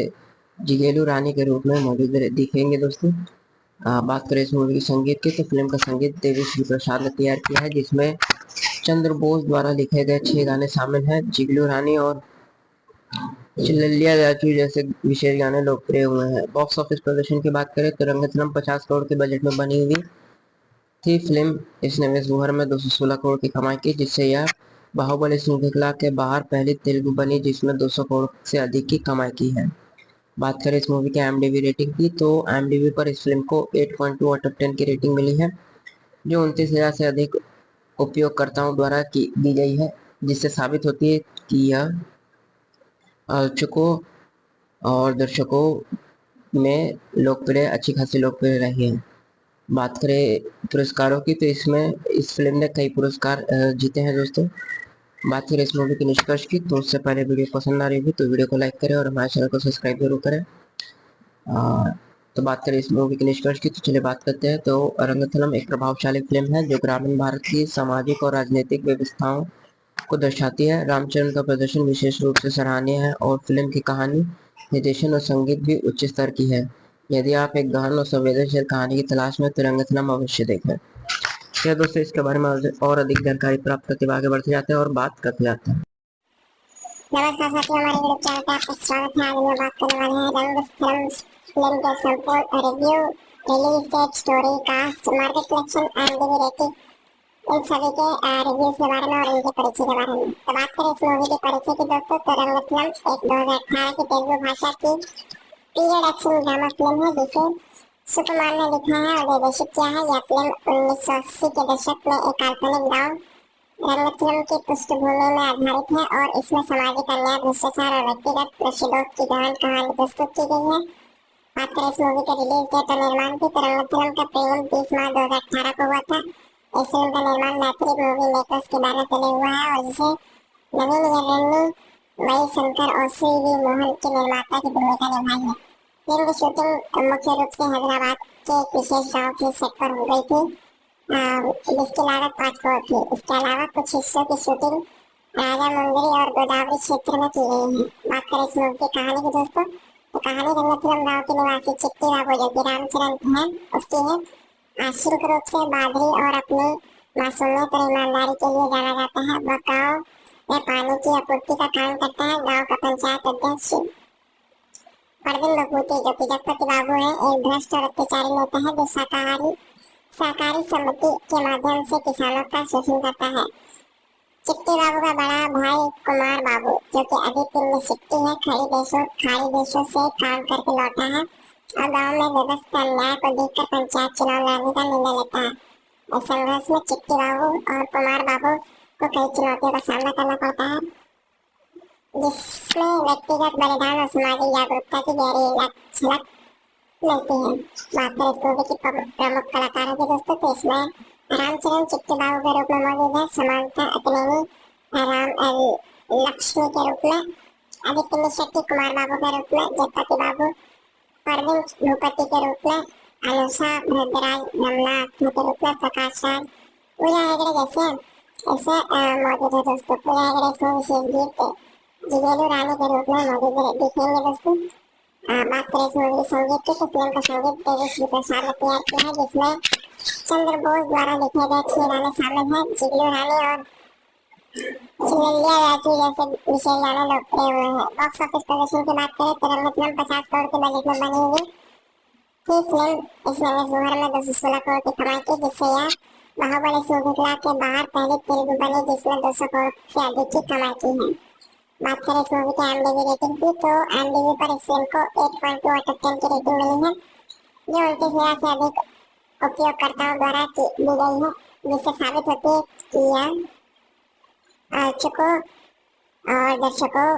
जिगेलू रानी के रूप में मौजूद दिखेंगे दोस्तों। बात करें इस मूवी की संगीत की, तो फिल्म का संगीत देवी श्री प्रसाद ने तैयार किया है, जिसमें चंद्र बोस द्वारा लिखे गए 6 गाने शामिल हैं। जिगलू रानी और चिल्लिया राजू जैसे विशेष गाने लोकप्रिय हुए हैं। बॉक्स ऑफिस प्रदर्शन की बात करें तो रंगस्थलम 50 करोड़ के बजट में बनी हुई थी फिल्म। इसने विश्व भर में 216 करोड़ की कमाई की, जिससे यह बाहुबली श्रृंखला के बाहर पहली तेलुगु बनी जिसमें 200 करोड़ से अधिक की कमाई की है। बात करें इस मूवी की IMDb रेटिंग की, तो IMDb पर इस फिल्म को 8.2 आउट ऑफ 10 की रेटिंग मिली है, जो 29,000 से अधिक उपयोगकर्ताओं द्वारा की दी गई है, जिससे साबित होती है कि यह आलोचकों और दर्शकों में अच्छी खासी लोकप्रिय रही है। बात करें पुरस्कारों की, तो इसमें इस फिल्म ने कई पुरस्कार जीते हैं दोस्तों। बात करें इस मूवी के निष्कर्ष की, तो उससे पहले वीडियो पसंद आ रही होगी तो वीडियो को लाइक करें और हमारे चैनल को सब्सक्राइब जरूर करें। तो बात करें इस मूवी के निष्कर्ष की, तो चलिए बात करते हैं। तो रंगस्थलम एक प्रभावशाली फिल्म है जो ग्रामीण भारत की सामाजिक और राजनीतिक व्यवस्थाओं को दर्शाती है। रामचरण का प्रदर्शन विशेष रूप से सराहनीय है और फिल्म की कहानी, निर्देशन और संगीत भी उच्च स्तर की है। यदि आप एक गहन और संवेदनशील कहानी की तलाश में तो रंगस्थलम अवश्य देखें। क्या दोस्तों, इसके बारे में और अधिक जानकारी प्राप्त करते हुए आगे बढ़ते जाते हैं और बात करते जाते हैं। नमस्कार साथियों, हमारे यूट्यूब चैनल पे आपका स्वागत है। आज हम बात करने वाले हैं रंगस्थलम फिल्म के संपूर्ण review, release date, story, cast, market collection and DV rating, इन सभी के रिव्यूज के बारे में और इनके परिचय के बारे में। तो बात करें इस मूवी के परिचय की दोस्तों, तो रंगस्थलम एक 2018 की तेलुगु भाषा की पीरियड एक्शन ड्रामा फिल्म है जिसे सुकुमार ने लिखा है और निर्देशित किया है। यह फिल्म 1980 के दशक में एक काल्पनिक गांव रंगस्थलम की पृष्ठभूमि में आधारित है और इसमें सामाजिक अन्याय, भ्रष्टाचार और व्यक्तिगत प्रतिशोध की गहन कहानी प्रस्तुत की गई है। बात करें इस मूवी के रिलीज डेट और निर्माण की, तो रंगस्थलम का प्रीमियम 30 मार्च 2018 को हुआ था। इस फिल्म का निर्माण मैत्री मूवी मेकर्स के बैनर तले हुआ है और जिसे नवीन यर्रन्नी, वाई शंकर और श्री वी मोहन की निर्माता की भूमिका निभाई है। फिल्म की शूटिंग मुख्य रूप से हैदराबाद के एक विशेष गांव के सेट पर हो गई थी, जिसकी लागत 5 करोड़ थी। इसके अलावा कुछ हिस्सों की शूटिंग राजा मुंदरी और गोदावरी क्षेत्र में की गई है। बात करें इस मूवी की कहानी की दोस्तों, तो कहानी रंगस्थलम गांव के निवासी चिट्टी बाबू जो कि रामचरण है उसकी है। आश्रित रूप से बादरी और अपनी मासूमियत और ईमानदारी के लिए जाना जाता है। वह गांव में पानी की आपूर्ति का काम करता है। गांव का पंचायत अध्यक्ष परवीन बघूती जो कि जगपति बाबू है, एक भ्रष्ट और अत्याचारी नेता है जो सहकारी समिति के माध्यम से किसानों का शोषण करता है। चिट्टी बाबू का बड़ा भाई कुमार बाबू जो कि अभी पिंड सिट्टी है, खाड़ी देशों से काम करके लौटा है और गांव में व्यवस्था अन्याय को देखकर पंचायत चुनाव लड़ने का निर्णय लेता है। इस संघर्ष में चिट्टी बाबू और कुमार बाबू को कई चुनौतियों का सामना करना पड़ता है, जिसमें व्यक्तिगत बलिदान और सामाजिक जागरूकता की गहरी झलक मिलती है। बात करें इस मूवी की प्रमुख कलाकारों की दोस्तों, तो इसमें रामचरण चिट्टी बाबू के रूप में मौजूद है, समांता अक्किनेनी राम लक्ष्मी के रूप में, आदित्य शेट्टी कुमार बाबू के रूप में, जगपति बाबू परवीन भूपति के रूप में, अनुषा भद्राज रमला के रूप में, प्रकाश राज, पूजा हेगड़े जैसे ऐसे मौजूद है दोस्तों। पूजा हेगड़े इसमें विशेष गीत जिगेलू रानी के रूप में मौजूद दिखेंगे दोस्तों। बात करें इस मूवी संगीत की, तो फिल्म का संगीत देवी प्रसाद ने तैयार किया है, जिसमें चंद्र बोस द्वारा लिखे गए 6 गाने शामिल हैं। जिगलू रानी और चिलैया राजू जैसे विशेष गाने लोकप्रिय हुए हैं। बॉक्स ऑफिस प्रदर्शन की बात करें तो रंगस्थलम 50 करोड़ के बजट में बनी हुई थी फिल्म। इसने जुहर में 216 करोड़ की कमाई की, जिससे यह बाहुबली सुरभिकला के बाहर पहली तेलुगु बनी जिसने 200 करोड़ से अधिक की कमाई की है। बात करें इस मूवी की IMDb रेटिंग की, तो IMDb पर इस फिल्म को 8.2 आउट ऑफ 10 की रेटिंग मिली है, जो 29,000 से अधिक उपयोगकर्ताओं द्वारा दी गई है, जिससे साबित होती है कि यह आलोचकों और दर्शकों में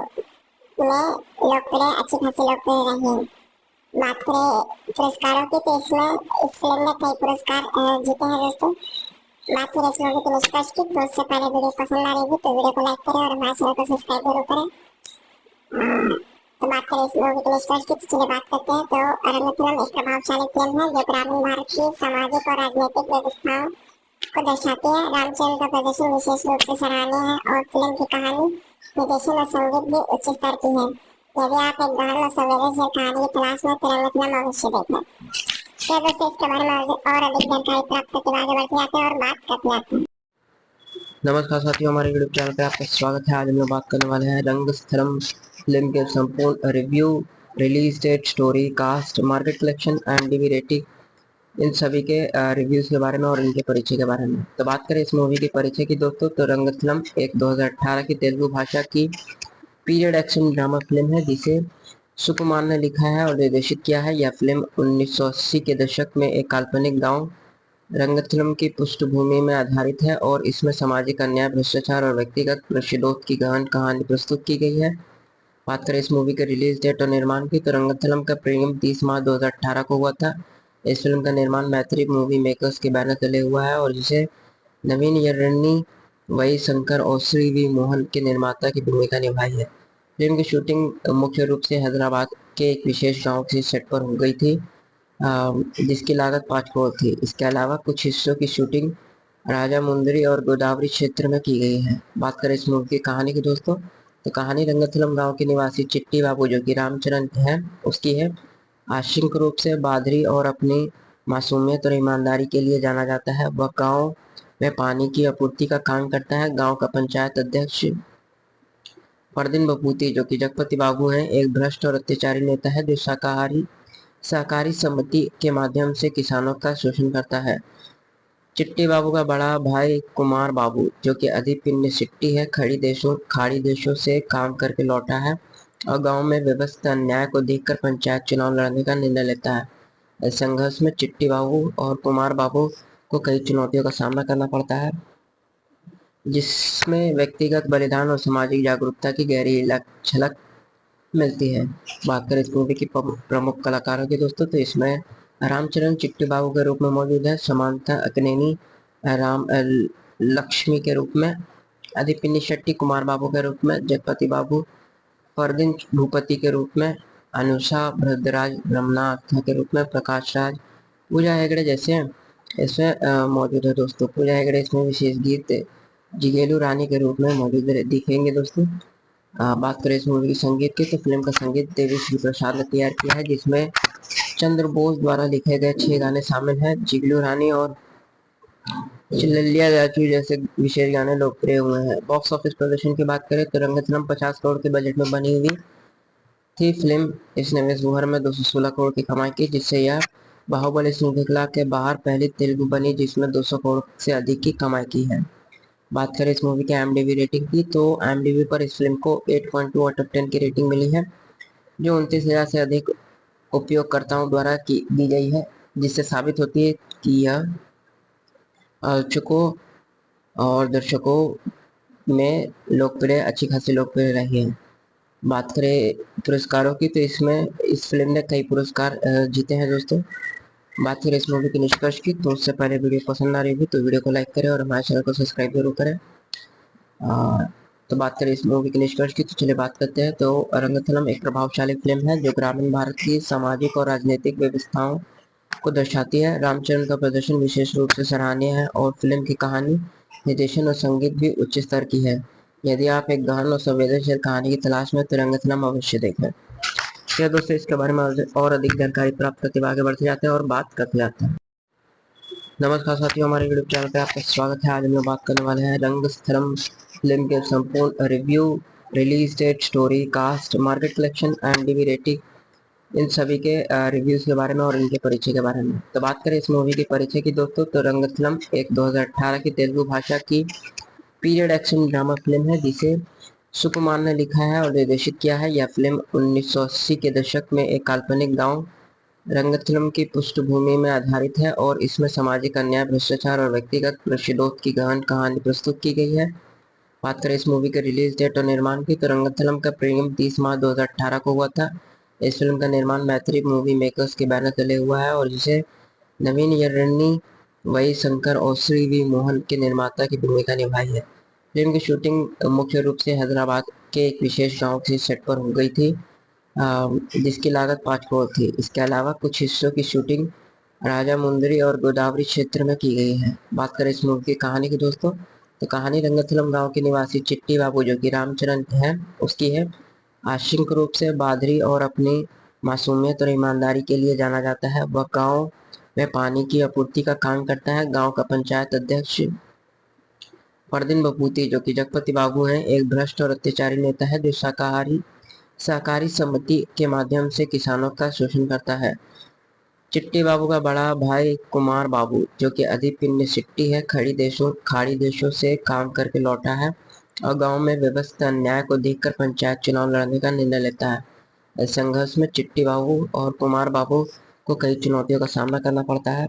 अच्छी खासी लोकप्रिय रही है। बात करें पुरस्कारों की, तो इसमें इस फिल्म ने कई पुरस्कार जीते हैं दोस्तों। बात करें इस मूवी के निष्कर्ष की, तो उससे पहले वीडियो पसंद आ रही है तो वीडियो को लाइक करें और हमारे चैनल को सब्सक्राइब जरूर करें। तो बात करें इस मूवी के निष्कर्ष की, तो चलिए बात करते हैं। तो रंगस्थलम एक प्रभावशाली फिल्म है जो ग्रामीण भारत की सामाजिक और राजनीतिक व्यवस्थाओं को दर्शाती है। रामचरण का प्रदर्शन विशेष रूप से सराहनीय है और फिल्म की कहानी, निर्देशन और संगीत भी उच्च स्तर की है। यदि आप एक गहन और संवेदनशील कहानी की तलाश में तो रंगस्थलम अवश्य देखें। तो दोस्तों, इसके बारे में और अधिक जानकारी प्राप्त करते हुए आगे बढ़ते जाते हैं और बात करते जाते हैं। नमस्कार साथियों, हमारे यूट्यूब चैनल पे आपका स्वागत है। आज हम लोग बात करने वाले हैं रंगस्थलम फिल्म के संपूर्ण review, release date, story, cast, market collection and DV rating, इन सभी के रिव्यूज के बारे में और इनके परिचय के बारे में। तो बात करें इस मूवी के परिचय की दोस्तों, तो रंगस्थलम एक 2018 की तेलुगु भाषा की पीरियड एक्शन ड्रामा फिल्म है जिसे सुकुमार ने लिखा है और निर्देशित किया है। यह फिल्म 1980 के दशक में एक काल्पनिक गांव रंगस्थलम की पृष्ठभूमि में आधारित है और इसमें सामाजिक अन्याय, भ्रष्टाचार और व्यक्तिगत प्रतिशोध की गहन कहानी प्रस्तुत की गई है। बात करें इस मूवी के रिलीज डेट और निर्माण की, तो रंगस्थलम का प्रीमियम 30 मार्च 2018 को हुआ था। इस फिल्म का निर्माण मैत्री मूवी मेकर्स के बैनर तले हुआ है और जिसे नवीन यर्रन्नी, वाई शंकर और श्री वी मोहन के निर्माता की भूमिका निभाई है। फिल्म की शूटिंग मुख्य रूप से हैदराबाद के एक विशेष गांव के सेट पर हो गई थी, जिसकी लागत 5 करोड़ थी। इसके अलावा कुछ हिस्सों की शूटिंग राजा मुंदरी और गोदावरी क्षेत्र में की गई है। बात करें इस मूवी की कहानी की दोस्तों, तो कहानी रंगथलम गांव के निवासी चिट्टी बाबू जो कि रामचरण है उसकी है। आंशिक रूप से बादरी और अपनी मासूमियत और ईमानदारी के लिए जाना जाता है। वह गांव में पानी की आपूर्ति का काम करता है। गांव का पंचायत अध्यक्ष परदीन बपूती जो कि जगपति बाबू हैं एक भ्रष्ट और अत्याचारी नेता है जो सहकारी समिति के माध्यम से किसानों का शोषण करता है। चिट्टी बाबू का बड़ा भाई कुमार बाबू जो कि अधिपिंड सिट्टी है खाड़ी देशों से काम करके लौटा है और गांव में व्यवस्थित अन्याय को देखकर पंचायत चुनाव लड़ने का निर्णय लेता है। इस संघर्ष में चिट्टी बाबू और कुमार बाबू को कई चुनौतियों का सामना करना पड़ता है, जिसमें व्यक्तिगत बलिदान और सामाजिक जागरूकता की गहरी झलक मिलती है। बात करें इस मूवी की प्रमुख कलाकारों की दोस्तों, तो इसमें रामचरण चिट्टी बाबू के रूप में मौजूद है, समांथा अकनेनी राम लक्ष्मी के रूप में, अधिपिनी शेट्टी कुमार बाबू के रूप में, जगपति बाबू परदीन भूपति के रूप में, अनुषा भद्रराज रमनाथ के रूप में, प्रकाश राज, पूजा हेगड़े जैसे इसमें मौजूद है दोस्तों। पूजा हेगड़े इसमें विशेष गीत जिगेलू रानी के रूप में मौजूद दिखेंगे दोस्तों। बात करें इस मूवी की संगीत की, तो फिल्म का संगीत देवी श्री प्रसाद ने तैयार किया है, जिसमें चंद्र बोस द्वारा लिखे गए 6 गाने शामिल हैं। जिगलू रानी और चिल्लिया राजू जैसे विशेष गाने लोकप्रिय हुए हैं। बॉक्स ऑफिस प्रदर्शन की बात करें तो रंगथलम 50 करोड़ के बजट में बनी हुई थी फिल्म। इसने विश्व भर में 216 करोड़ की कमाई की, जिससे यह बाहुबली श्रृंखला के बाहर पहली तेलुगु बनी जिसमें 200 करोड़ से अधिक की कमाई की है। बात करें इस मूवी के IMDb रेटिंग की, तो IMDb पर इस फिल्म को 8.2 आउट ऑफ 10 की रेटिंग मिली है, जो 29,000 से अधिक उपयोगकर्ताओं द्वारा दी गई है, जिससे साबित होती है कि यह आलोचकों और दर्शकों में अच्छी खासी लोकप्रिय रही है। बात करें पुरस्कारों की, तो इसमें इस फिल्म ने कई पुरस्कार जीते हैं दोस्तों। बात करें इस मूवी के निष्कर्ष की, तो उससे पहले वीडियो पसंद आ रही होगी तो वीडियो को लाइक करें और हमारे चैनल को सब्सक्राइब जरूर करें। तो बात करें इस मूवी के निष्कर्ष की, तो चलिए बात करते हैं। तो रंगथलम एक प्रभावशाली फिल्म है जो ग्रामीण भारत की सामाजिक और राजनीतिक व्यवस्थाओं को दर्शाती है। रामचरण का प्रदर्शन विशेष रूप से सराहनीय है और फिल्म की कहानी, निर्देशन और संगीत भी उच्च स्तर की है। यदि आप एक गहन और संवेदनशील कहानी की तलाश में तो रंगथलम अवश्य देखें। क्या दोस्तों, इसके बारे में और अधिक जानकारी प्राप्त करते हुए आगे बढ़ते जाते हैं और बात करते जाते हैं। नमस्कार साथियों, हमारे यूट्यूब चैनल पर आपका स्वागत है। आज हम लोग बात करने वाले हैं रंगस्थलम फिल्म के संपूर्ण review, release date, story, cast, market collection, IMDb rating, इन सभी के रिव्यूज के बारे में और इनके परिचय के बारे में। तो बात करें इस मूवी के परिचय की दोस्तों, तो रंगस्थलम एक 2018 की तेलुगु भाषा की पीरियड एक्शन ड्रामा फिल्म है, जिसे सुकुमार ने लिखा है और निर्देशित किया है। यह फिल्म 1980 के दशक में एक काल्पनिक गांव रंगथलम की पृष्ठभूमि में आधारित है और इसमें सामाजिक अन्याय, भ्रष्टाचार और व्यक्तिगत प्रतिशोध की गहन कहानी प्रस्तुत की गई है। बात करें इस मूवी के रिलीज डेट और निर्माण की, तो रंगथलम का प्रीमियम 30 मार्च 2018 को हुआ था। इस फिल्म का निर्माण मैत्री मूवी मेकर्स के बैनर तले हुआ है और जिसे नवीन यर्नी, वही शंकर और श्री वी मोहन के निर्माता की भूमिका निभाई है। फिल्म की शूटिंग मुख्य रूप से हैदराबाद के एक विशेष गांव के सेट पर हो गई थी, जिसकी लागत 5 करोड़ थी। इसके अलावा कुछ हिस्सों की शूटिंग राजा मुंदरी और गोदावरी क्षेत्र में की गई है। बात करें इस मूवी की कहानी की दोस्तों, तो कहानी रंगथलम गांव के निवासी चिट्टी बाबू जो कि रामचरण है उसकी है। आंशिक रूप से बादरी और अपनी मासूमियत और ईमानदारी के लिए जाना जाता है। वह गांव में पानी की आपूर्ति का काम करता है। गांव का पंचायत अध्यक्ष परदीन बपूती जो कि जगपति बाबू हैं एक भ्रष्ट और अत्याचारी नेता है जो सहकारी समिति के माध्यम से किसानों का शोषण करता है। चिट्टी बाबू का बड़ा भाई कुमार बाबू जो कि अधिपिंड सिट्टी है खाड़ी देशों से काम करके लौटा है और गांव में व्यवस्थित अन्याय को देखकर पंचायत चुनाव लड़ने का निर्णय लेता है। इस संघर्ष में चिट्टी बाबू और कुमार बाबू को कई चुनौतियों का सामना करना पड़ता है,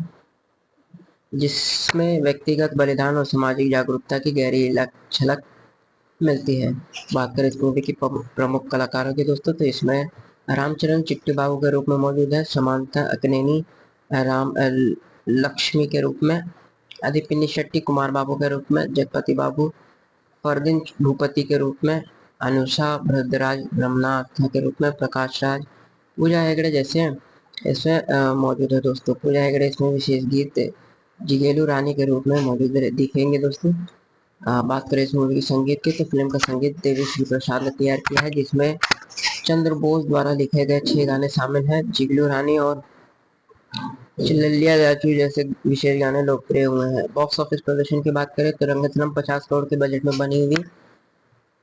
जिसमें व्यक्तिगत बलिदान और सामाजिक जागरूकता की गहरी झलक मिलती है। बात करें इस मूवी की प्रमुख कलाकारों की दोस्तों, तो इसमें रामचरण चिट्टी बाबू के रूप में मौजूद है, समांथा अकनेनी राम लक्ष्मी के रूप में, अधिपिनी शेट्टी कुमार बाबू के रूप में, जगपति बाबू परदीन भूपति के रूप में, अनुषा भद्रराज रमनाथ के रूप में, प्रकाश राज, पूजा हेगड़े जैसे इसमें मौजूद है दोस्तों। पूजा हेगड़े इसमें विशेष गीत जिगेलू रानी के रूप में मौजूद दिखेंगे दोस्तों। बात करें इस मूवी की संगीत की, तो फिल्म का संगीत देवी श्री प्रसाद ने तैयार किया है, जिसमें चंद्र बोस द्वारा लिखे गए 6 गाने शामिल हैं। जिगलू रानी और चिल्लिया जाचू जैसे विशेष गाने लोकप्रिय हुए हैं। बॉक्स ऑफिस प्रदर्शन की बात करें तो रंगतरम 50 करोड़ के बजट में बनी हुई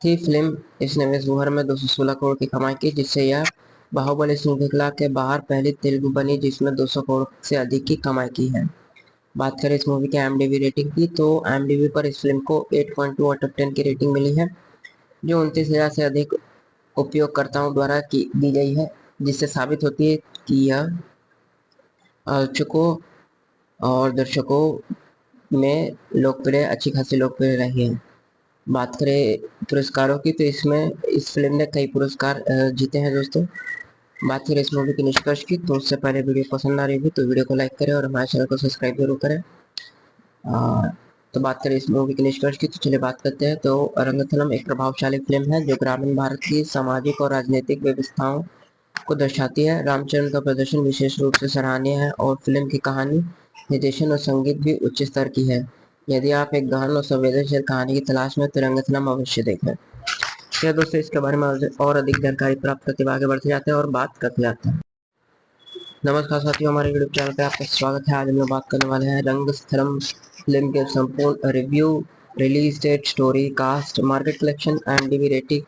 थी फिल्म। इसने विश्व भर में 216 करोड़ की कमाई की, जिससे यह बाहुबली श्रृंखला के बाहर पहली तेलुगु बनी जिसने 200 करोड़ से अधिक की कमाई की है। बात करें इस मूवी के IMDb रेटिंग की, तो IMDb पर इस फिल्म को 8.2 आउट ऑफ 10 की रेटिंग मिली है, जो 29,000 से अधिक उपयोगकर्ताओं द्वारा दी गई है, जिससे साबित होती है कि यह आलोचकों और दर्शकों में अच्छी खासी लोकप्रिय रही है। बात करें पुरस्कारों की, तो इसमें इस फिल्म ने कई पुरस्कार जीते हैं दोस्तों। बात करें इस मूवी के निष्कर्ष की, तो उससे पहले वीडियो पसंद आ रही हो तो वीडियो को लाइक करें और हमारे चैनल को सब्सक्राइब जरूर करें। तो बात करें इस मूवी के निष्कर्ष की, तो चलिए बात करते हैं। तो रंगस्थलम एक प्रभावशाली फिल्म है जो ग्रामीण भारत की सामाजिक और राजनीतिक व्यवस्थाओं को दर्शाती है। रामचरण का प्रदर्शन विशेष रूप से सराहनीय है और फिल्म की कहानी, निर्देशन और संगीत भी उच्च स्तर की है। यदि आप एक गहन और संवेदनशील कहानी की तलाश में तो रंगस्थलम अवश्य देखें। क्या दोस्तों, इसके बारे में और अधिक जानकारी प्राप्त करते हुए आगे बढ़ते जाते हैं और बात करते जाते हैं। नमस्कार साथियों, हमारे यूट्यूब चैनल पे आपका स्वागत है। आज हम लोग बात करने वाले हैं रंगस्थलम फिल्म के संपूर्ण review, release date, story, cast, market collection, IMDb rating,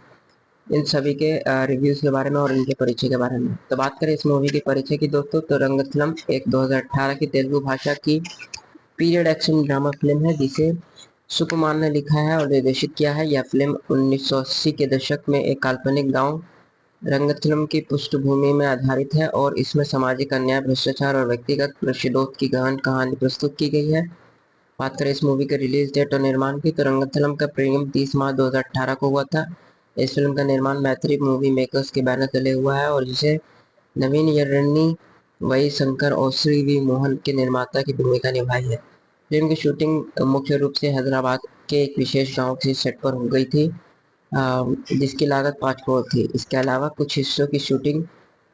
इन सभी के रिव्यूज के बारे में और इनके परिचय के बारे में। तो बात करें इस मूवी के परिचय की दोस्तों, तो रंगस्थलम एक 2018 की तेलुगु भाषा की पीरियड एक्शन ड्रामा फिल्म है, जिसे सुकुमार ने लिखा है और निर्देशित किया है। यह फिल्म 1980 के दशक में एक काल्पनिक गांव रंगस्थलम की पृष्ठभूमि में आधारित है और इसमें सामाजिक अन्याय, भ्रष्टाचार और व्यक्तिगत प्रतिशोध की गहन कहानी प्रस्तुत की गई है। बात करें इस मूवी के रिलीज डेट और निर्माण की, तो रंगस्थलम का प्रीमियम 30 मार्च 2018 को हुआ था। इस फिल्म का निर्माण मैत्री मूवी मेकर्स के बैनर तले हुआ है और जिसे नवीन यर्नी, वही शंकर और श्री वी मोहन के निर्माता की भूमिका निभाई है। फिल्म की शूटिंग मुख्य रूप से हैदराबाद के एक विशेष गांव के सेट पर हो गई थी, जिसकी लागत 5 करोड़ थी। इसके अलावा कुछ हिस्सों की शूटिंग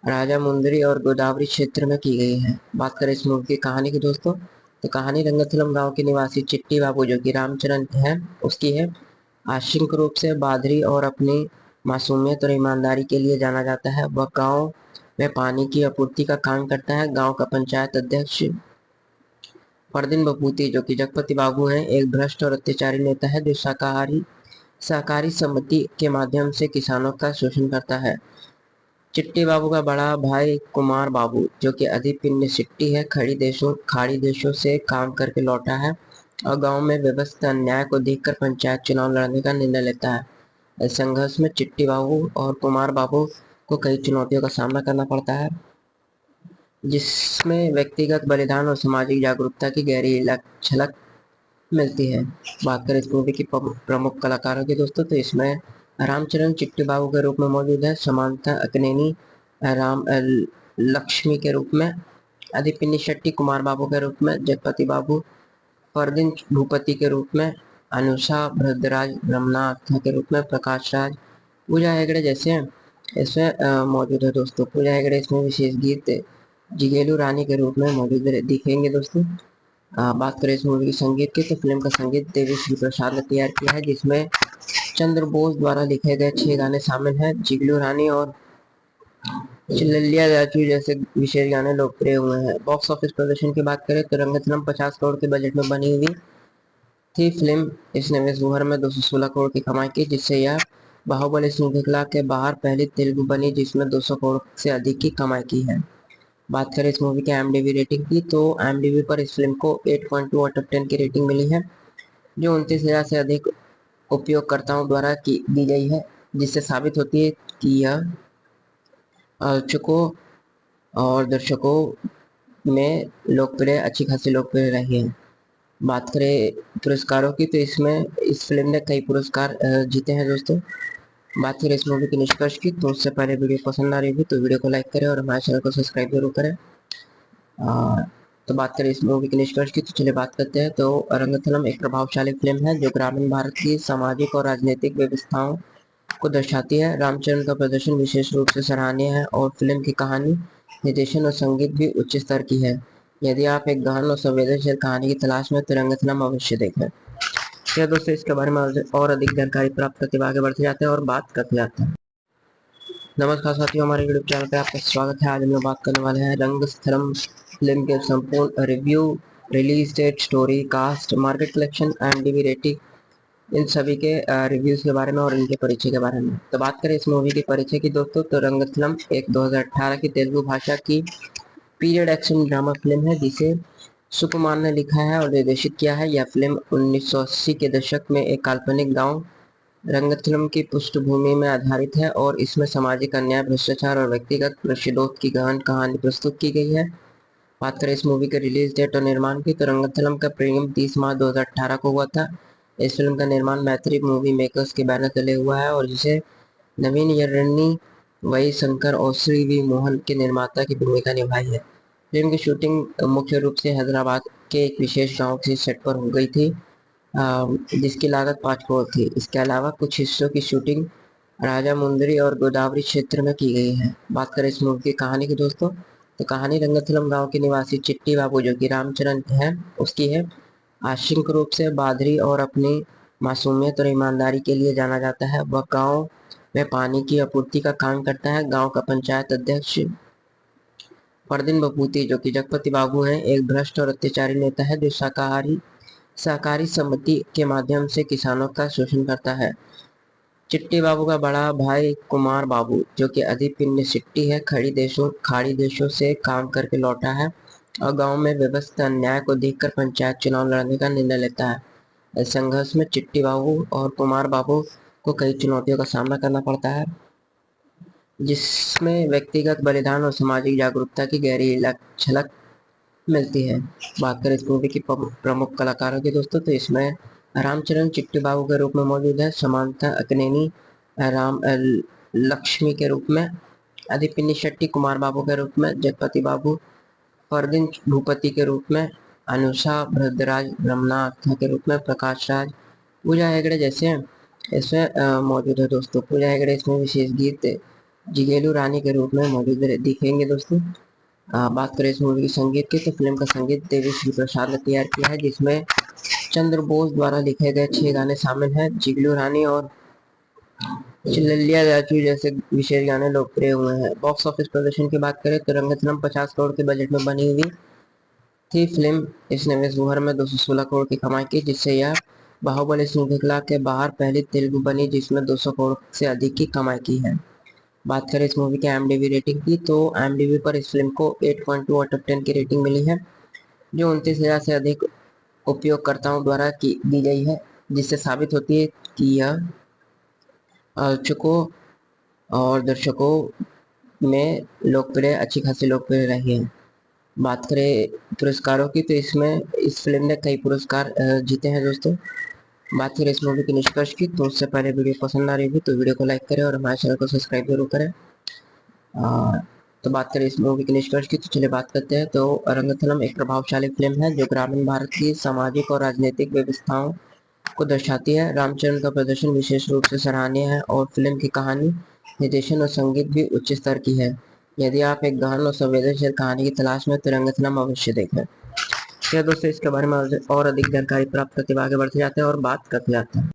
राजा मुंदरी और गोदावरी क्षेत्र में की गई है। बात करें इस मूवी की कहानी की दोस्तों, तो कहानी रंगस्थलम गांव के निवासी चिट्टी बाबू, जो कि रामचरण है, उसकी है। आंशिक रूप से बादरी और अपनी मासूमियत और ईमानदारी के लिए जाना जाता है। वह गांव में पानी की आपूर्ति का काम करता है। गांव का पंचायत अध्यक्ष परदीन बपूती, जो कि जगपति बाबू हैं, एक भ्रष्ट और अत्याचारी नेता है जो सहकारी समिति के माध्यम से किसानों का शोषण करता है। चिट्टी बाबू का बड़ा भाई कुमार बाबू, जो कि अधिपिंड सिट्टी है, खाड़ी देशों से काम करके लौटा है और गांव में व्यवस्था अन्याय को देखकर पंचायत चुनाव लड़ने का निर्णय लेता है। इस संघर्ष में चिट्टी बाबू और कुमार बाबू को कई चुनौतियों का सामना करना पड़ता है, जिसमें व्यक्तिगत बलिदान और सामाजिक जागरूकता की गहरी झलक मिलती है। बात करें इस मूवी की प्रमुख कलाकारों की दोस्तों, तो इसमें रामचरण चिट्टी बाबू के रूप में मौजूद है, समांथा अक्नेनी लक्ष्मी के रूप में, अधिपिन्नी शेट्टी कुमार बाबू के रूप में, जगपति बाबू परदीन भूपति के रूप में, अनुषा भद्रराज ब्रह्मनाथ के रूप में, प्रकाश राज, पूजा हेगड़े जैसे इसमें मौजूद है दोस्तों। पूजा हेगड़े इसमें विशेष गीत जिगेलू रानी के रूप में मौजूद दिखेंगे दोस्तों। बात करें इस मूवी की संगीत की, तो फिल्म का संगीत देवी श्री प्रसाद ने तैयार किया है, जिसमें चंद्र बोस द्वारा लिखे गए 6 गाने शामिल हैं। जिगलू रानी और चिल्लिया जाचू जैसे विशेष गाने लोकप्रिय हुए हैं। बॉक्स ऑफिस प्रदर्शन की बात करें तो रंगस्थलम 50 करोड़ के बजट में बनी हुई थी फिल्म। इसने विश्व भर में 216 करोड़ की कमाई की, जिससे यह बाहुबली श्रृंखला के बाहर पहली तेलुगु बनी जिसमें 200 करोड़ से अधिक की कमाई की है। बात करें इस मूवी के IMDb रेटिंग की, तो IMDb पर इस फिल्म को 8.2 आउट ऑफ 10 की रेटिंग मिली है, जो 29,000 से अधिक उपयोगकर्ताओं द्वारा दी गई है, जिससे साबित होती है कि यह आलोचकों और दर्शकों में अच्छी खासी लोकप्रिय रही है। बात करें पुरस्कारों की, तो इसमें इस फिल्म ने कई पुरस्कार जीते हैं दोस्तों। बात करें इस मूवी के निष्कर्ष की, तो उससे पहले वीडियो पसंद आ रही हो तो वीडियो को लाइक करें और हमारे चैनल को सब्सक्राइब जरूर करें। तो बात करें इस मूवी के निष्कर्ष की, तो चलिए बात करते हैं। तो रंगस्थलम एक प्रभावशाली फिल्म है जो ग्रामीण भारत की सामाजिक और राजनीतिक व्यवस्थाओं को दर्शाती है। रामचरण का प्रदर्शन विशेष रूप से सराहनीय है और फिल्म की कहानी, निर्देशन और संगीत भी उच्च स्तर की है। यदि आप एक गहन और संवेदनशील कहानी की तलाश में तो रंगस्थलम अवश्य देखें। क्या दोस्तों, इसके बारे में और अधिक जानकारी प्राप्त करते हुए आगे बढ़ते जाते हैं और बात करते जाते हैं। नमस्कार साथियों, हमारे यूट्यूब चैनल पे आपका स्वागत है। आज हम लोग बात करने वाले हैं रंगस्थलम फिल्म के संपूर्ण review, release date, story, cast, market collection, IMDb rating, इन सभी के रिव्यूज के बारे में और इनके परिचय के बारे में। तो बात करें इस मूवी के परिचय की दोस्तों, तो रंगस्थलम एक 2018 की तेलुगु भाषा की पीरियड एक्शन ड्रामा फिल्म है जिसे सुकुमार ने लिखा है और निर्देशित किया है। यह फिल्म 1980 के दशक में एक काल्पनिक गांव रंगस्थलम की पृष्ठभूमि में आधारित है और इसमें सामाजिक अन्याय, भ्रष्टाचार और व्यक्तिगत प्रतिशोध की गहन कहानी प्रस्तुत की गई है। बात करें इस मूवी के रिलीज डेट और निर्माण की, तो रंगस्थलम का प्रीमियम 30 मार्च 2018 को हुआ था। इस फिल्म का निर्माण मैत्री मूवी मेकर्स के बैनर तले हुआ है और जिसे नवीन यर्नी, वही शंकर और श्री वी मोहन के निर्माता की भूमिका निभाई है। फिल्म की शूटिंग मुख्य रूप से हैदराबाद के एक विशेष गांव के सेट पर हो गई थी, जिसकी लागत 5 करोड़ थी। इसके अलावा कुछ हिस्सों की शूटिंग राजा मुंदरी और गोदावरी क्षेत्र में की गई है। बात करें इस मूवी की कहानी की दोस्तों, तो कहानी रंगस्थलम गांव के निवासी चिट्टी बाबू, जो कि रामचरण है, उसकी है। आंशिक रूप से बादरी और अपनी मासूमियत और ईमानदारी के लिए जाना जाता है। वह गांव में पानी की आपूर्ति का काम करता है। गांव का पंचायत अध्यक्ष परदीन बपूती, जो कि जगपति बाबू हैं, एक भ्रष्ट और अत्याचारी नेता है जो सहकारी समिति के माध्यम से किसानों का शोषण करता है। चिट्टी बाबू का बड़ा भाई कुमार बाबू, जो कि अधिपिंड सिट्टी है, खाड़ी देशों से काम करके लौटा है और गांव में व्यवस्था अन्याय को देखकर पंचायत चुनाव लड़ने का निर्णय लेता है। इस संघर्ष में चिट्टी बाबू और कुमार बाबू को कई चुनौतियों का सामना करना पड़ता है, जिसमें व्यक्तिगत बलिदान और सामाजिक जागरूकता की गहरी झलक मिलती है। बात करें इस मूवी की प्रमुख कलाकारों की दोस्तों, तो इसमें रामचरण चिट्टी बाबू के रूप में मौजूद है, समांथा अक्नेनी राम लक्ष्मी के रूप में, अधिपिनी शेट्टी कुमार बाबू के रूप में, जगपति बाबू परदीन भूपति के रूप में, अनुषा भद्रराज रमनाथ के रूप में, प्रकाश राज, पूजा हेगड़े जैसे इसमें मौजूद है दोस्तों। पूजा हेगड़े इसमें विशेष गीत जिगेलू रानी के रूप में मौजूद दिखेंगे दोस्तों। बात करें इस मूवी की संगीत की, तो फिल्म का संगीत देवी श्री प्रसाद ने तैयार किया है, जिसमें चंद्र बोस द्वारा लिखे गए 6 गाने शामिल हैं। जिगलू रानी और चिल्लिया राजू जैसे विशेष गाने लोकप्रिय हुए हैं। बॉक्स ऑफिस प्रदर्शन की बात करें तो रंगस्थलम 50 करोड़ के बजट में बनी हुई थी फिल्म। इसने विश्व भर में 216 करोड़ की कमाई की, जिससे यह बाहुबली श्रृंखला के बाहर पहली तेलुगु बनी जिसमें 200 करोड़ से अधिक की कमाई की है। बात करें इस मूवी की IMDb रेटिंग की, तो IMDb पर इस फिल्म को 8.2 आउट ऑफ 10 की रेटिंग मिली है, जो 29,000 से अधिक उपयोगकर्ताओं द्वारा दी गई है, जिससे साबित होती है कि यह आलोचकों और दर्शकों में अच्छी खासी लोकप्रिय रही है। बात करें पुरस्कारों की, तो इसमें इस फिल्म ने कई पुरस्कार जीते हैं दोस्तों। बात करें इस मूवी के निष्कर्ष की, तो उससे पहले वीडियो पसंद आ रही होगी तो वीडियो को लाइक करें और हमारे चैनल को सब्सक्राइब जरूर करें। तो बात करें इस मूवी के निष्कर्ष की, तो चलिए बात करते हैं। तो रंगस्थलम एक प्रभावशाली फिल्म है जो ग्रामीण भारत की सामाजिक और राजनीतिक व्यवस्थाओं को दर्शाती है। रामचरण का प्रदर्शन विशेष रूप से सराहनीय है और फिल्म की कहानी, निर्देशन और संगीत भी उच्च स्तर की है। यदि आप एक गहन और संवेदनशील कहानी की तलाश में तो रंगस्थलम अवश्य देखें। क्या दोस्तों, इसके बारे में और अधिक जानकारी प्राप्त करते हुए आगे बढ़ते जाते हैं और बात करते जाते हैं।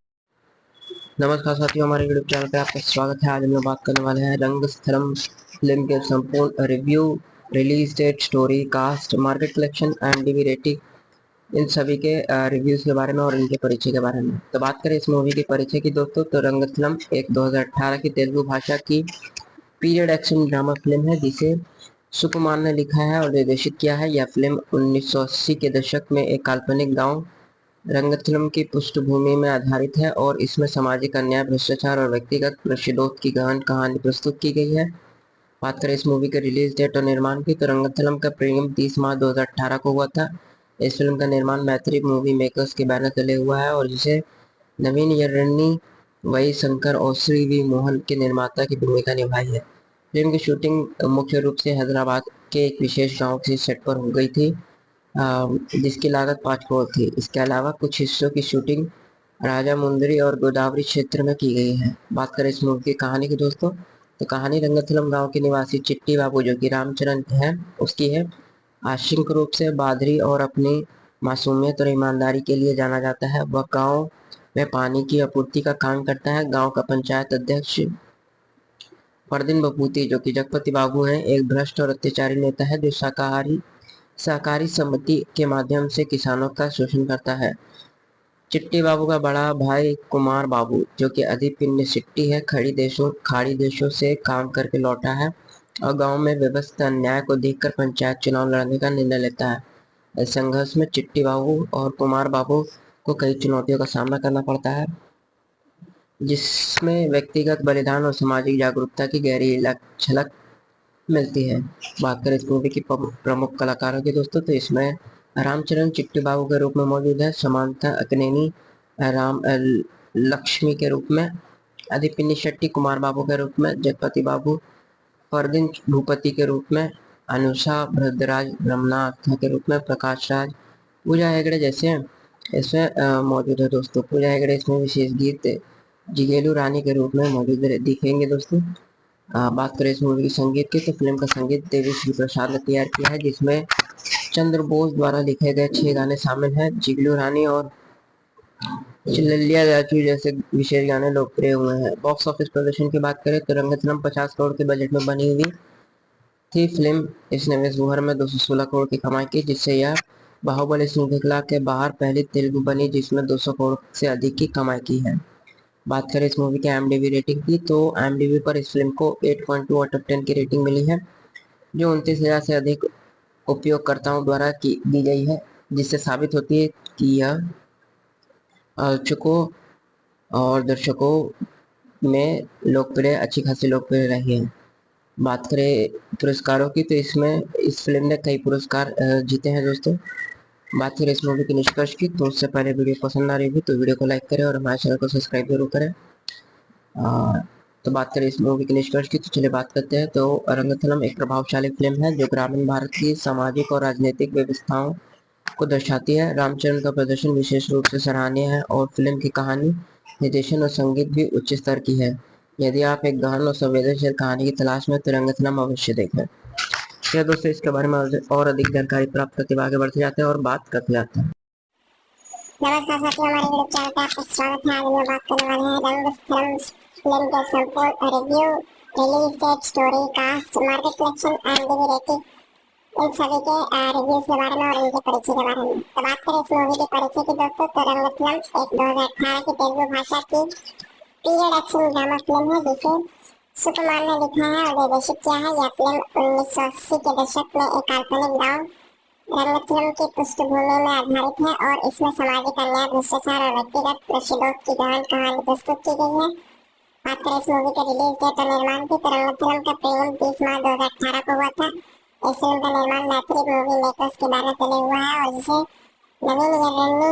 नमस्कार साथियों, हमारे यूट्यूब चैनल पे आपका स्वागत है। आज हम लोग बात करने वाले हैं रंगस्थलम फिल्म के संपूर्ण review, release date, story, cast, market collection, IMDb rating, इन सभी के रिव्यूज के बारे में और इनके परिचय के बारे में। तो बात करें इस मूवी के परिचय की दोस्तों, तो रंगस्थलम एक 2018 की तेलुगु भाषा की पीरियड एक्शन ड्रामा फिल्म है जिसे सुकुमार ने लिखा है और निर्देशित किया है। यह फिल्म 1980 के दशक में एक काल्पनिक गांव रंगस्थलम की पृष्ठभूमि में आधारित है और इसमें सामाजिक अन्याय, भ्रष्टाचार और व्यक्तिगत प्रतिशोध की गहन कहानी प्रस्तुत की गई है। बात करें इस मूवी के रिलीज डेट और निर्माण की, तो रंगस्थलम का प्रीमियम 30 मार्च 2018 को हुआ था। इस फिल्म का निर्माण मैत्री मूवी मेकर्स के बैनर तले हुआ है और जिसे नवीन यर्नी, वही शंकर और श्री वी मोहन के निर्माता की भूमिका निभाई है। फिल्म की शूटिंग मुख्य रूप से हैदराबाद के एक विशेष गांव के सेट पर हो गई थी, जिसकी लागत 5 करोड़ थी। इसके अलावा कुछ हिस्सों की शूटिंग राजा मुंदरी और गोदावरी क्षेत्र में की गई है। बात करें इस मूवी की कहानी की दोस्तों, तो कहानी रंगस्थलम गांव के निवासी चिट्टी बाबू, जो कि रामचरण है, उसकी है। आंशिक रूप से बादरी और अपनी मासूमियत और ईमानदारी के लिए जाना जाता है। वह गांव में पानी की आपूर्ति का काम करता है। गांव का पंचायत अध्यक्ष परदीन बपूती, जो कि जगपति बाबू हैं, एक भ्रष्ट और अत्याचारी नेता है जो सहकारी समिति के माध्यम से किसानों का शोषण करता है। चिट्टी बाबू का बड़ा भाई कुमार बाबू, जो कि अधिक पिंड सिट्टी है, खाड़ी देशों से काम करके लौटा है और गांव में व्यवस्था अन्याय को देखकर पंचायत चुनाव लड़ने का निर्णय लेता है। इस संघर्ष में चिट्टी बाबू और कुमार बाबू को कई चुनौतियों का सामना करना पड़ता है, जिसमें व्यक्तिगत बलिदान और सामाजिक जागरूकता की गहरी झलक मिलती है। बात करें इस मूवी की प्रमुख कलाकारों की दोस्तों, तो इसमें रामचरण चिट्टी बाबू के रूप में मौजूद है, समांथा अकनेनी राम लक्ष्मी के रूप में, आदिपिनी शेट्टी कुमार बाबू के रूप में, जगपति बाबू परदीन भूपति के रूप में, अनुषा भद्रराज ब्रह्मनाथ के रूप में, प्रकाश राज, पूजा हेगड़े जैसे इसमें मौजूद है दोस्तों। पूजा हेगड़े इसमें विशेष गीत जिगेलू रानी के रूप में मौजूद दिखेंगे दोस्तों। बात करें इस मूवी की संगीत की, तो फिल्म का संगीत देवी श्री प्रसाद ने तैयार किया है, जिसमें चंद्र बोस द्वारा लिखे गए 6 गाने शामिल हैं। जिगलू रानी और चिल्लिया राजू जैसे विशेष गाने लोकप्रिय हुए हैं। बॉक्स ऑफिस प्रदर्शन की बात करें तो रंगतरम 50 करोड़ के बजट में बनी हुई थी फिल्म। इसने विश्व भर में 216 करोड़ की कमाई की, जिससे यह बाहुबली श्रृंखला के बाहर पहली तेलुगु बनी जिसमें 200 करोड़ से अधिक की कमाई की है। बात करें इस मूवी के IMDb रेटिंग की, तो IMDb पर इस फिल्म को 8.2 आउट ऑफ 10 की रेटिंग मिली है, जो 29,000 से अधिक उपयोगकर्ताओं द्वारा दी गई है, जिससे साबित होती है कि यह आलोचकों और दर्शकों में अच्छी खासी लोकप्रिय रही है। बात करें पुरस्कारों की, तो इसमें इस फिल्म ने कई पुरस्कार जीते हैं दोस्तों। बात करें इस मूवी के निष्कर्ष की, तो उससे पहले वीडियो पसंद आ रही होगी तो वीडियो को लाइक करें और हमारे चैनल को सब्सक्राइब जरूर करें। तो बात करें इस मूवी के निष्कर्ष की, तो चलिए बात करते हैं। तो रंगस्थलम एक प्रभावशाली फिल्म है जो ग्रामीण भारत की सामाजिक और राजनीतिक व्यवस्थाओं को दर्शाती है। रामचरण का प्रदर्शन विशेष रूप से सराहनीय है और फिल्म की कहानी, निर्देशन और संगीत भी उच्च स्तर की है। यदि आप एक गहन और संवेदनशील कहानी की तलाश में तो रंगस्थलम अवश्य देखें। क्या दोस्तों, इसके बारे में और अधिक जानकारी प्राप्त करते हुए आगे बढ़ते जाते हैं और बात करते जाते हैं। नमस्कार साथियों, हमारे यूट्यूब चैनल पे आपका स्वागत है। आज हम बात करने वाले हैं रंगस्थलम फिल्म के संपूर्ण review, release date, story, cast, market collection and DV rating, इन सभी के रिव्यूज के बारे में और इनके परिचय के बारे में। तो बात करें इस मूवी के परिचय की दोस्तों, तो रंगस्थलम एक 2018 की तेलुगु भाषा की पीरियड एक्शन ड्रामा फिल्म है, जिसे सुकुमार ने लिखा है और निर्देशित किया है। यह फिल्म 1980 के दशक में एक काल्पनिक गाँव रंगस्थलम की पृष्ठभूमि में आधारित है और इसमें सामाजिक अन्याय, भ्रष्टाचार और व्यक्तिगत प्रतिशोध की गहन कहानी प्रस्तुत की गई है। बात करें इस मूवी के रिलीज डेट और निर्माण की, तो रंगस्थलम का प्रीमियम 30 मार्च 2018 को हुआ था। इस फिल्म का निर्माण मैत्री मूवी मेकर्स के बैनर तले हुआ है और जिसे नवीन यन्नी,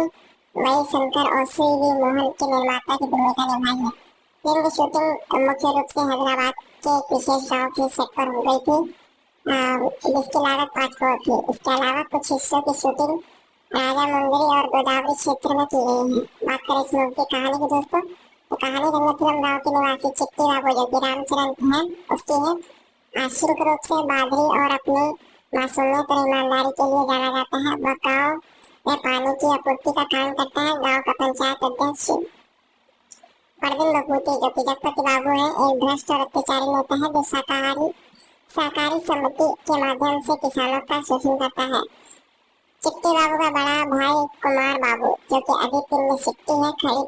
वाई शंकर और श्री वी मोहन के निर्माता की भूमिका निभाई है। फिल्म की शूटिंग मुख्य रूप से हैदराबाद के एक विशेष गाँव के सेट पर हो गई थी, जिसकी लागत 5 करोड़ थी। इसके अलावा कुछ हिस्सों की शूटिंग राजा मुंदरी और गोदावरी क्षेत्र में की गई है। बात करें इस मूवी की कहानी की दोस्तों, तो कहानी रंगस्थलम गाँव के निवासी चिट्टी बाबू, जो कि रामचरण है, उसकी है। आंशिक रूप से बादरी और अपनी मासूमियत और ईमानदारी के लिए जाना जाता है। वह गाँव में पानी की आपूर्ति का काम करता है। गाँव का पंचायत अध्यक्ष परदीन बपूती, जो कि जगपति बाबू है, एक भ्रष्ट और अत्याचारी नेता है जो सहकारी समिति के माध्यम से किसानों का शोषण करता है। चिट्टी बाबू का बड़ा भाई कुमार बाबू, जो कि अधिक पिंड सिट्टी है, खाड़ी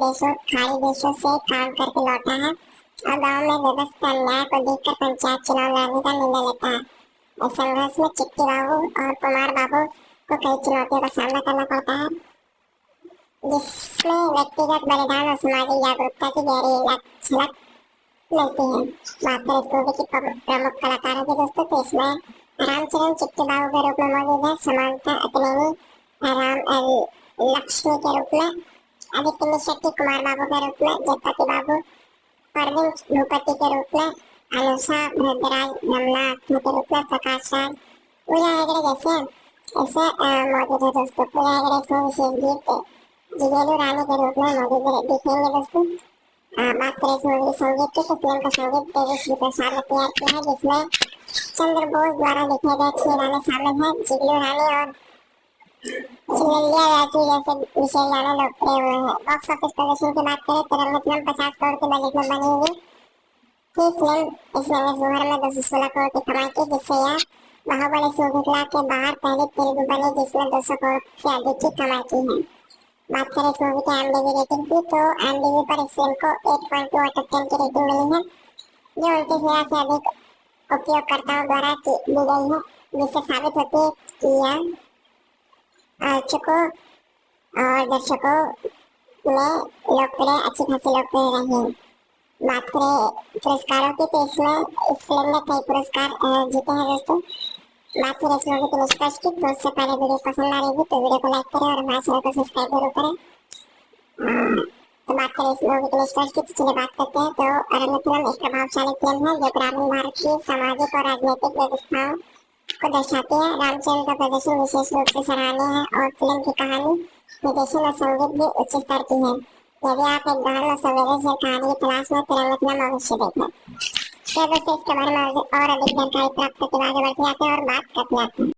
देशों से काम करके लौटा है और गांव में व्यवस्था अन्याय को देखकर पंचायत चुनाव लड़ने का निर्णय लेता है। इस संघर्ष में चिट्टी बाबू और कुमार बाबू को कई चुनौतियों का सामना करना पड़ता है, जिसमें व्यक्तिगत बलिदान और सामाजिक जागरूकता की गहरी झलक मिलती है। बात करें इस मूवी की प्रमुख कलाकारों की दोस्तों, तो इसमें रामचरण चिट्टी बाबू के रूप में मौजूद है, समांथा अकनेनी राम लक्ष्मी के रूप में, आदिपिनी शेट्टी कुमार बाबू के रूप में, जगपति बाबू परदीन भूपति के रूप में, अनुषा भद्रराज ब्रह्मनाथ के रूप में, प्रकाश राज, पूजा हेगड़े जैसे ऐसे मौजूद है दोस्तों। पूजा हेगड़े इसमें विशेष गीत जिगेलू रानी के रूप में मौजूद दिखेंगे दोस्तों। बात करें इस मूवी संगीत की, तो फिल्म का संगीत देवी श्री प्रसाद ने तैयार किया है, जिसमें चंद्र बोस द्वारा लिखे गए 6 गाने शामिल हैं। जिगलू रानी और चिलैया राजू जैसे विशेष गाने लोकप्रिय हुए हैं। बॉक्स ऑफिस प्रदर्शन की बात करें तो रंगतरंग 50 करोड़ के बजट में बनी हुई थी फिल्म। इसने विश्व भर में 216 करोड़ की कमाई की, जिससे यह बाहुबली श्रृंखला के बाद पहली तेलुगु बनी जिसने 200 करोड़ से अधिक की कमाई की है। बात करें इस मूवी की IMDb रेटिंग की तो IMDb पर इस फिल्म को 8.2 आउट ऑफ 10 की रेटिंग मिली है, जो 29,000 से अधिक उपयोगकर्ताओं द्वारा दी गई है, जिससे साबित होती है कि यह आलोचकों और दर्शकों में लोकप्रिय अच्छी खासी लोकप्रिय रही है। बात करें पुरस्कारों की तो इसमें इस फिल्म ने कई पुरस्कार जीते हैं दोस्तों। बात करें इस मूवी के निष्कर्ष की तो उससे पहले वीडियो पसंद आ रही हो तो वीडियो को लाइक करें और हमारे चैनल को सब्सक्राइब जरूर करें। तो बात करें इस मूवी के निष्कर्ष की तो चलिए बात करते हैं। तो रंगतरंग एक प्रभावशाली फिल्म है जो ग्रामीण भारत की सामाजिक और राजनीतिक व्यवस्थाओं को दर्शाती है। रामचरण का प्रदर्शन विशेष रूप से सराहनीय है और फिल्म की कहानी, निर्देशन और संगीत भी उच्च स्तर की है। यदि आप एक गहन और संवेदनशील कहानी की तलाश में तो रंगतरंग अवश्य देखें। तो दोस्तों इसके बारे में और अधिक जानकारी प्राप्त करने के बाद बढ़ते जाते हैं और बात करते हैं।